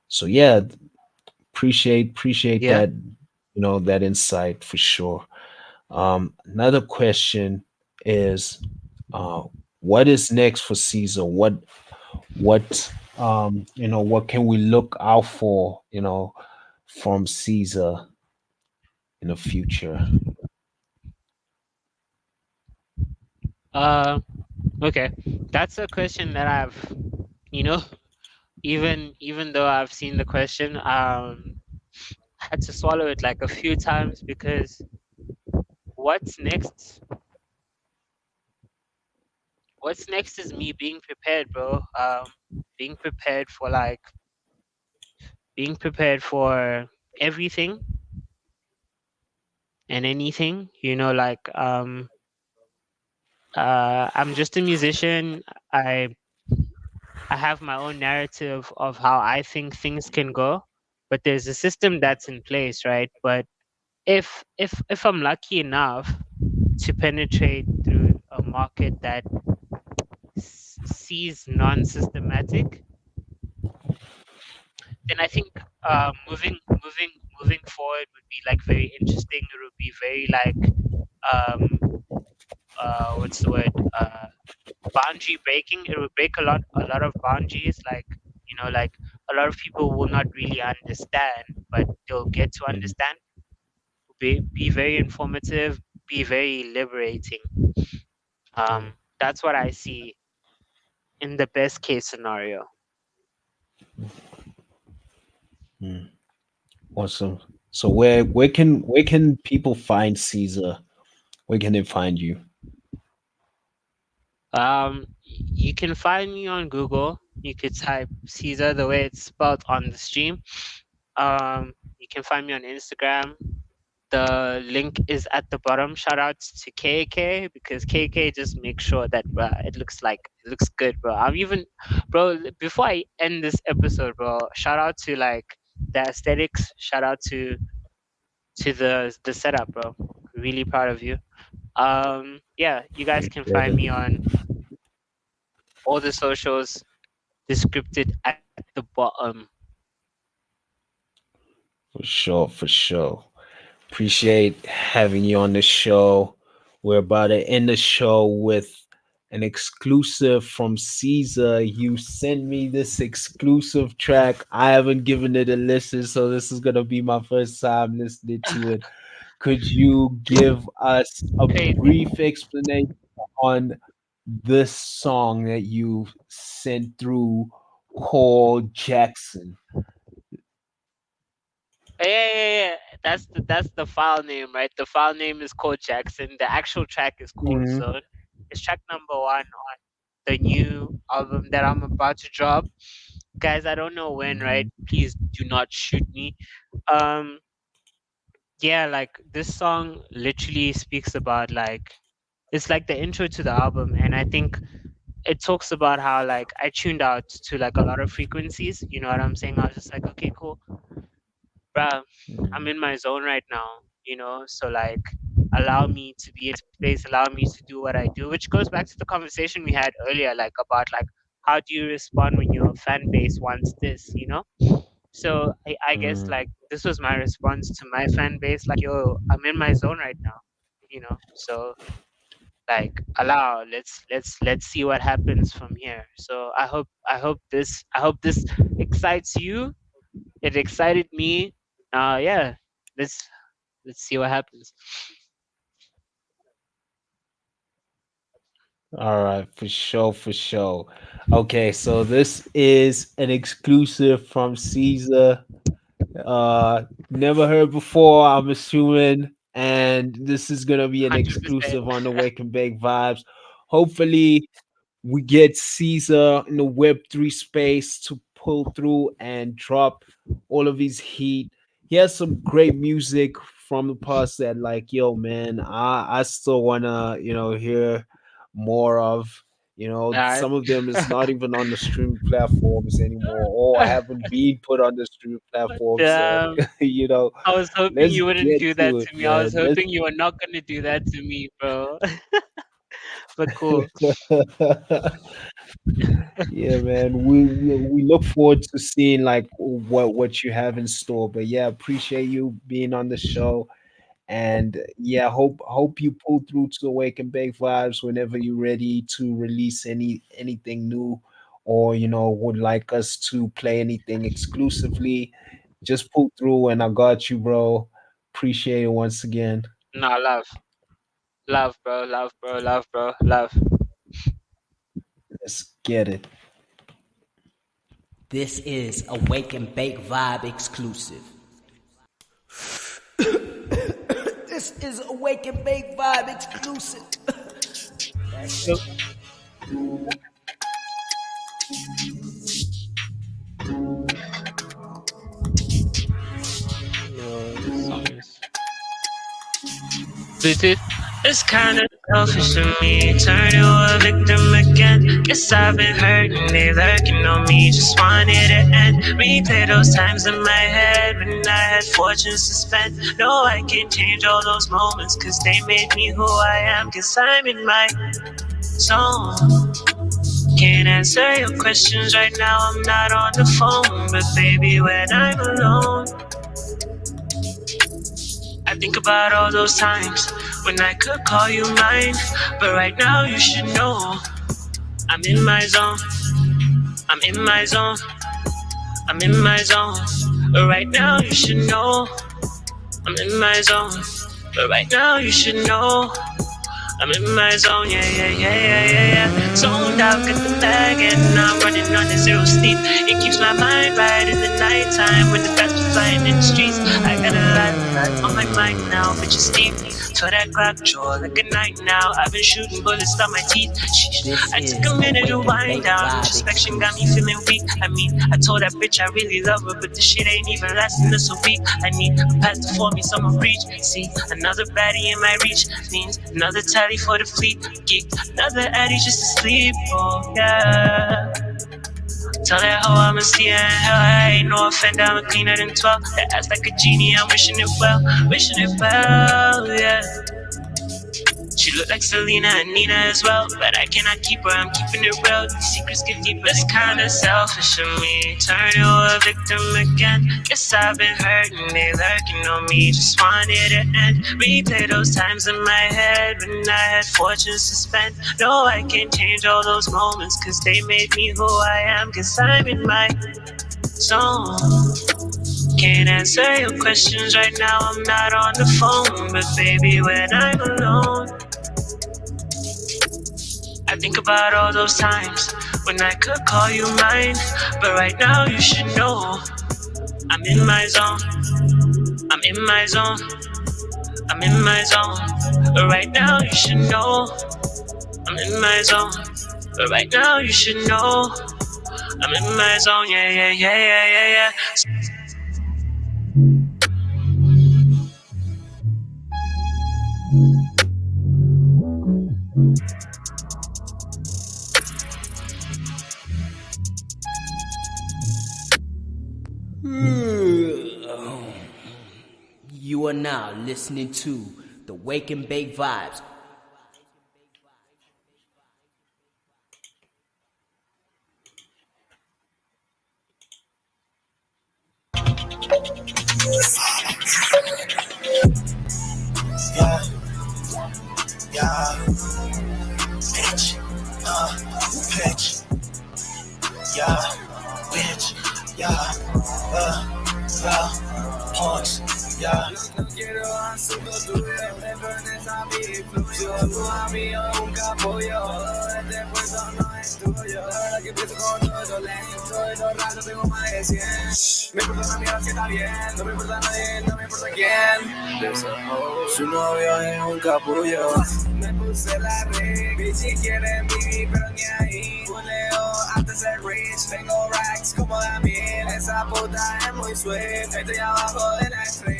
So yeah, appreciate Yeah. that, that insight for sure. Another question is, uh, what is next for Caesar? What can we look out for, from Caesar in the future? Uh, okay. That's a question that I've, you know, even though I've seen the question, had to swallow it like a few times because what's next? What's next is me being prepared, bro. Being prepared for being prepared for everything and anything. I'm just a musician. I I have my own narrative of how I think things can go, but there's a system that's in place, right? But if I'm lucky enough to penetrate through a market that sees non-systematic, then I think moving forward would be like very interesting. It would be very like um what's the word boundary breaking. It would break a lot of boundaries. Like like a lot of people will not really understand, but they'll get to Mhm. understand. Be very informative. Be very liberating. That's what I see in the best case scenario. Mm, awesome. So where can people find Caesar? Where can they find you? You can find me on Google. You could type Caesar the way it's spelled on the stream. You can find me on Instagram. The link is at the bottom. Shout out to KK because KK just makes sure that it looks good, bro. I'm even, bro. Before I end this episode, bro, shout out to like the aesthetics. Shout out to the setup, bro. Really proud of you. Yeah, you guys can Appreciate find it. me on all the socials, descripted at the bottom. For sure, for sure. Appreciate having you on the show. We're about to end the show with an exclusive from Cesar. You sent me this exclusive track. I haven't given it a listen, so this is gonna be my first time listening to it. Could you give us a Crazy. brief explanation on this song that you sent through called Jackson? Yeah. That's the file name, right? The file name is called Jackson. The actual track is called Mhm. Zone. It's track number one on the new album that I'm about to drop. Guys, I don't know when, right? Mhm. Please do not shoot me. Um, yeah, like this song literally speaks about like it's like the intro to the album, and I think it talks about how like I tuned out to like a lot of frequencies. You know what I'm saying? I was just like, okay, cool, bruh, I'm Mhm. in my zone right now. So like allow me to be in space, allow me to do what I do, which goes back to the conversation we had earlier, like about like how do you respond when your fan base wants this. So I guess Mhm. like this was my response to my fan base, like, yo, I'm in my zone right now. So like allow, let's see what happens from here. So I hope this excites you. It excited me. Yeah, let's let's see what happens. All right, for sure, for sure. Okay, so this is an exclusive from Caesar. Never heard before, I'm assuming, and this is gonna be an 100%. exclusive on the Wake and Bake Vibes. Hopefully, we get Caesar in the Web3 space to pull through and drop all of his heat. He has some great music from the past that, like, yo, man, I still wanna, hear more of. Alright. Some of them is not even on the streaming platforms anymore, or haven't been put on the streaming platforms. And Damn. you know, I was hoping let's you wouldn't get do that to it, to me. I was man. Let's hoping you were not gonna do that to me, bro. But cool. Yeah, man. We look forward to seeing like what you have in store. But yeah, appreciate you being on the show. And yeah, hope you pull through to Awake and Bake Vibes whenever you're ready to release anything new, or would like us to play anything exclusively. Just pull through and I got you, bro. Appreciate it once again. No, love, bro, love, bro, love, bro, love. Let's get it. This is a Wake and Bake Vibe exclusive. This is a Wake and Bake Vibe exclusive. Yo, this song is Bluetooth. It's kinda selfish of me, turn to a victim again. Guess I've been hurting, they lurking on me, just wanted to end. Replay those times in my head when I had fortunes to spend. No, I can't change all those moments, cause they made me who I am. Cause I'm in my zone. Can't answer your questions right now, I'm not on the phone. But baby, when I'm alone, I think about all those times when I could call you mine. But right now you should know I'm in my zone. I'm in my zone. I'm in my zone. But right now you should know I'm in my zone. But right now you should know I'm in my zone, yeah. Zoned out, got the bag, and I'm running on a zero sleep. It keeps my mind right in the nighttime when the bats are flying in the streets. I got a lot on my mind now, but you sleep. So that clock draw like a night now. I've been shooting bullets down my teeth. Sheesh. I took a minute to wind down. Introspection got me feeling weak. I mean, I told that bitch I really love her, but this shit ain't even lasting us a week. I need a path to for me, someone reach. See, another baddie in my reach means another tally for the fleet. Geek, another addy just to sleep. Oh yeah. Tell that hoe I'ma see her in hell. I ain't no offender, I'm cleaner than 12. That ass like a genie, I'm wishing it well, yeah. She look like Selena and Nina as well, but I cannot keep her, I'm keeping it real. These secrets get deeper, it's kinda selfish of me. Turn you a victim again. Guess I've been hurting, they lurking on me. Just wanted to end. Replay those times in my head when I had fortunes to spend. No, I can't change all those moments, cause they made me who I am. Cause I'm in my zone. Can't answer your questions right now, I'm not on the phone. But baby, when I'm alone, I think about all those times when I could call you mine. But right now you should know I'm in my zone. I'm in my zone. I'm in my zone. But right now you should know I'm in my zone. But right now you should know I'm in my zone. Yeah. You are now listening to the Wake and Bake Vibes. Yeah, bitch, bitch, yeah, bitch, punks, yeah. No quiero asunto tuyo, dentro de esa mi fluyo. Tu amigo un capullo, este puesto no es tuyo. Ahora que empiezo con todo lento y todo rato tengo más de 100. Me importa la mierda si está bien, no me importa nadie, no me importa quién. Su novio es un capullo. Me puse la ring, bitch, quiere mi, pero ni ahí. Buleo antes de rich, tengo racks como la miel. Esa puta es muy sweet, estoy abajo de la stream.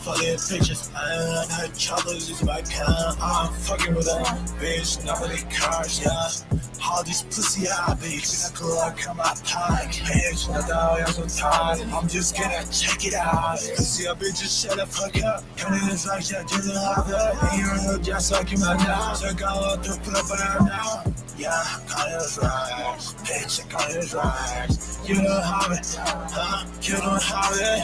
Fucking bitches, I had troubles with my car. I'm fucking with them, bitch, not with the cars, yeah. All these pussy bitches, I could like on my pack. Bitch, not that I'm so tired. I'm just gonna check it out. Cause your bitches shut the fuck up. Coming in like that, just love it. And you're just like in my nose. I got to put up on now. Yeah, I got it right. Bitch, I got it right. You don't have it, huh? You don't have it.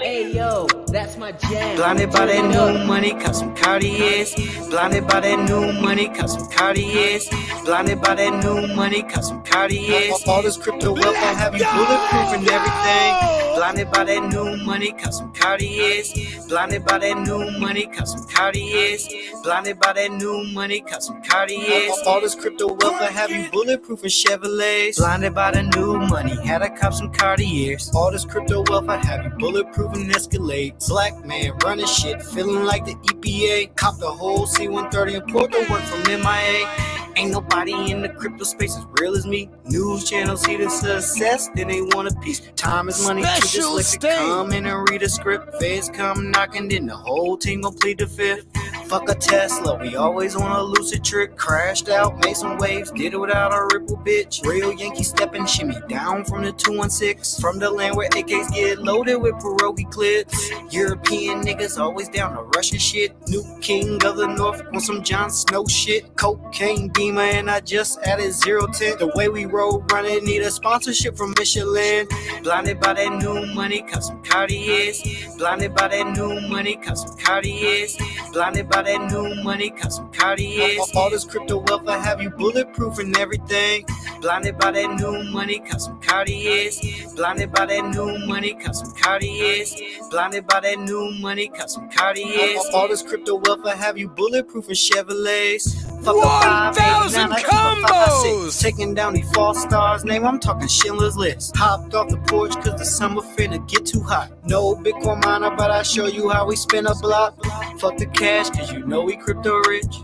Hey yo, that's my jam. Blinded by that new money, caught some Cartiers. Blinded by that new money, caught some Cartiers. Blinded by that new money, caught some Cartiers. All this crypto wealth, I have you bulletproof and everything. Blinded by that new money, caught some Cartiers. Blinded by that new money, caught some Cartiers. Blinded by that new money, caught some Cartiers. All this crypto wealth, I have you bulletproof and Chevrolets. Blinded by the new money, had to cop some Cartiers. All this crypto wealth, I have you bulletproof and Escalade. Black man running shit, feeling like the EPA. Cop the whole C-130 and port the work from MIA. Ain't nobody in the crypto space as real as me. News channels see the success, then they want a piece. Time is money. Special Dyslexic, come in and read a script. Feds come knocking, then the whole team gon' plead the fifth. Fuck a Tesla, we always on a lucid trick. Crashed out, made some waves, did it without a ripple, bitch. Real Yankee stepping, shimmy down from the 216. From the land where AKs get loaded with pierogi clips. European niggas always down to Russian shit. New king of the north on some Jon Snow shit. Cocaine beamer and I just added 010. The way we roll running, need a sponsorship from Michelin. Blinded by that new money, caught some Cartiers. Blinded by that new money, caught some Cartiers. Blinded by that new money, caught some Cartiers. All this crypto wealth, I have you bulletproof and everything. Blinded by that new money, caught some Cartiers. Blinded by that new money, caught some Cartiers. Blinded by that new money, caught some Cartiers. All this crypto wealth, I have you bulletproof and Chevrolets. Fuck a 589, I keep a 5.6. Taking down these false stars, name I'm talking Schindler's List. Hopped off the porch cause the summer finna get too hot. No Bitcoin miner, but I show you how we spin a block. Fuck the cash cause you know we crypto rich.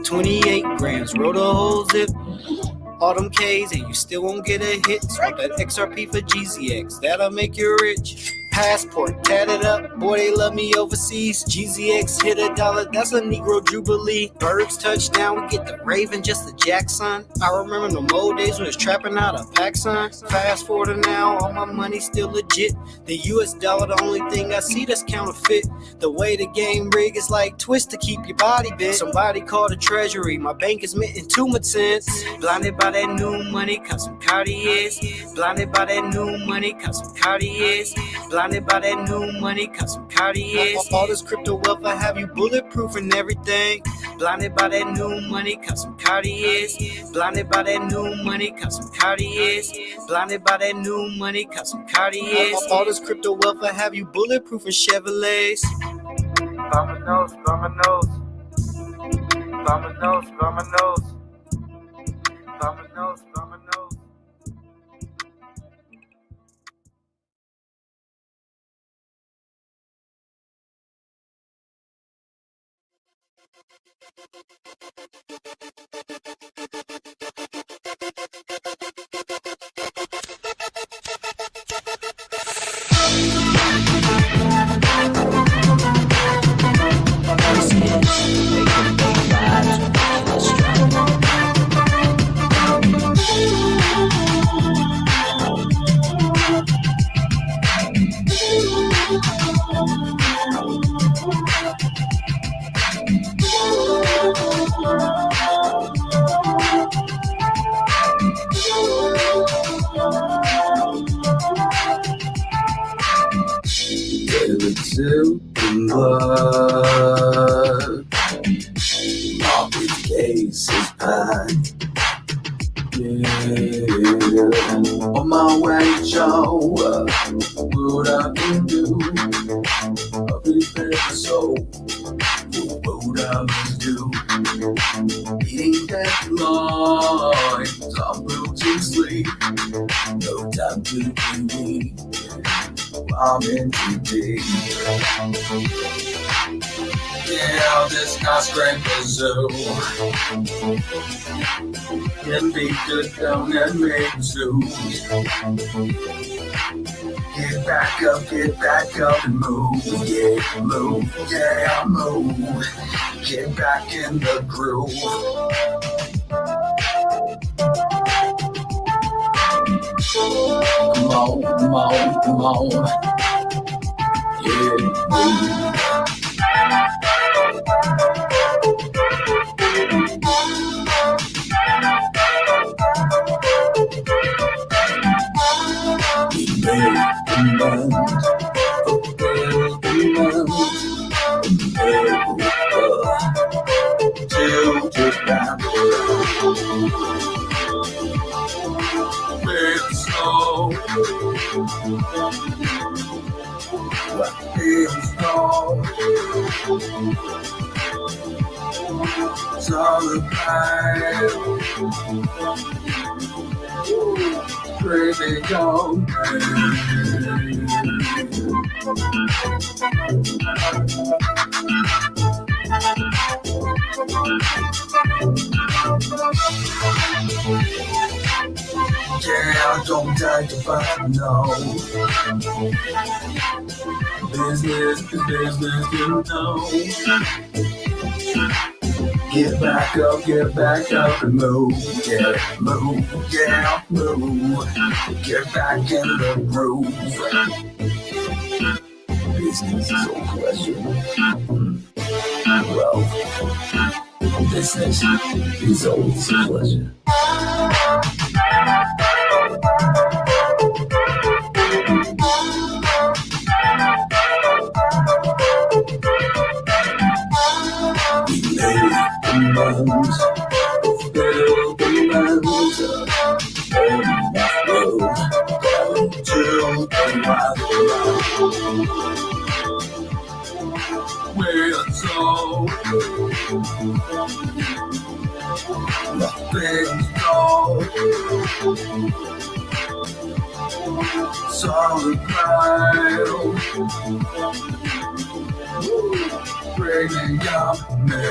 28 grams, wrote a whole zip. All them K's and you still won't get a hit. Swap that XRP for GZX, that'll make you rich. Passport tatted up, boy they love me overseas. GZX hit $1, that's a Negro Jubilee. Birds touchdown, we get the Raven just the Jackson. I remember the old days when it was trapping out of Paxson. Fast forward to now, all my money still legit. The US dollar, the only thing I see that's counterfeit. The way the game rig is like twist to keep your body bent. Somebody call the treasury, my bank is minting too much sense. Blinded by that new money, cause some Cartiers. Blinded by that new money, cause some Cartiers. Blinded by that new money, cause some Cartiers. All this crypto wealth, I have you bulletproof and everything. Blinded by that new money, cause some Cartiers. Blinded by that new money, cause some Cartiers. Blinded by that new money, cause some Cartiers. All this crypto wealth, I have you bulletproof and Chevrolets. Vámonos, vámonos. Vámonos, vámonos. Vámonos, vámonos. To the blood, my briefcase is packed. Yeah, on my way to show what I can do. I prepare the soul for what I must do. Eating deadlines, I'm built to sleep. No time to be weak. I'm in too deep. Yeah, this skyscraper zoo can be good down and make zoos. Get back up and move. Yeah, move, yeah, move. Get back in the groove. Come on, come on, come on. Yeah, move. We made demands, fulfilled demands, till just back. With snow, what is snow? It's all about crazy young. Yeah, don't die to find no. Business is business, you know. Get back up and move. Yeah, move, yeah, move. Get back in the groove. Business is a pleasure. Well, business is always a pleasure. We made demands, fulfill demands, on that road, down to the wild. We're so Solid ground, bringing up me.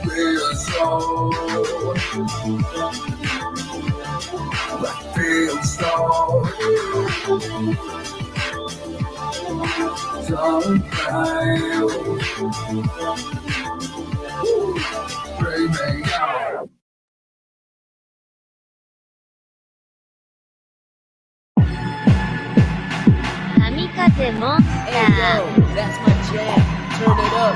Feel so, I feel so. Solid ground, bringing up. Kamikaze Monster. Hey yo, that's my jam. Turn it up.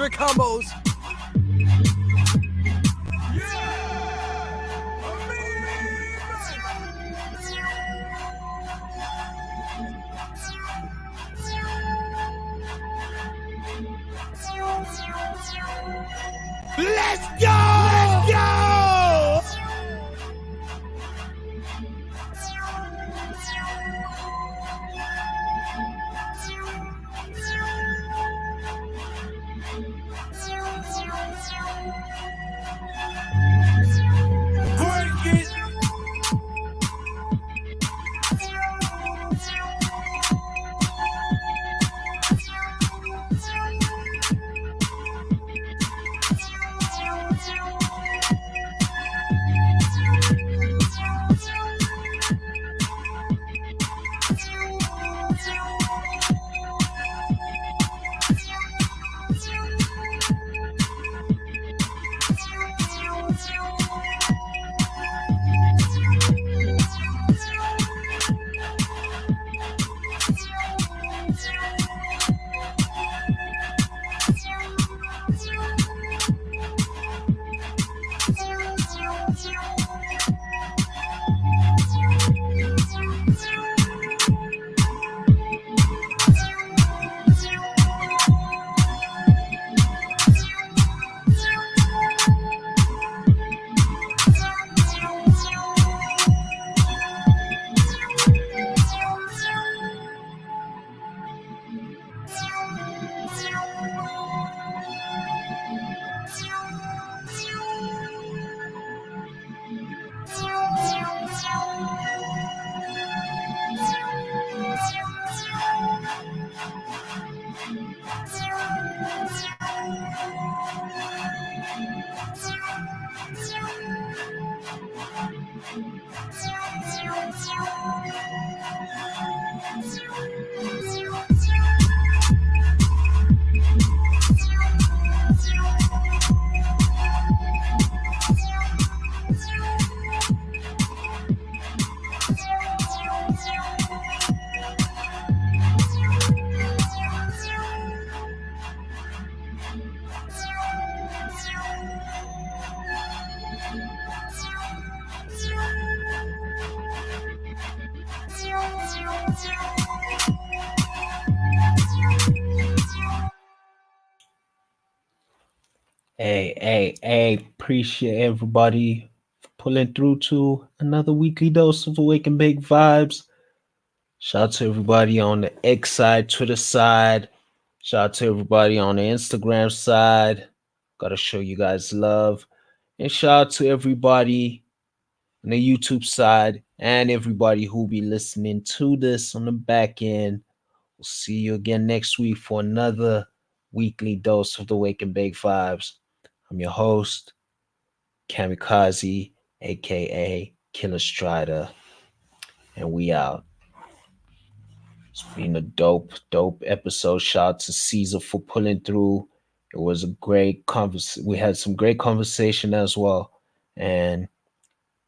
Combos. Let's go! Let's go! Hey, appreciate everybody for pulling through to another weekly dose of Awake and Bake Vibes. Shout out to everybody on the X side, Twitter side. Shout out to everybody on the Instagram side. Gotta show you guys love. And shout out to everybody on the YouTube side and everybody who'll be listening to this on the back end. We'll see you again next week for another weekly dose of the Wake and Bake Vibes. I'm your host, Kamikaze, aka Killer Strider, and we out. It's been a dope episode. Shout out to Cesar for pulling through. It was a great conversation. We had some great conversation as well, and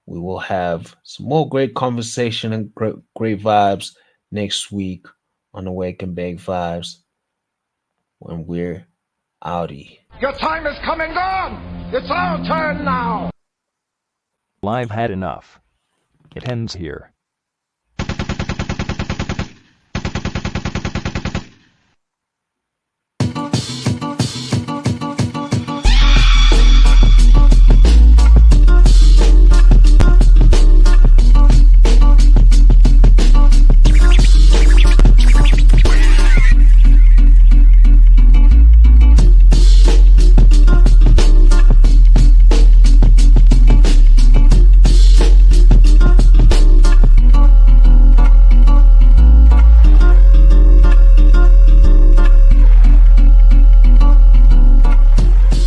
we will have some more great conversation and great vibes next week on the Wake and Bake Vibes when we're outie. Your time is come and gone. It's our turn now. Live had enough. It ends here.